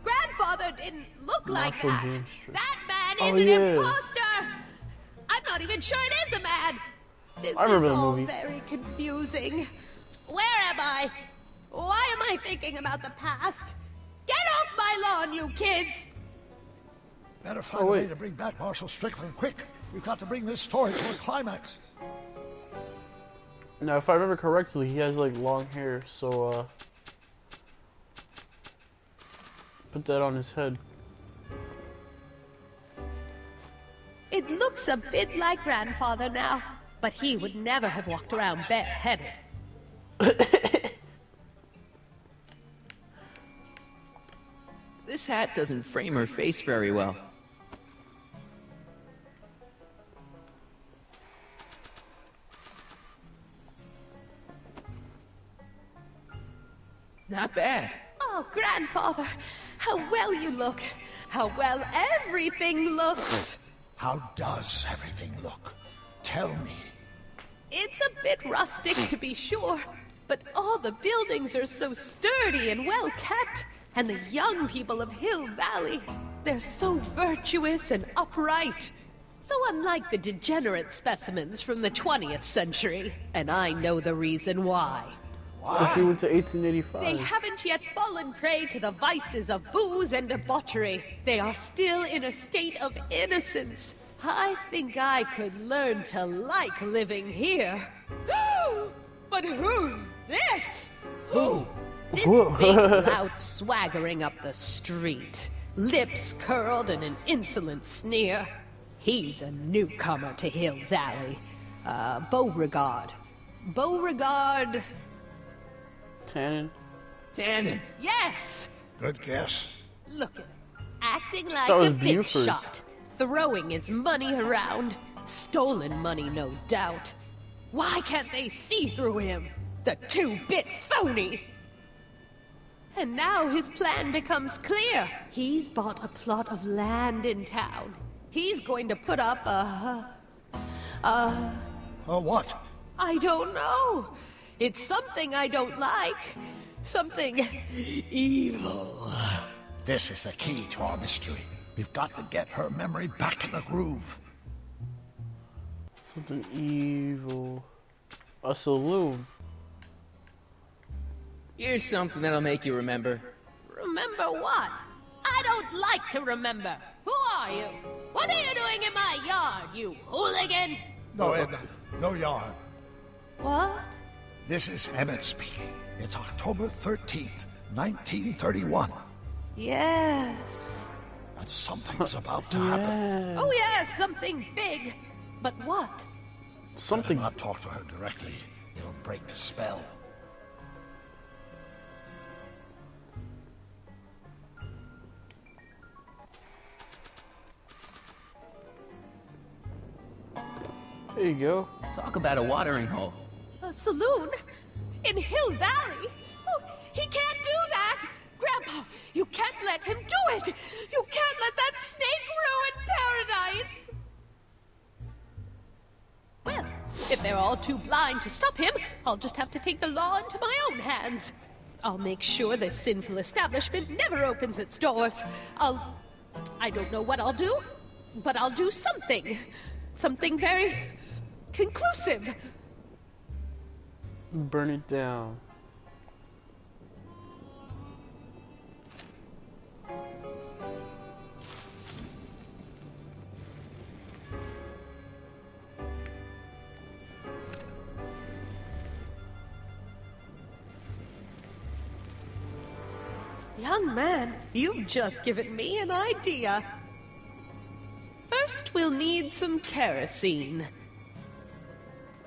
Speaker 8: Grandfather didn't look like
Speaker 1: Marshal
Speaker 8: that.
Speaker 1: James
Speaker 8: That man
Speaker 1: Oh,
Speaker 8: is an
Speaker 1: yeah.
Speaker 8: imposter! I'm not even sure it is a man! This
Speaker 1: I remember
Speaker 8: is
Speaker 1: the
Speaker 8: all
Speaker 1: movie.
Speaker 8: very confusing. Where am I? Why am I thinking about the past? Get off my lawn, you kids!
Speaker 4: Better find a way to bring back Marshal Strickland, quick. We've got to bring this story to a climax.
Speaker 1: Now, if I remember correctly, he has like long hair, so put that on his head.
Speaker 8: It looks a bit like Grandfather now, but he would never have walked around bareheaded.
Speaker 2: This hat doesn't frame her face very well. Not bad.
Speaker 8: Oh, Grandfather, how well you look. How well everything looks.
Speaker 4: How does everything look? Tell me.
Speaker 8: It's a bit rustic, to be sure, but all the buildings are so sturdy and well kept. And the young people of Hill Valley, they're so virtuous and upright. So unlike the degenerate specimens from the 20th century. And I know the reason why.
Speaker 1: If you went to 1885.
Speaker 8: They haven't yet fallen prey to the vices of booze and debauchery. They are still in a state of innocence. I think I could learn to like living here. But who's this?
Speaker 4: Who?
Speaker 8: This big lout swaggering up the street, lips curled in an insolent sneer. He's a newcomer to Hill Valley. Beauregard. Beauregard...
Speaker 1: Tannen.
Speaker 2: Tannen.
Speaker 8: Yes!
Speaker 4: Good guess.
Speaker 8: Look at him, acting like
Speaker 1: That was
Speaker 8: a big
Speaker 1: Buford.
Speaker 8: shot, throwing his money around. Stolen money, no doubt. Why can't they see through him? The two-bit phony! And now his plan becomes clear. He's bought a plot of land in town. He's going to put up a
Speaker 4: what?
Speaker 8: I don't know. It's something I don't like. Something evil.
Speaker 4: This is the key to our mystery. We've got to get her memory back in the groove.
Speaker 1: Something evil. A saloon.
Speaker 2: Here's something that'll make you remember.
Speaker 8: Remember what? I don't like to remember. Who are you? What are you doing in my yard, you hooligan?
Speaker 4: No, Edna. No yarn.
Speaker 8: What?
Speaker 4: This is Emmett speaking. It's October 13th, 1931.
Speaker 8: Yes.
Speaker 4: And something's about to happen.
Speaker 8: Oh, yes, something big. But what?
Speaker 1: Something.
Speaker 4: Better not talk to her directly. It'll break the spell.
Speaker 1: There you go.
Speaker 2: Talk about a watering hole.
Speaker 8: A saloon? In Hill Valley? Oh, he can't do that! Grandpa, you can't let him do it! You can't let that snake ruin paradise! Well, if they're all too blind to stop him, I'll just have to take the law into my own hands. I'll make sure this sinful establishment never opens its doors. I don't know what I'll do, but I'll do something. Something very conclusive.
Speaker 1: Burn it down.
Speaker 8: Young man, you've just given me an idea. First, we'll need some kerosene.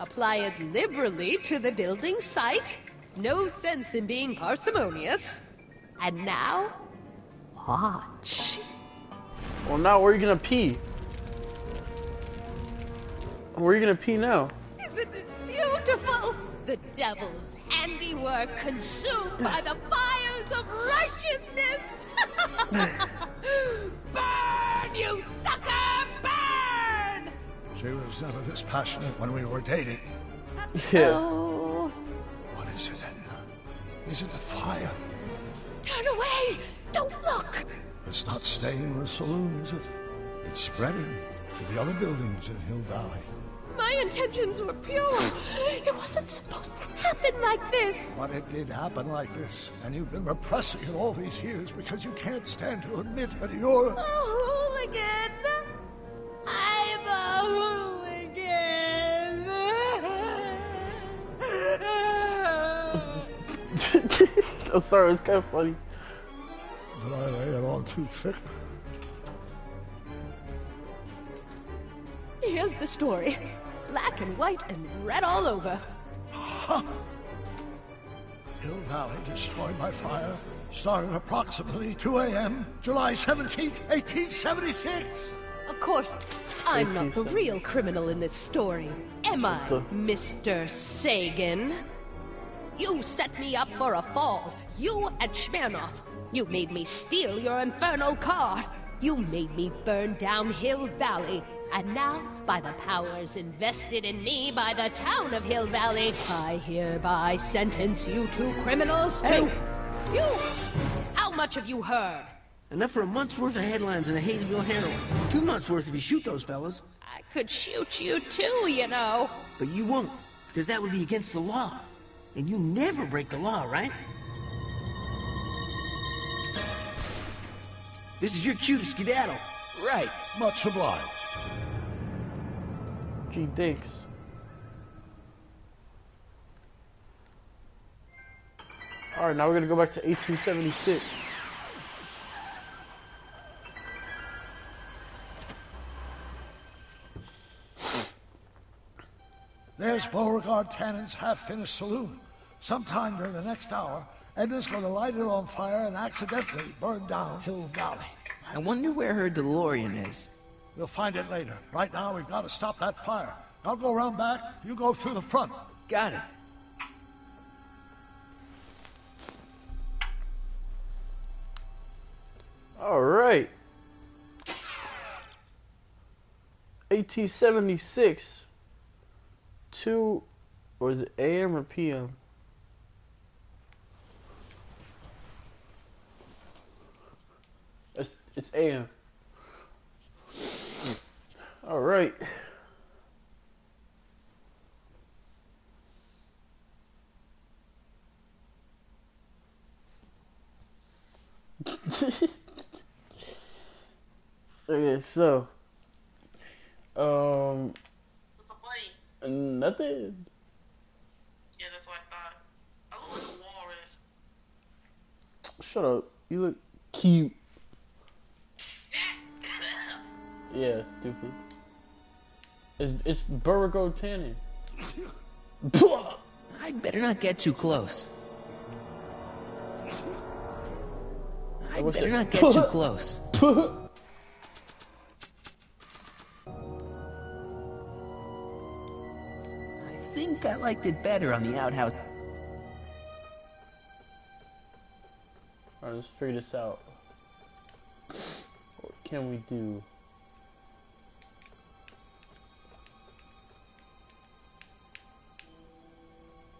Speaker 8: Apply it liberally to the building site. No sense in being parsimonious. And now, watch.
Speaker 1: Well, now where are you gonna pee? Where are you gonna pee now?
Speaker 8: Isn't it beautiful? The devil's handiwork consumed by the fires of righteousness! Burn, you sucker! Burn!
Speaker 4: She was never this passionate when we were dating.
Speaker 1: Yeah.
Speaker 8: Oh.
Speaker 4: What is it, Edna? Is it the fire?
Speaker 8: Turn away! Don't look!
Speaker 4: It's not staying in the saloon, is it? It's spreading to the other buildings in Hill Valley.
Speaker 8: My intentions were pure. It wasn't supposed to happen like this.
Speaker 4: But it did happen like this, and you've been repressing it all these years because you can't stand to admit that you're...
Speaker 8: A hooligan! I'm a hooligan!
Speaker 1: I'm sorry, it's kind of funny.
Speaker 4: Did I lay it on too thick?
Speaker 8: Here's the story. Black and white and red all over.
Speaker 4: Huh. Hill Valley destroyed by fire started approximately 2 a.m. July 17th, 1876.
Speaker 8: Of course, I'm not the real criminal in this story, am I, Mr. Sagan? You set me up for a fall. You and Smirnoff. You made me steal your infernal car. You made me burn down Hill Valley. And now, by the powers invested in me by the town of Hill Valley, I hereby sentence you two criminals to... You! How much have you heard?
Speaker 6: Enough for a month's worth of headlines and a Hayesville Herald. 2 months worth if you shoot those fellas.
Speaker 8: I could shoot you too, you know.
Speaker 6: But you won't, because that would be against the law. And you never break the law, right? This is your cue to skedaddle.
Speaker 2: Right.
Speaker 4: Much obliged.
Speaker 1: Gee, thanks. Alright, now we're gonna go back to 1876.
Speaker 4: There's Beauregard Tannen's half-finished saloon. Sometime during the next hour, Edna's going to light it on fire and accidentally burn down Hill Valley.
Speaker 2: I wonder where her DeLorean is.
Speaker 4: We'll find it later. Right now, we've got to stop that fire. I'll go around back. You go through the front.
Speaker 2: Got it.
Speaker 1: All right. 1876. Or is it AM or PM? It's AM. All right. Okay, so
Speaker 12: What's up, buddy?
Speaker 1: nothing.
Speaker 12: Yeah, that's what I thought. I look like a walrus.
Speaker 1: Shut up. You look cute. Yeah, stupid. It's Beauregard Tannen.
Speaker 2: I'd better not get too close. I'd better not get too close. think I liked it better on the outhouse.
Speaker 1: Alright, let's figure this out. What can we do?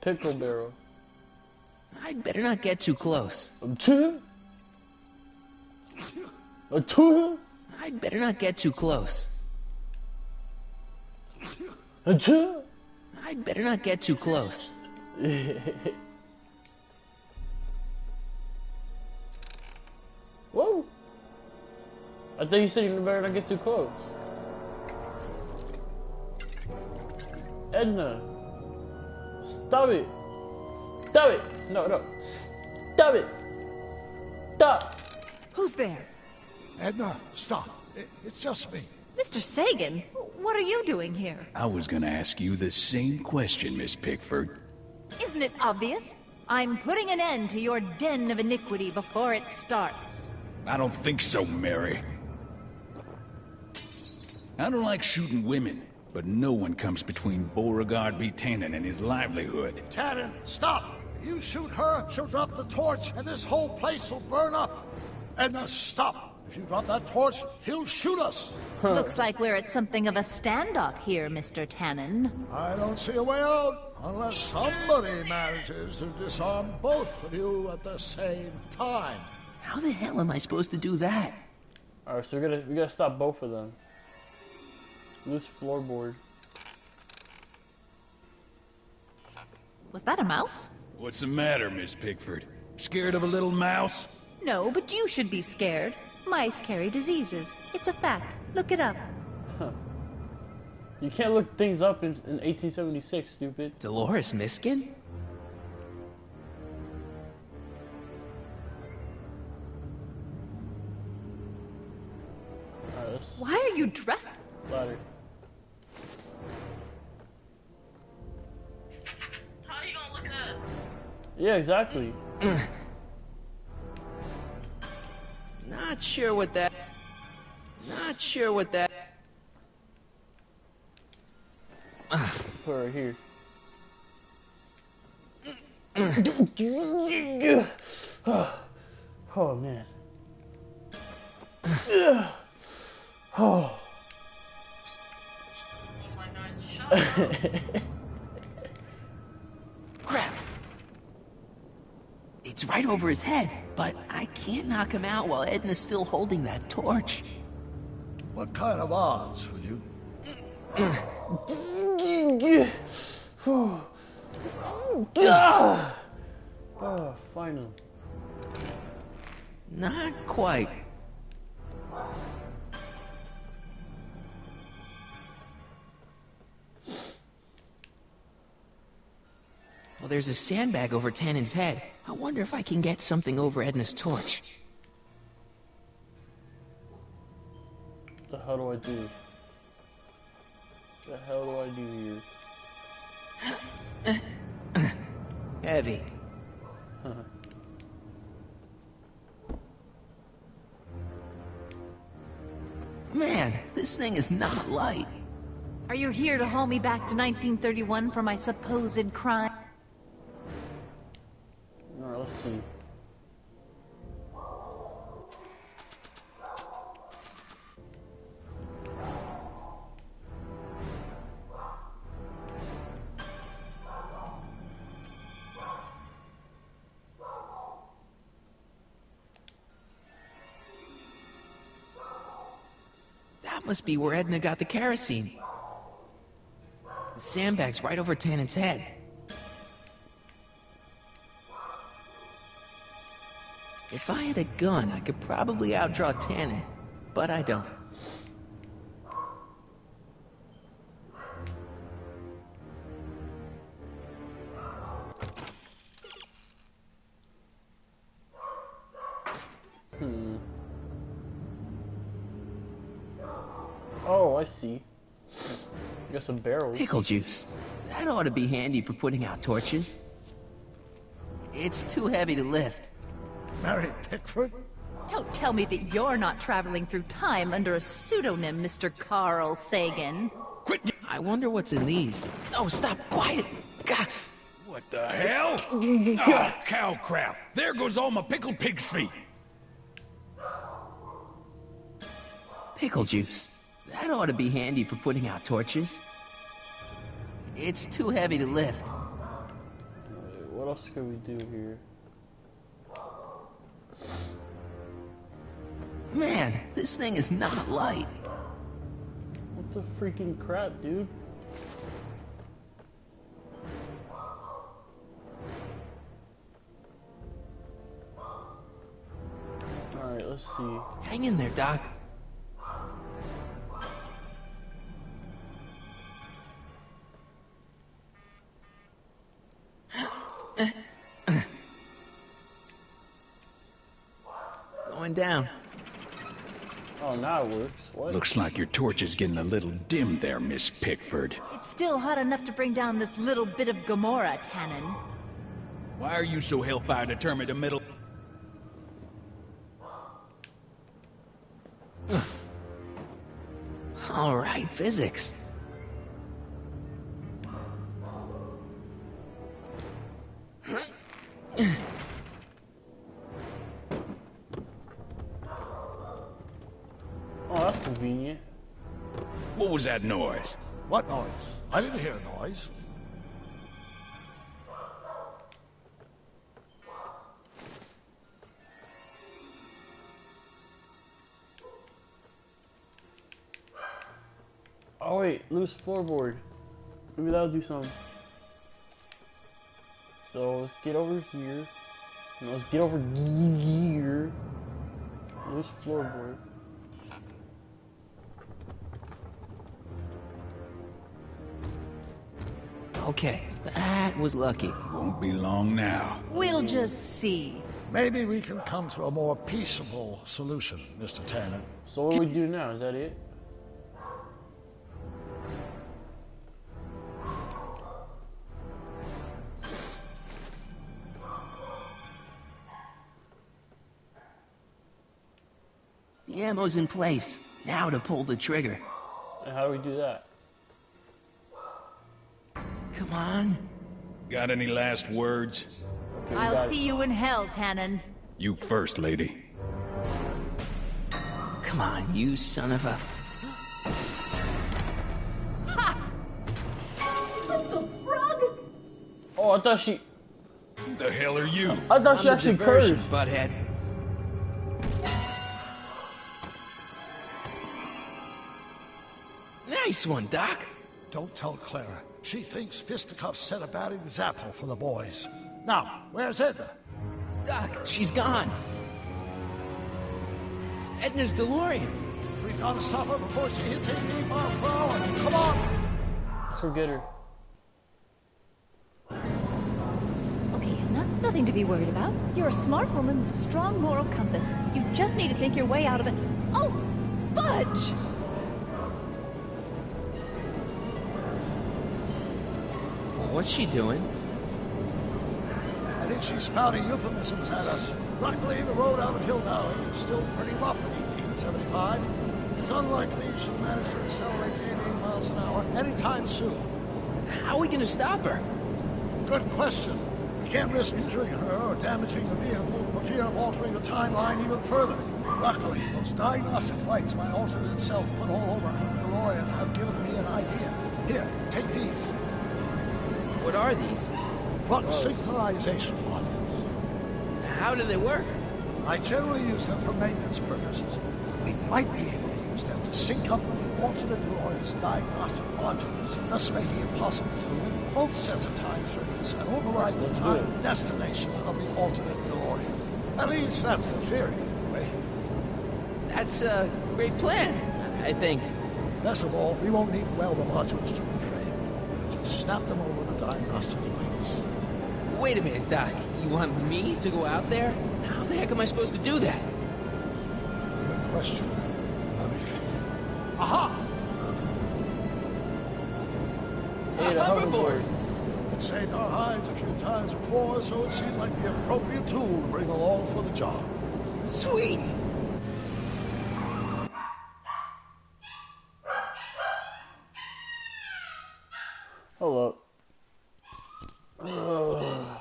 Speaker 1: Pickle barrel.
Speaker 2: I'd better not get too close. I'd better not get too close. I'd better not get too close.
Speaker 1: Whoa! I thought you said you better not get too close. Edna! Stop it! Stop it! No. Stop it! Stop!
Speaker 10: Who's there?
Speaker 4: Edna, stop. It's just me.
Speaker 10: Mr. Sagan, what are you doing here?
Speaker 11: I was gonna ask you the same question, Miss Pickford.
Speaker 10: Isn't it obvious? I'm putting an end to your den of iniquity before it starts.
Speaker 11: I don't think so, Mary. I don't like shooting women, but no one comes between Beauregard B. Tannen and his livelihood.
Speaker 4: Tannen, stop! If you shoot her, she'll drop the torch, and this whole place will burn up. Edna, stop! If you drop that torch, he'll shoot us.
Speaker 10: Looks like we're at something of a standoff here, Mr. Tannen.
Speaker 4: I don't see a way out unless somebody manages to disarm both of you at the same time.
Speaker 2: How the hell am I supposed to do that?
Speaker 1: Alright, so we gotta stop both of them. Loose floorboard.
Speaker 10: Was that a mouse?
Speaker 11: What's the matter, Miss Pickford? Scared of a little mouse?
Speaker 10: No, but you should be scared. Mice carry diseases. It's a fact. Look it up.
Speaker 1: Huh. You can't look things up in 1876, stupid.
Speaker 2: Dolores Miskin?
Speaker 1: Alright,
Speaker 10: why are you dressed?
Speaker 1: Ladder.
Speaker 12: How are you gonna look it up?
Speaker 1: Yeah, exactly.
Speaker 2: Not sure what that...
Speaker 1: Put her here. Oh man. Oh.
Speaker 2: Crap. It's right over his head, but I can't knock him out while Edna's still holding that torch.
Speaker 4: What kind of odds would you...
Speaker 1: Oh, finally.
Speaker 2: Not quite. Well, there's a sandbag over Tannen's head. I wonder if I can get something over Edna's torch.
Speaker 1: What the hell do I do? What the hell do I do here?
Speaker 2: Heavy. Man, this thing is not light.
Speaker 10: Are you here to haul me back to 1931 for my supposed crime?
Speaker 1: Alright, let's see.
Speaker 2: That must be where Edna got the kerosene. The sandbag's right over Tannen's head. If I had a gun, I could probably outdraw Tannen, but I don't.
Speaker 1: Oh, I see. You got some barrels.
Speaker 2: Pickle juice. That ought to be handy for putting out torches. It's too heavy to lift.
Speaker 4: Mary Pickford?
Speaker 10: Don't tell me that you're not traveling through time under a pseudonym, Mr. Carl Sagan.
Speaker 11: Quit
Speaker 2: I wonder what's in these. Oh, stop! Quiet! God.
Speaker 9: What the hell? Oh, cow crap! There goes all my pickled pig's feet!
Speaker 2: Pickle juice. That ought to be handy for putting out torches. It's too heavy to lift.
Speaker 1: Alright, what else can we do here?
Speaker 2: Man, this thing is not light.
Speaker 1: What the freaking crap, dude? Alright, let's see.
Speaker 2: Hang in there, Doc. Going down.
Speaker 1: Oh, now it works. What?
Speaker 11: Looks like your torch is getting a little dim there, Miss Pickford.
Speaker 10: It's still hot enough to bring down this little bit of Gomorrah, Tannen.
Speaker 9: Why are you so hellfire determined to meddle?
Speaker 2: All right, physics.
Speaker 1: Oh, that's convenient.
Speaker 9: What was that noise?
Speaker 4: What noise? I didn't hear a noise.
Speaker 1: Oh wait, loose floorboard. Maybe that'll do something. So let's get over here. No, let's get over here. Loose floorboard.
Speaker 2: Okay, that was lucky.
Speaker 9: Won't be long now.
Speaker 10: We'll just see.
Speaker 4: Maybe we can come to a more peaceable solution, Mr. Tanner.
Speaker 1: So what do we do now? Is that it?
Speaker 2: The ammo's in place. Now to pull the trigger.
Speaker 1: And how do we do that?
Speaker 2: Come on.
Speaker 9: Got any last words?
Speaker 1: Okay,
Speaker 10: I'll see you in hell, Tannen.
Speaker 11: You first, lady.
Speaker 2: Come on, you son of a...
Speaker 8: What the frog?
Speaker 1: Oh, I thought she...
Speaker 9: Who the hell are you?
Speaker 1: I thought she
Speaker 2: I'm
Speaker 1: actually
Speaker 2: the diversion,
Speaker 1: cursed.
Speaker 2: butthead. Nice one, Doc.
Speaker 4: Don't tell Clara. She thinks fisticuffs set a bad example for the boys. Now, where's Edna?
Speaker 2: Doc, she's gone. Edna's DeLorean.
Speaker 4: We gotta stop her before she hits 88 miles per hour. Come on!
Speaker 1: Let's go get her.
Speaker 10: Okay, Edna, nothing to be worried about. You're a smart woman with a strong moral compass. You just need to think your way out of it. Oh, fudge!
Speaker 2: What's she doing?
Speaker 4: I think she's spouting euphemisms at us. Luckily, the road out of Hill Valley is still pretty rough in 1875. It's unlikely she'll manage to accelerate 88 miles an hour anytime soon.
Speaker 2: How are we gonna stop her?
Speaker 4: Good question. We can't risk injuring her or damaging the vehicle for fear of altering the timeline even further. Luckily, those diagnostic lights my alternate self put all over her DeLorean have given me an idea. Here, take these.
Speaker 2: What are these?
Speaker 4: Flux synchronization modules.
Speaker 2: How do they work?
Speaker 4: I generally use them for maintenance purposes. We might be able to use them to sync up with the alternate DeLorean's diagnostic modules, thus making it possible to link both sets of time circuits and override the time destination of the alternate DeLorean. At least that's the theory, anyway.
Speaker 2: That's a great plan, I think.
Speaker 4: Best of all, we won't need to weld the modules to reframe. We'll just snap them over the diagnostic links.
Speaker 2: Wait a minute, Doc. You want me to go out there? How the heck am I supposed to do that?
Speaker 4: Good question. Let me think. Aha!
Speaker 1: Hey, the hoverboard.
Speaker 4: It saved our hides a few times before, so it seemed like the appropriate tool to bring along for the job.
Speaker 2: Sweet!
Speaker 1: Hold up. Ugh.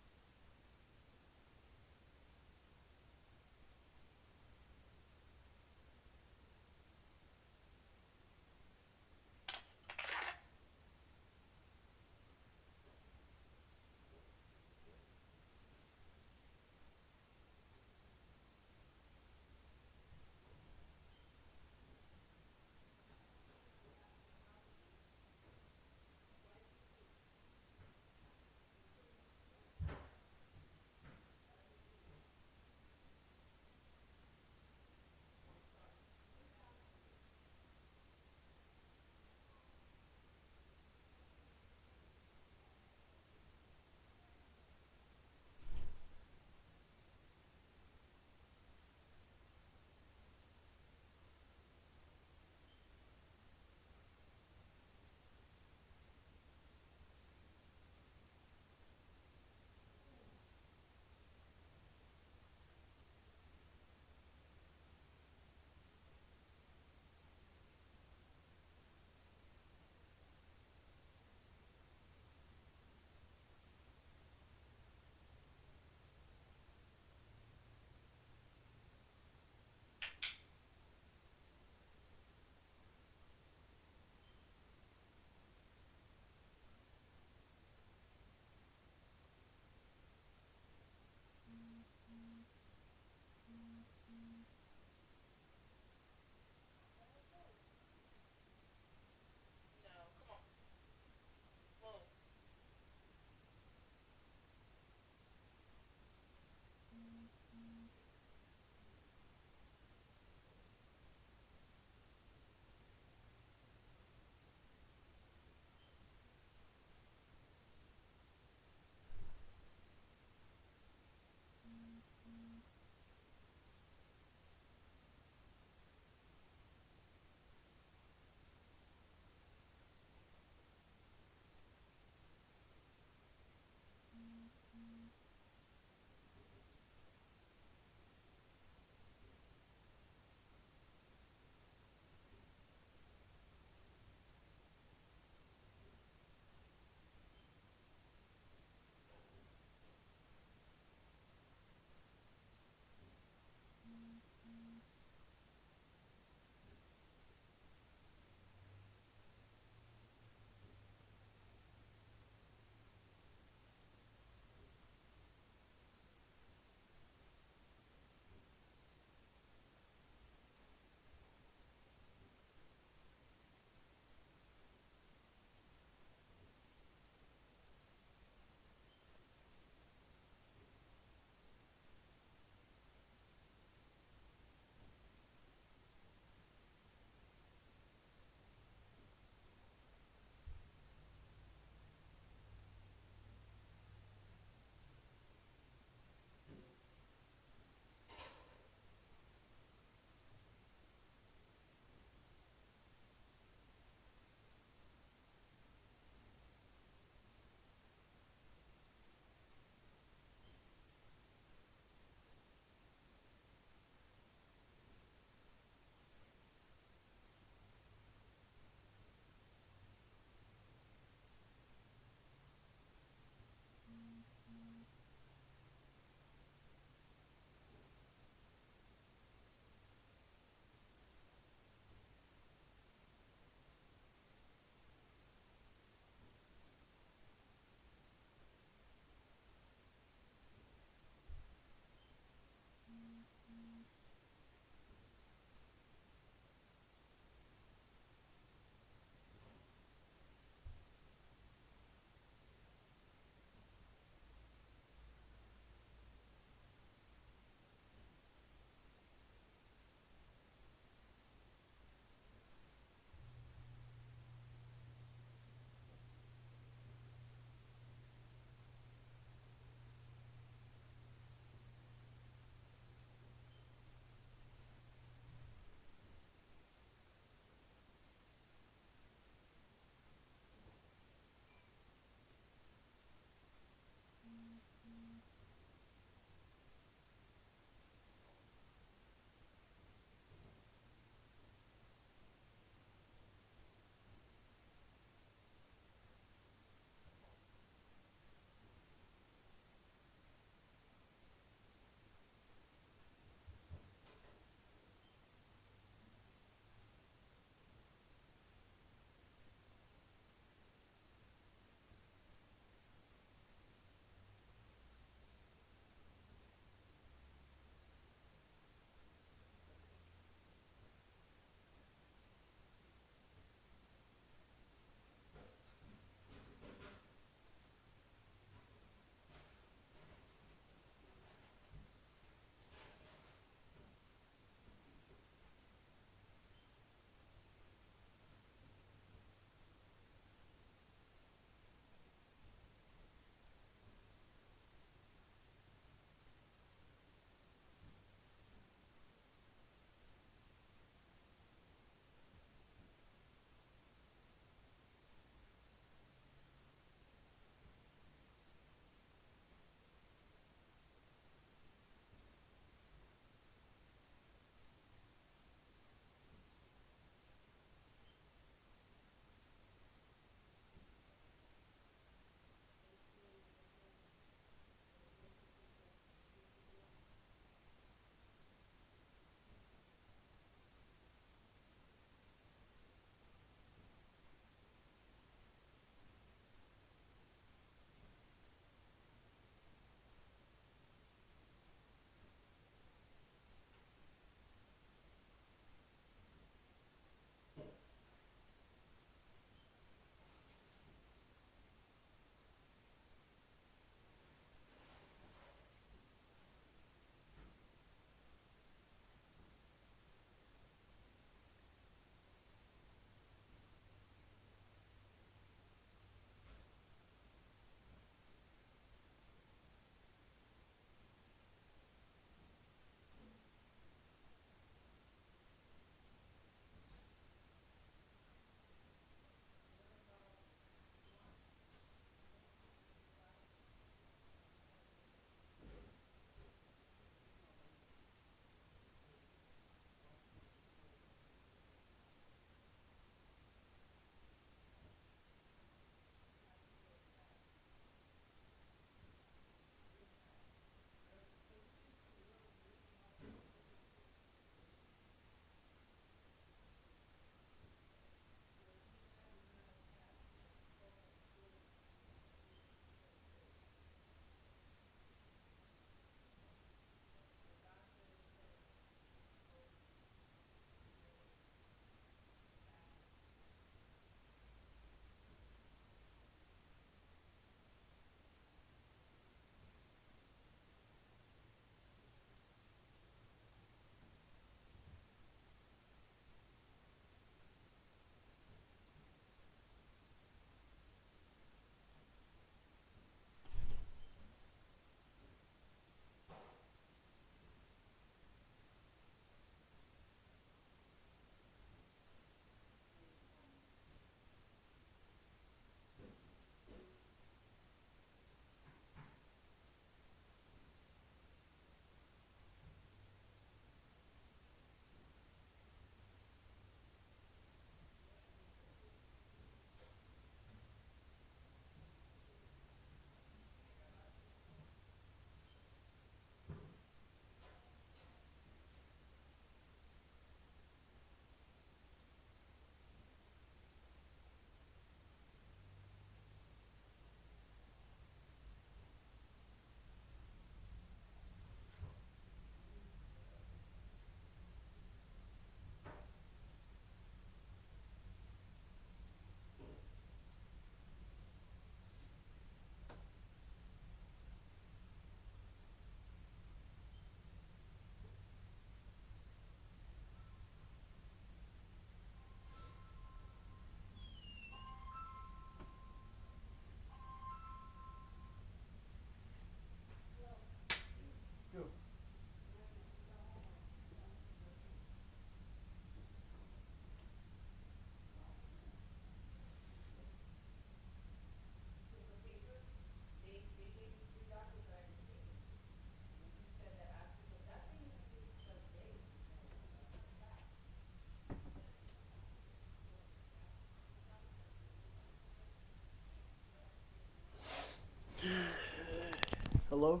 Speaker 1: Hello?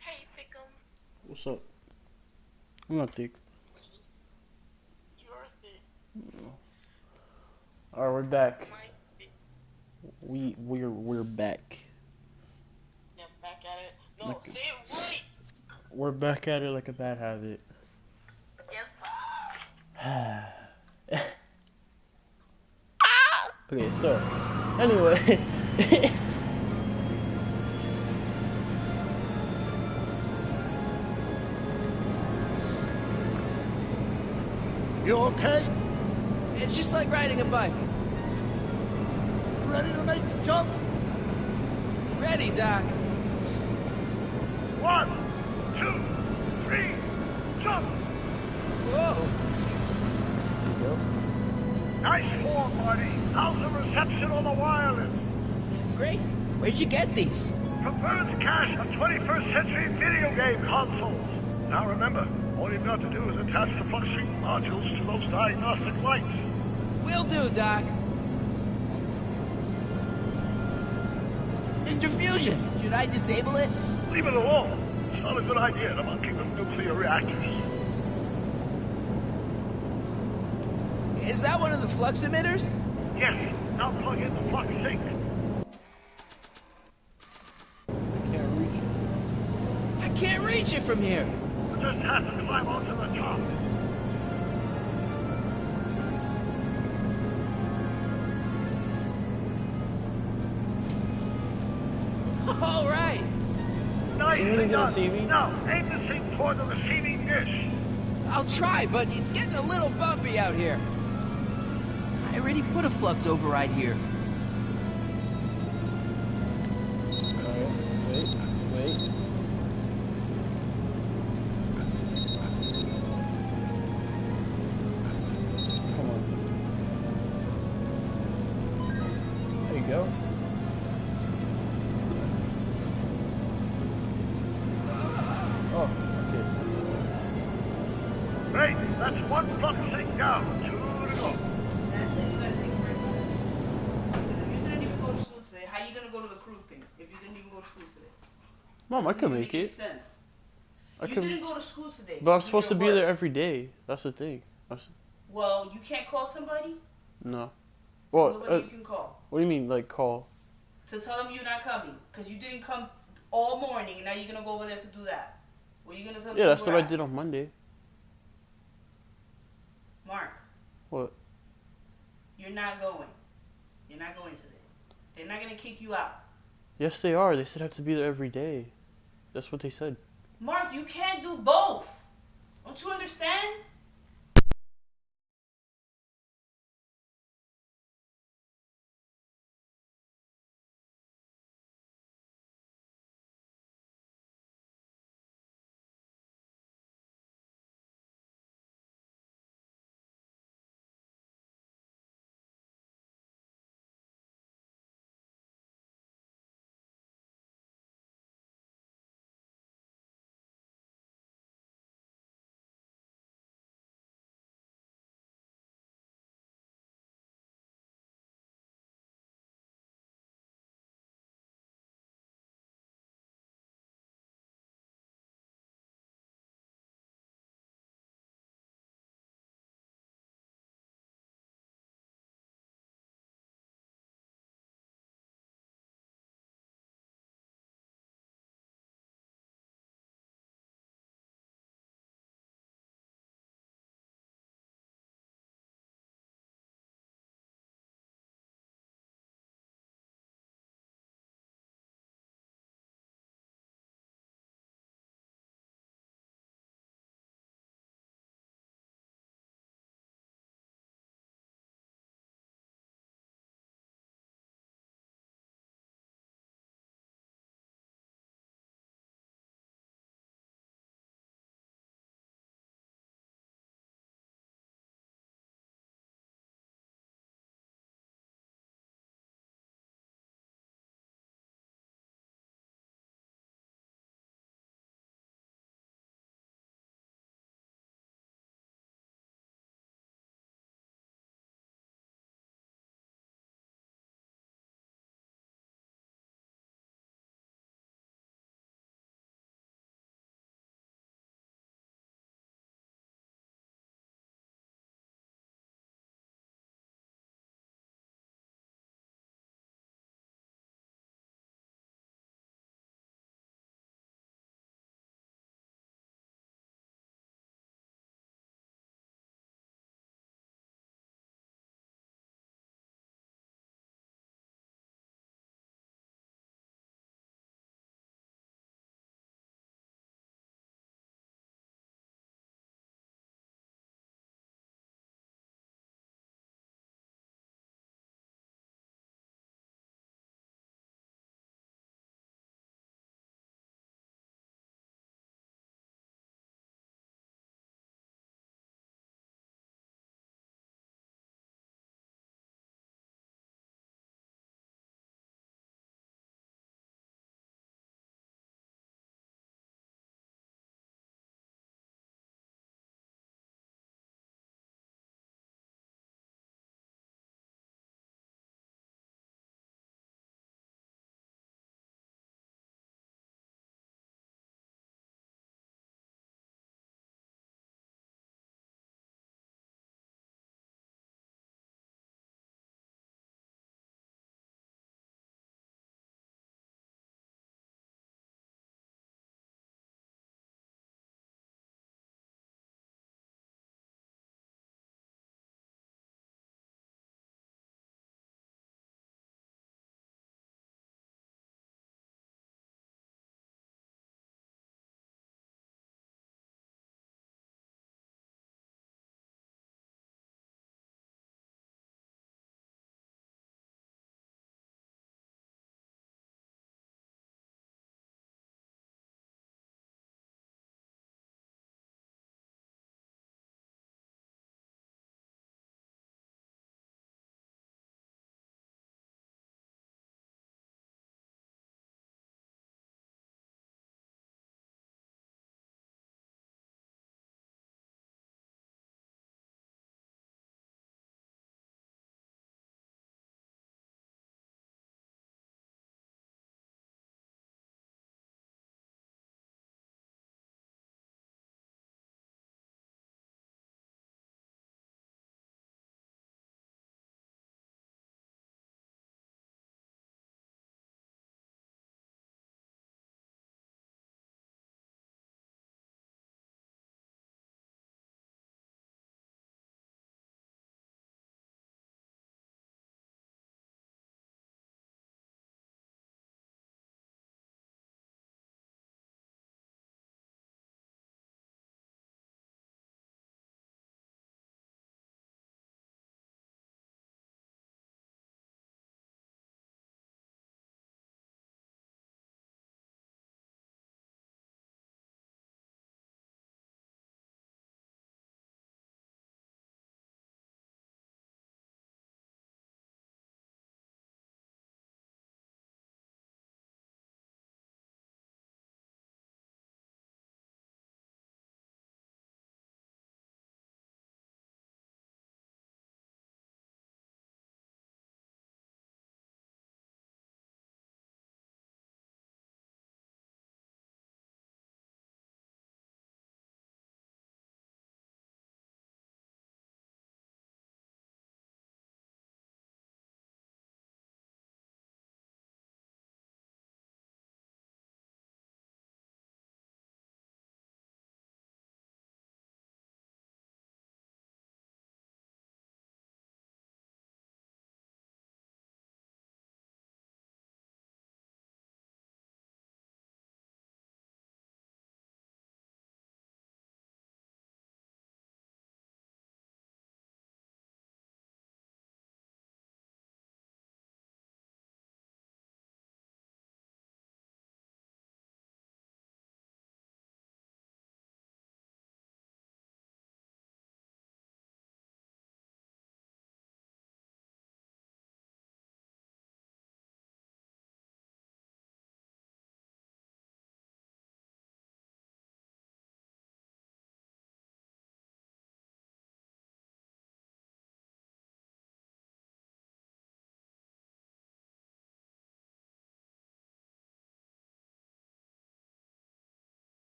Speaker 12: Hey, Thickum.
Speaker 1: What's up? I'm not thick.
Speaker 12: You're thick.
Speaker 1: Alright, we're back. We're back.
Speaker 12: Yeah, back at it. No,
Speaker 1: Like-
Speaker 12: say it right.
Speaker 1: We're back at it like a bad habit.
Speaker 12: Yes.
Speaker 1: Okay, so anyway.
Speaker 4: You okay?
Speaker 2: It's just like riding a bike.
Speaker 4: Ready to make the jump?
Speaker 2: Ready, Doc.
Speaker 3: 1, 2, 3, jump!
Speaker 2: Whoa.
Speaker 3: Nice form, buddy. How's the reception on the wireless?
Speaker 2: Great. Where'd you get these?
Speaker 3: From Bird's cache of 21st century video game consoles. Now remember, all you've got to do is attach the functioning modules to those diagnostic lights.
Speaker 2: Will do, Doc. Mr. Fusion, should I disable it?
Speaker 3: Leave it alone. It's not a good idea to monkey with nuclear reactors.
Speaker 2: Is that one of the flux emitters?
Speaker 3: Yes. Now plug in the flux sink.
Speaker 2: I can't reach it from here.
Speaker 3: You just have to climb onto the top.
Speaker 2: All right.
Speaker 3: Nicely done. Now, aim the sink toward the receiving dish.
Speaker 2: I'll try, but it's getting a little bumpy out here. I already put a flux override here.
Speaker 1: Wait. Come on. There you go. Oh, okay.
Speaker 3: Great. That's one flux sink down. 2 to go.
Speaker 18: How you gonna go to the crew thing if you didn't even go to school today?
Speaker 1: Mom, I can make it.
Speaker 18: Sense.
Speaker 1: I
Speaker 18: You
Speaker 1: can.
Speaker 18: didn't go to school today.
Speaker 1: But I'm
Speaker 18: Do
Speaker 1: supposed to
Speaker 18: your
Speaker 1: be
Speaker 18: work.
Speaker 1: there every day. That's the thing.
Speaker 18: Well, you can't call somebody.
Speaker 1: No. Well,
Speaker 18: Nobody you can call
Speaker 1: what do you mean, like call?
Speaker 18: to tell them you're not coming because you didn't come all morning and now you're gonna go over there to do that. What are you gonna tell them?
Speaker 1: Yeah, that's
Speaker 18: you
Speaker 1: what
Speaker 18: were
Speaker 1: I
Speaker 18: at?
Speaker 1: did on Monday.
Speaker 18: Mark,
Speaker 1: What?
Speaker 18: you're not going. You're not going today. They're not gonna kick you out.
Speaker 1: Yes, they are. They said I have to be there every day. That's what they said.
Speaker 18: Mark, you can't do both. Don't you understand?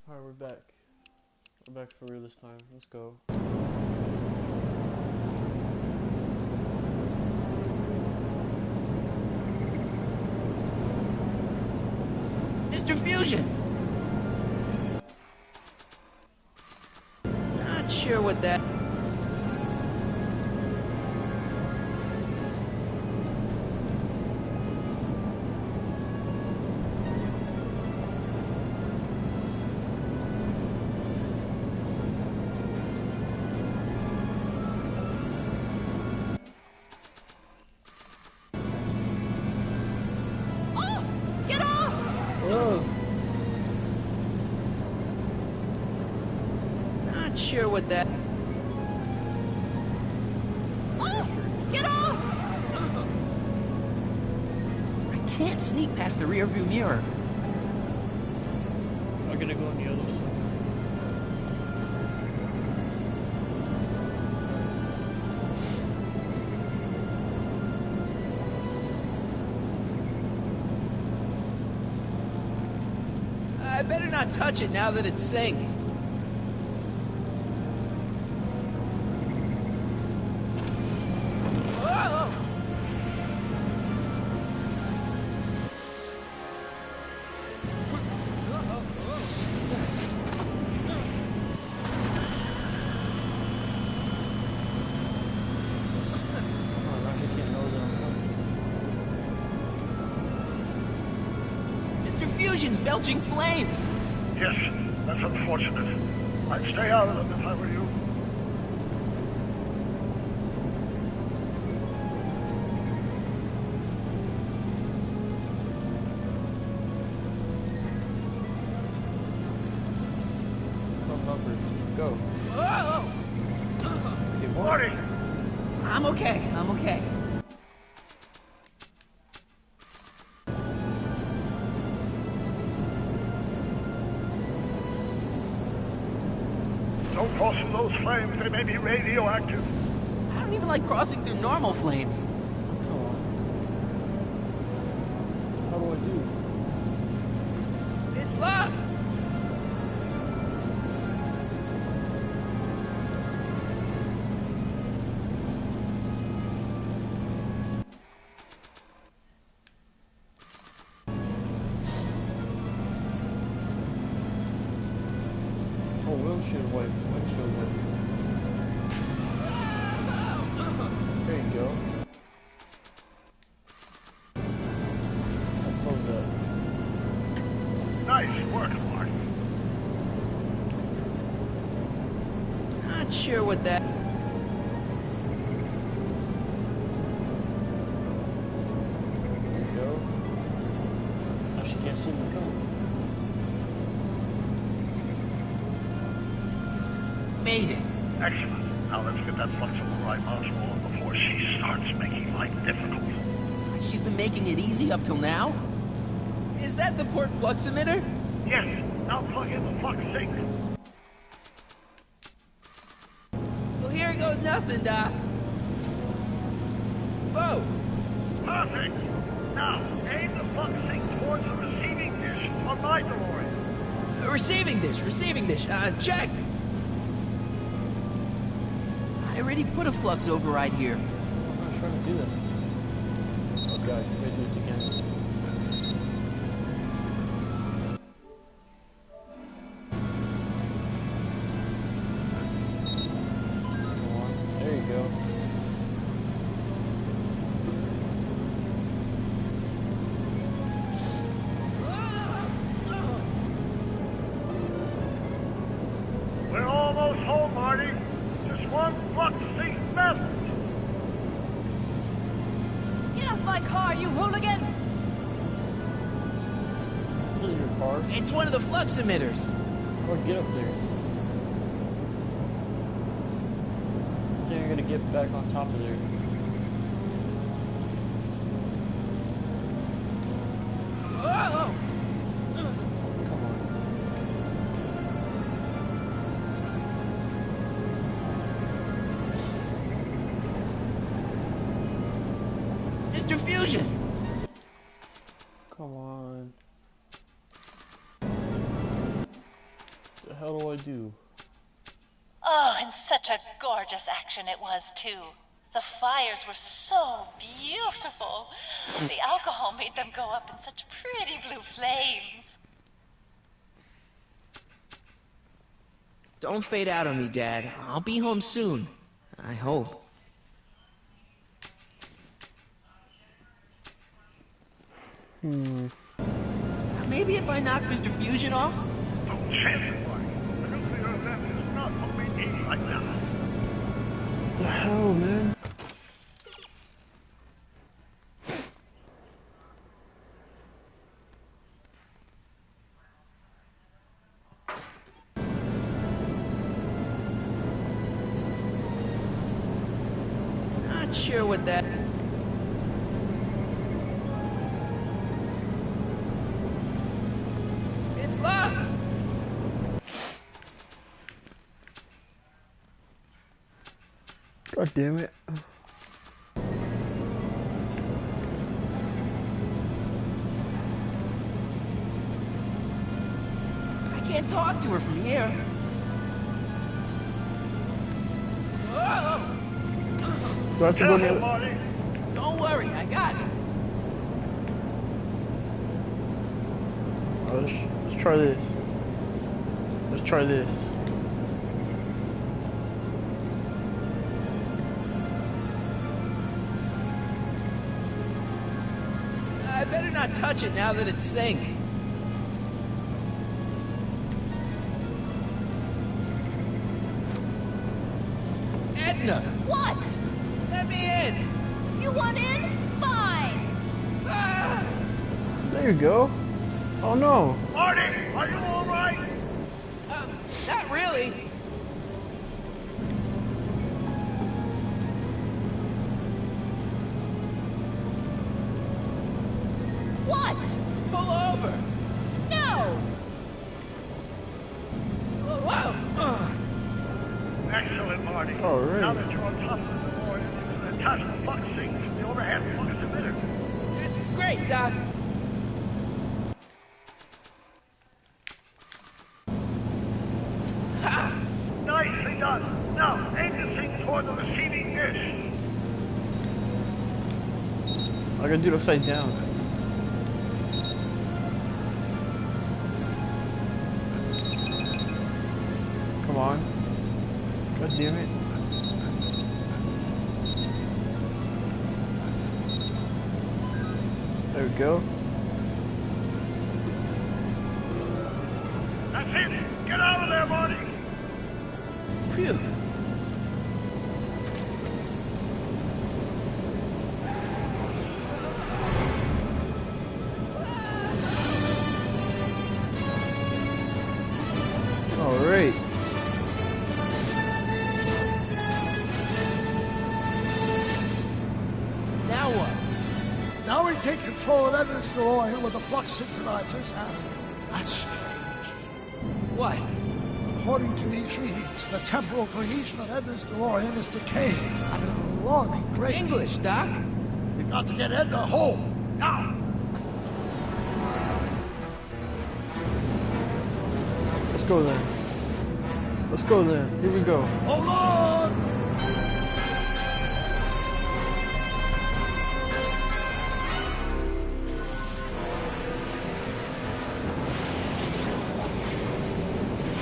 Speaker 1: Alright, we're back. We're back for real this time. Let's go.
Speaker 2: Mr. Fusion! Not sure what that... Not sure what that...
Speaker 8: Get off!
Speaker 2: I can't sneak past the rearview mirror.
Speaker 1: I'm gonna go on the other side.
Speaker 2: I better not touch it now that it's synced. Mr. Fusion's belching flames!
Speaker 4: Yes, that's unfortunate. I'd stay out of them if I were you.
Speaker 1: Go. Okay,
Speaker 4: Marty!
Speaker 2: I'm okay, I'm okay.
Speaker 4: Don't cross through those flames. They may be radioactive.
Speaker 2: I don't even like crossing through normal flames.
Speaker 1: How do I do?
Speaker 2: It's locked!
Speaker 1: Oh, windshield wipe. Windshield wipe. There you go. I'll close that.
Speaker 4: Nice work, Marty.
Speaker 2: Not sure what that...
Speaker 1: There you go. Now she can't see me coming.
Speaker 2: Made it.
Speaker 4: Excellent. Now let's get that flux on the right module before she starts making life difficult.
Speaker 2: She's been making it easy up till now? Is that the port flux emitter?
Speaker 4: Yes. Now plug in the flux sink.
Speaker 2: Well, here goes nothing, Doc. Whoa!
Speaker 4: Perfect. Now aim the flux sink towards the receiving dish on my DeLorean.
Speaker 2: Receiving dish. Check! I already put a flux override here.
Speaker 1: I'm not trying to do that. Oh god, you gotta do this again. Come on. There you go.
Speaker 4: We're almost home, Marty. Just one flux sink left.
Speaker 10: Get off my car, you hooligan!
Speaker 1: Is it your car?
Speaker 2: It's one of the flux emitters.
Speaker 1: Or get up there. Then you're gonna get back on top of there.
Speaker 2: Whoa!
Speaker 1: Come on.
Speaker 2: Mr. Fusion!
Speaker 1: Come on. hell do I do?
Speaker 17: Oh, and such a gorgeous action it was, too. The fires were so beautiful. The alcohol made them go up in such pretty blue flames.
Speaker 2: Don't fade out on me, Dad. I'll be home soon. I hope. Maybe if I knock Mr. Fusion off?
Speaker 4: Don't chance it, Marty. A nuclear event is not what we need right now.
Speaker 1: What the hell, man?
Speaker 2: Not sure what that... It's locked!
Speaker 1: God damn it.
Speaker 2: I can't talk to her from here. Whoa!
Speaker 1: Do I have to go near?
Speaker 2: Don't worry, I got it.
Speaker 1: Let's try this. Let's try this.
Speaker 2: I better not touch it now that it's synced. Edna!
Speaker 10: What?
Speaker 2: Let me in!
Speaker 10: You want in? Fine.
Speaker 2: Ah!
Speaker 1: There you go. Oh no.
Speaker 4: Marty, are you all right?
Speaker 2: Not really.
Speaker 10: What?
Speaker 2: Pull over!
Speaker 10: No!
Speaker 2: Whoa!
Speaker 4: Excellent, Marty.
Speaker 1: All right.
Speaker 4: Now that you're on top of the board, you can attach the flux sink from the overhead flux emitter.
Speaker 2: That's great, Doc. Ha!
Speaker 4: Nicely done. Now, aim the sink toward the receiving dish.
Speaker 1: I gotta do it upside down. Come on. God damn it. There we go.
Speaker 4: That's it. Get out of there, Marty.
Speaker 2: Phew.
Speaker 1: All right.
Speaker 2: Now what?
Speaker 4: Now we take control of Edna's DeLorean with the flux synchronizers, and that's strange.
Speaker 2: What?
Speaker 4: According to these readings, the temporal cohesion of Edna's DeLorean is decaying at an alarming rate.
Speaker 2: English, Doc.
Speaker 4: We've got to get Edna home, now!
Speaker 1: Let's go then. Let's go then. Here we go.
Speaker 4: Hold on!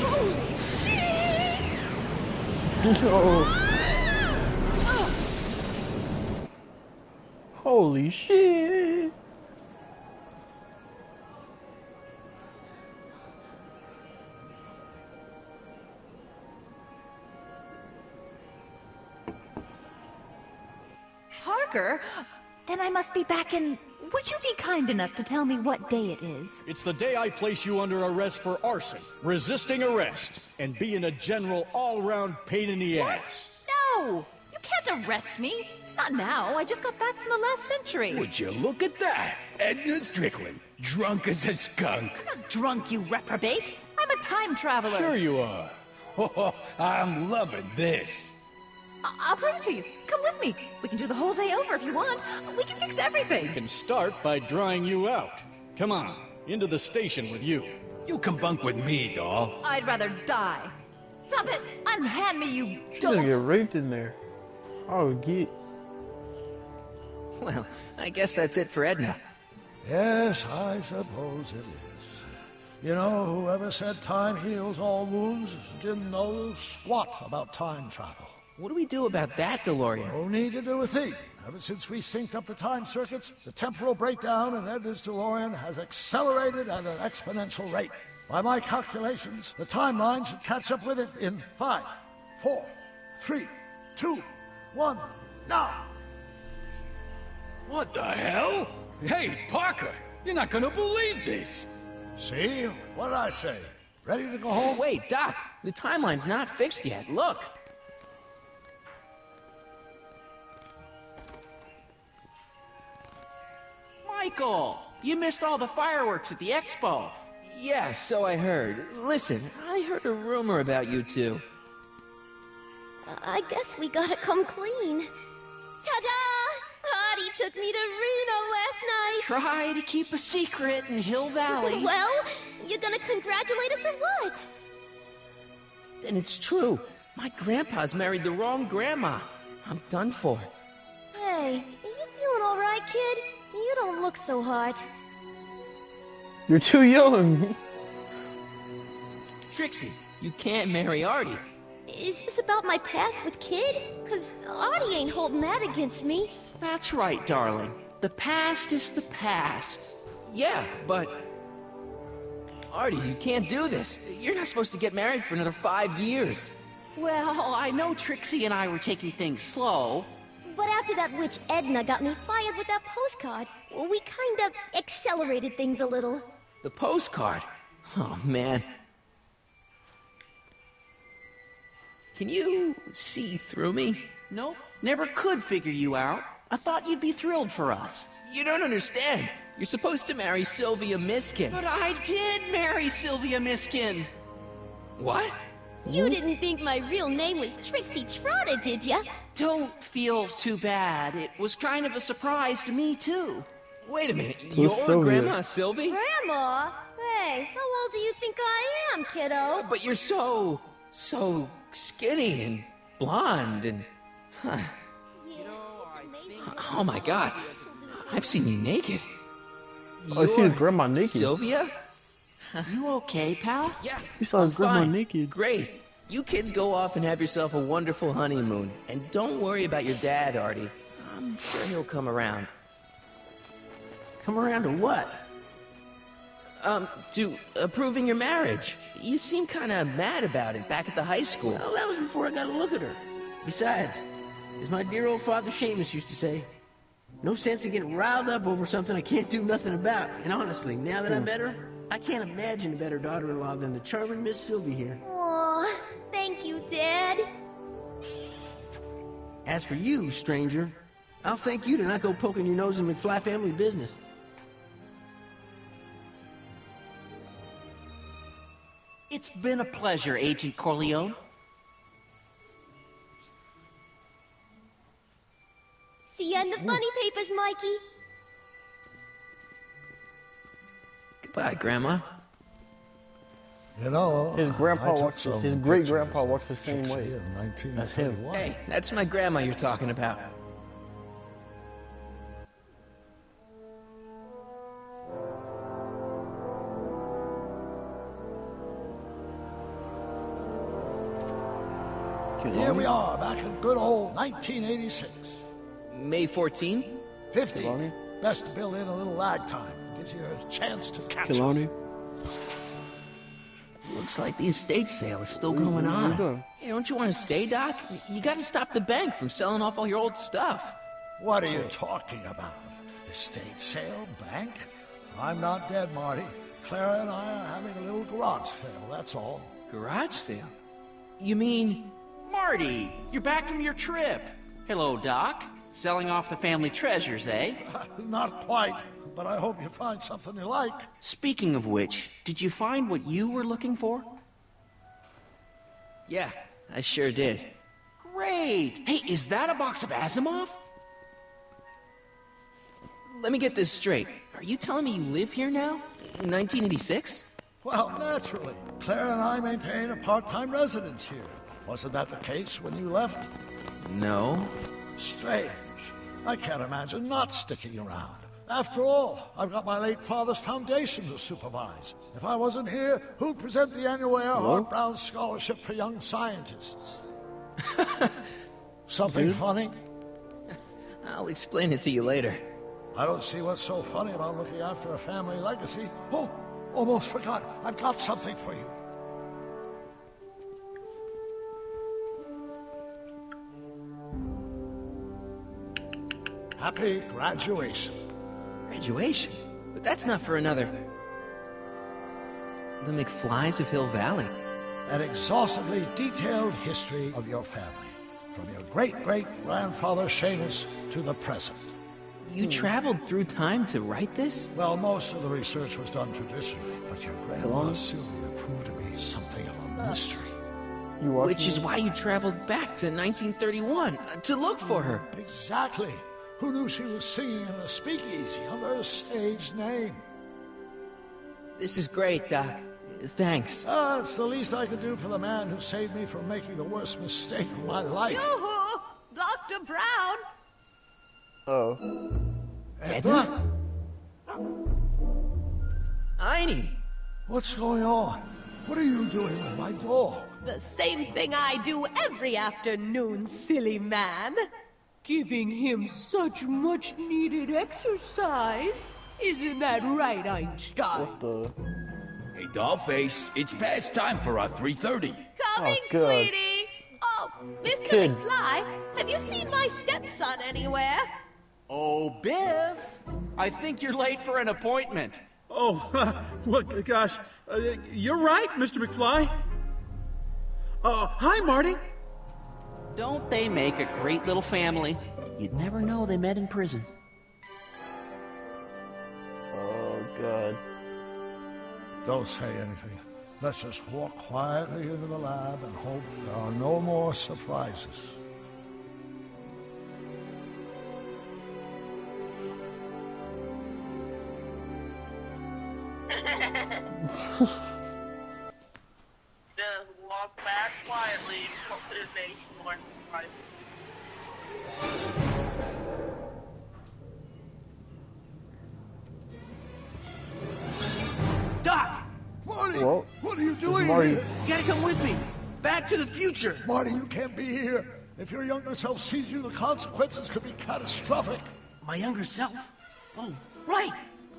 Speaker 10: Holy shit!
Speaker 1: Oh. Holy shit!
Speaker 10: Parker? Then I must be back in... Would you be kind enough to tell me what day it is?
Speaker 11: It's the day I place you under arrest for arson, resisting arrest, and being a general all-round pain in the ass.
Speaker 10: No! You can't arrest me! Not now. I just got back from the last century.
Speaker 16: Would you look at that? Edna Strickland, drunk as a skunk.
Speaker 10: I'm not drunk, you reprobate. I'm a time traveler.
Speaker 16: Sure you are. Oh, I'm loving this.
Speaker 10: I'll prove it to you. Come with me. We can do the whole day over if you want. We can fix everything.
Speaker 11: We can start by drying you out. Come on, into the station with you.
Speaker 16: You come bunk with me, doll.
Speaker 10: I'd rather die. Stop it! Unhand me, you
Speaker 1: You're gonna
Speaker 10: dolt!
Speaker 1: get raped in there. Oh, get.
Speaker 2: Well, I guess that's it for Edna.
Speaker 4: Yes, I suppose it is. You know, whoever said time heals all wounds didn't know squat about time travel.
Speaker 2: What do we do about that, DeLorean?
Speaker 4: No need to do a thing. Ever since we synced up the time circuits, the temporal breakdown in Edna's DeLorean has accelerated at an exponential rate. By my calculations, the timeline should catch up with it in 5, 4, 3, 2, 1, now!
Speaker 16: What the hell? Hey, Parker, you're not gonna believe this.
Speaker 4: See? What did I say? Ready to go home?
Speaker 2: Wait, Doc, the timeline's not fixed yet. Look.
Speaker 20: Michael, you missed all the fireworks at the expo.
Speaker 2: Yeah, so I heard. Listen, I heard a rumor about you two.
Speaker 5: I guess we gotta come clean. Ta-da! Artie took me to Reno last night.
Speaker 20: Try to keep a secret in Hill Valley.
Speaker 5: Well, you gonna congratulate us or what?
Speaker 2: And it's true. My grandpa's married the wrong grandma. I'm done for.
Speaker 5: Hey, are you feeling all right, kid? You don't look so hot.
Speaker 1: You're too young.
Speaker 2: Trixie, you can't marry Artie.
Speaker 5: Is this about my past with Kid? 'Cause Artie ain't holding that against me.
Speaker 20: That's right, darling. The past is the past.
Speaker 2: Yeah, but... Artie, you can't do this. You're not supposed to get married for another 5 years.
Speaker 20: Well, I know Trixie and I were taking things slow.
Speaker 5: But after that witch Edna got me fired with that postcard, we kind of accelerated things a little.
Speaker 2: The postcard? Oh, man. Can you see through me?
Speaker 20: Nope, never could figure you out. I thought you'd be thrilled for us.
Speaker 2: You don't understand. You're supposed to marry Sylvia Miskin.
Speaker 20: But I did marry Sylvia Miskin.
Speaker 2: What?
Speaker 5: You didn't think my real name was Trixie Trotter, did ya?
Speaker 20: Don't feel too bad. It was kind of a surprise to me, too.
Speaker 2: Wait a minute.
Speaker 1: Who's
Speaker 2: Your
Speaker 1: Sylvia?
Speaker 2: grandma, Sylvie?
Speaker 5: Grandma? Hey, how old do you think I am, kiddo?
Speaker 2: But you're so skinny and blonde and... Huh. Oh my God. I've seen you naked.
Speaker 1: Oh, I see his grandma naked.
Speaker 2: Sylvia?
Speaker 20: You okay, pal?
Speaker 2: Yeah.
Speaker 1: You saw his grandma
Speaker 2: fine.
Speaker 1: naked.
Speaker 2: Great. You kids go off and have yourself a wonderful honeymoon. And don't worry about your dad, Artie. I'm sure he'll come around.
Speaker 6: Come around to what?
Speaker 2: To approving your marriage. You seem kind of mad about it back at the high school.
Speaker 6: Well, that was before I got a look at her. Besides, as my dear old father Seamus used to say, no sense in getting riled up over something I can't do nothing about. And honestly, now that I met her, I can't imagine a better daughter-in-law than the charming Miss Sylvie here.
Speaker 5: Aw, thank you, Dad.
Speaker 6: As for you, stranger, I'll thank you to not go poking your nose in McFly family business.
Speaker 20: It's been a pleasure, Agent Corleone.
Speaker 5: See ya in the funny papers, Mikey.
Speaker 2: Goodbye, Grandma.
Speaker 4: You know,
Speaker 1: His grandpa
Speaker 4: I took
Speaker 1: walks.
Speaker 4: some
Speaker 1: His great
Speaker 4: pictures
Speaker 1: grandpa
Speaker 4: of
Speaker 1: walks the same
Speaker 4: Trixie
Speaker 1: way.
Speaker 4: in
Speaker 1: That's him.
Speaker 4: 1931.
Speaker 2: Hey, that's my grandma you're talking about.
Speaker 4: Here we are, back in good old 1986.
Speaker 2: May 14th?
Speaker 4: 50. Best to build in a little lag time. Gives you a chance to catch up.
Speaker 1: Kiloni.
Speaker 2: Looks like the estate sale is still going on.
Speaker 1: doing?
Speaker 2: Hey, don't you want to stay, Doc? You got to stop the bank from selling off all your old stuff.
Speaker 4: What are you talking about? Estate sale? Bank? I'm not dead, Marty. Clara and I are having a little garage sale, that's all.
Speaker 2: Garage sale? You mean...
Speaker 20: Marty, you're back from your trip. Hello, Doc. Selling off the family treasures, eh?
Speaker 4: Not quite, but I hope you find something you like.
Speaker 20: Speaking of which, did you find what you were looking for?
Speaker 2: Yeah, I sure did.
Speaker 20: Great. Hey, is that a box of Asimov?
Speaker 2: Let me get this straight. Are you telling me you live here now? In 1986?
Speaker 4: Well, naturally. Claire and I maintain a part-time residence here. Wasn't that the case when you left?
Speaker 2: No.
Speaker 4: Strange. I can't imagine not sticking around. After all, I've got my late father's foundation to supervise. If I wasn't here, who'd present the annual Earhart Brown Scholarship for Young Scientists? Something funny?
Speaker 2: I'll explain it to you later.
Speaker 4: I don't see what's so funny about looking after a family legacy. Oh, almost forgot. I've got something for you. Happy graduation.
Speaker 2: Graduation? But that's not for another... The McFlys of Hill Valley.
Speaker 4: An exhaustively detailed history of your family. From your great-great-grandfather Seamus to the present.
Speaker 2: You traveled through time to write this?
Speaker 4: Well, most of the research was done traditionally, but your grandma Sylvia proved to be something of a mystery.
Speaker 2: Which is why you traveled back to 1931, to look for her.
Speaker 4: Exactly. Who knew she was singing in a speakeasy under a stage name?
Speaker 2: This is great, Doc. Thanks.
Speaker 4: It's the least I could do for the man who saved me from making the worst mistake of my life.
Speaker 8: Yoo-hoo! Dr. Brown!
Speaker 1: Oh.
Speaker 4: Edna?
Speaker 2: Einie!
Speaker 4: What's going on? What are you doing with my dog?
Speaker 8: The same thing I do every afternoon, silly man. Giving him such much-needed exercise. Isn't that right, Einstein?
Speaker 1: What the...
Speaker 16: Hey, Dollface, it's past time for our 3:30.
Speaker 8: Coming,
Speaker 1: God.
Speaker 8: sweetie! Oh, Mr.
Speaker 1: Kid.
Speaker 8: McFly, have you seen my stepson anywhere?
Speaker 20: Oh, Biff! I think you're late for an appointment.
Speaker 13: Oh, well, gosh. You're right, Mr. McFly. Hi, Marty.
Speaker 20: Don't they make a great little family? You'd never know they met in prison.
Speaker 1: Oh, God.
Speaker 4: Don't say anything. Let's just walk quietly into the lab and hope there are no more surprises.
Speaker 12: Just walk back quietly and hope there's any more surprises.
Speaker 20: Doc!
Speaker 4: Marty!
Speaker 1: Whoa.
Speaker 4: What are you doing
Speaker 1: Marty.
Speaker 4: here?
Speaker 20: You gotta come with me. Back to the future.
Speaker 4: Marty, you can't be here. If your younger self sees you, the consequences could be catastrophic.
Speaker 20: My younger self? Oh, right.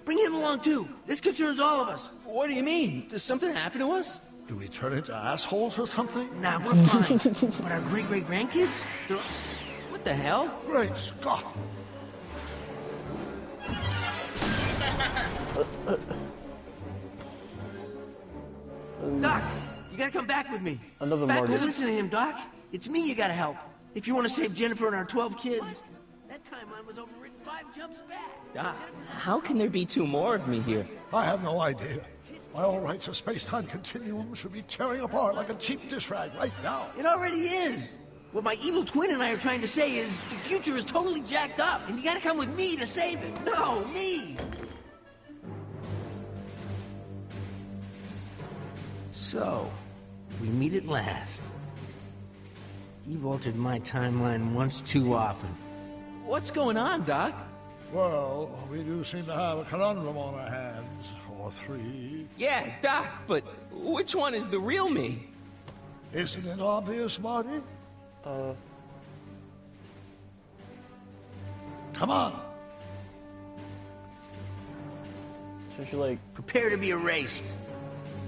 Speaker 20: Bring him along, too. This concerns all of us.
Speaker 2: What do you mean? Does something happen to us?
Speaker 4: Do we turn into assholes or something?
Speaker 20: Nah, we're fine. But our great-great-grandkids?
Speaker 2: What the hell?
Speaker 4: Great Scott!
Speaker 20: Doc, you gotta come back with me.
Speaker 1: Another
Speaker 20: back
Speaker 1: Marty.
Speaker 20: to listen to him, Doc. It's me you gotta help. If you want to save Jennifer and our 12 kids. That timeline was overwritten 5 jumps back.
Speaker 2: Doc, how can there be 2 more of me here?
Speaker 4: I have no idea. My all rights of space-time continuum should be tearing apart like a cheap dish rag right now.
Speaker 20: It already is. What my evil twin and I are trying to say is the future is totally jacked up, and you gotta come with me to save it. No, me! So, we meet at last. You've altered my timeline once too often.
Speaker 2: What's going on, Doc?
Speaker 4: Well, we do seem to have a conundrum on our hands. Or 3.
Speaker 2: Yeah, Doc, but which one is the real me?
Speaker 4: Isn't it obvious, Marty? Come on!
Speaker 1: So she like...
Speaker 20: Prepare to be erased.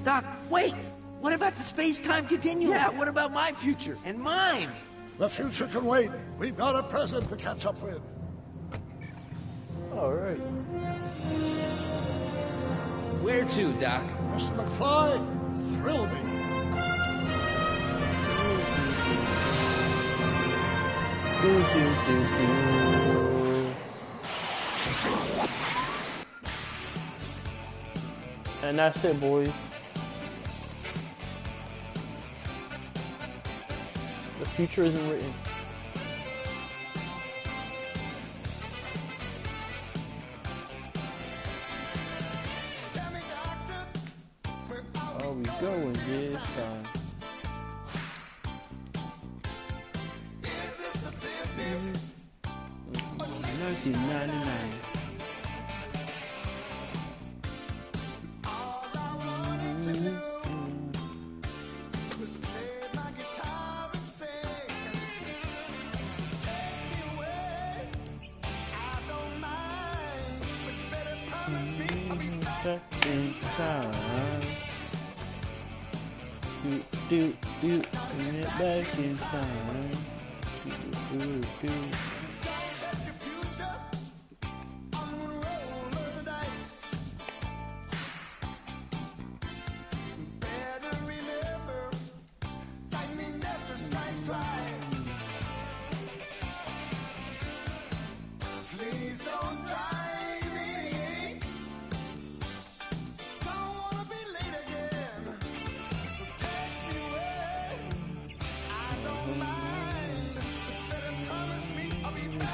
Speaker 20: Doc, wait! What about the space-time continuum? Yeah, what about my future? And mine?
Speaker 4: The future can wait. We've got a present to catch up with.
Speaker 1: All right.
Speaker 2: Where to, Doc?
Speaker 4: Mr. McFly, thrill me.
Speaker 1: And that's it, boys. The future isn't written. are we going this time? 1999. Back in time. Bring it back in time. Do.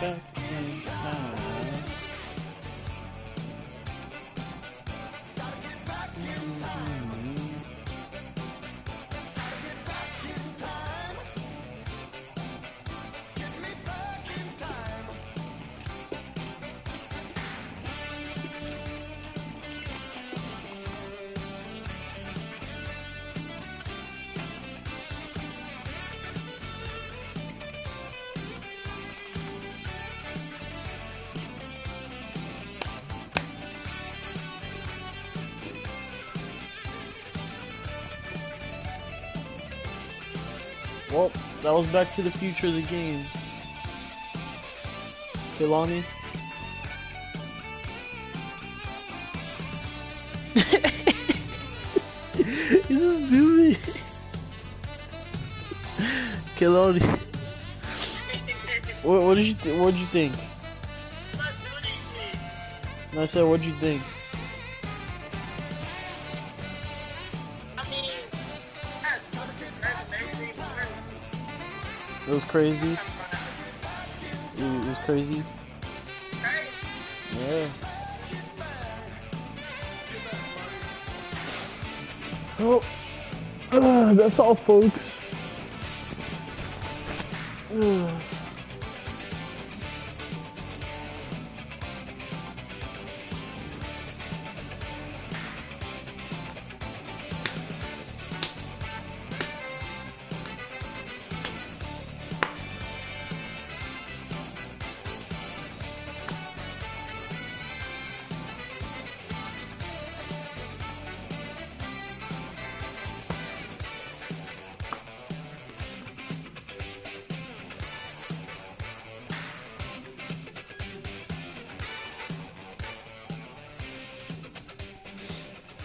Speaker 1: Back in time. Well, that was Back to the Future of the game. Kilani? Is this movie? Kilani. What did you what'd you think? No, I said, what'd you think? It was crazy. It was crazy. Yeah. Oh, that's all, folks.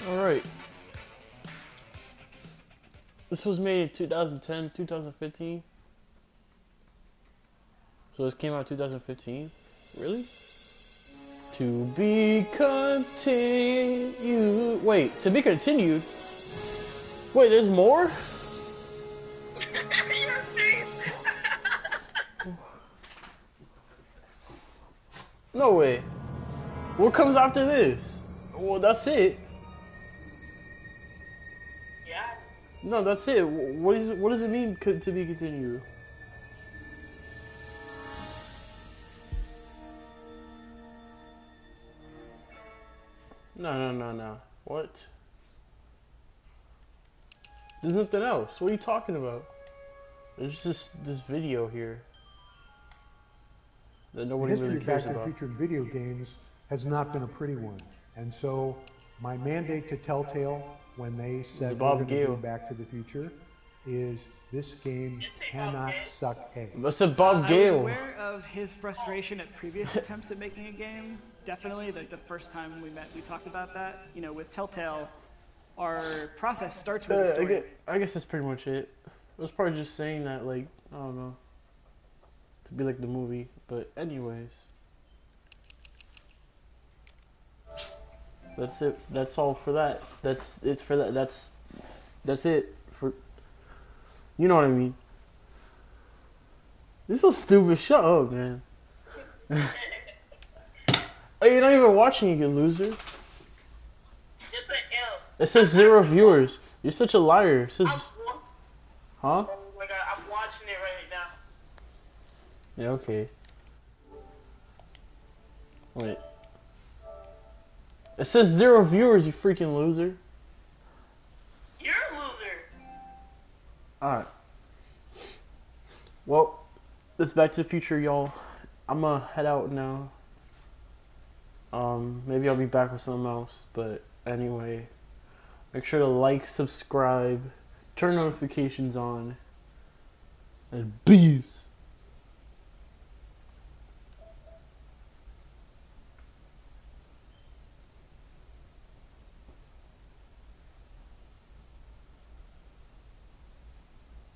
Speaker 1: Alright. This was made in 2010, 2015. So this came out 2015? Really? To be continued. Wait, to be continued? Wait, there's more? No way. What comes after this? Well, that's it. No, that's it. What does it mean to be continued? No. What? There's nothing else. What are you talking about? There's just this video here that nobody really cares about.
Speaker 7: The history of Back to the Future in video games has not been a pretty one, and so my mandate to Telltale when they said we're going to do Back to the Future is this game cannot suck eggs.
Speaker 1: That's a Bob Gale.
Speaker 22: I was aware of his frustration at previous attempts at making a game. Definitely, like the first time we met, we talked about that. You know, with Telltale, our process starts with a story.
Speaker 1: I guess that's pretty much it. It was probably just saying that, like, I don't know, to be like the movie. But anyways, that's it. That's all for that. That's it for that. That's it for. You know what I mean? This is so stupid. Shut up, man. Oh, you're not even watching, you loser. It says 0 viewers. You're such a liar. Huh?
Speaker 12: Like I'm watching it right now.
Speaker 1: Yeah, okay. Wait. It says 0 viewers, you freaking loser.
Speaker 12: You're a loser.
Speaker 1: Alright. Well, it's Back to the Future, y'all. I'm gonna head out now. Maybe I'll be back with something else, but anyway. Make sure to like, subscribe, turn notifications on, and peace.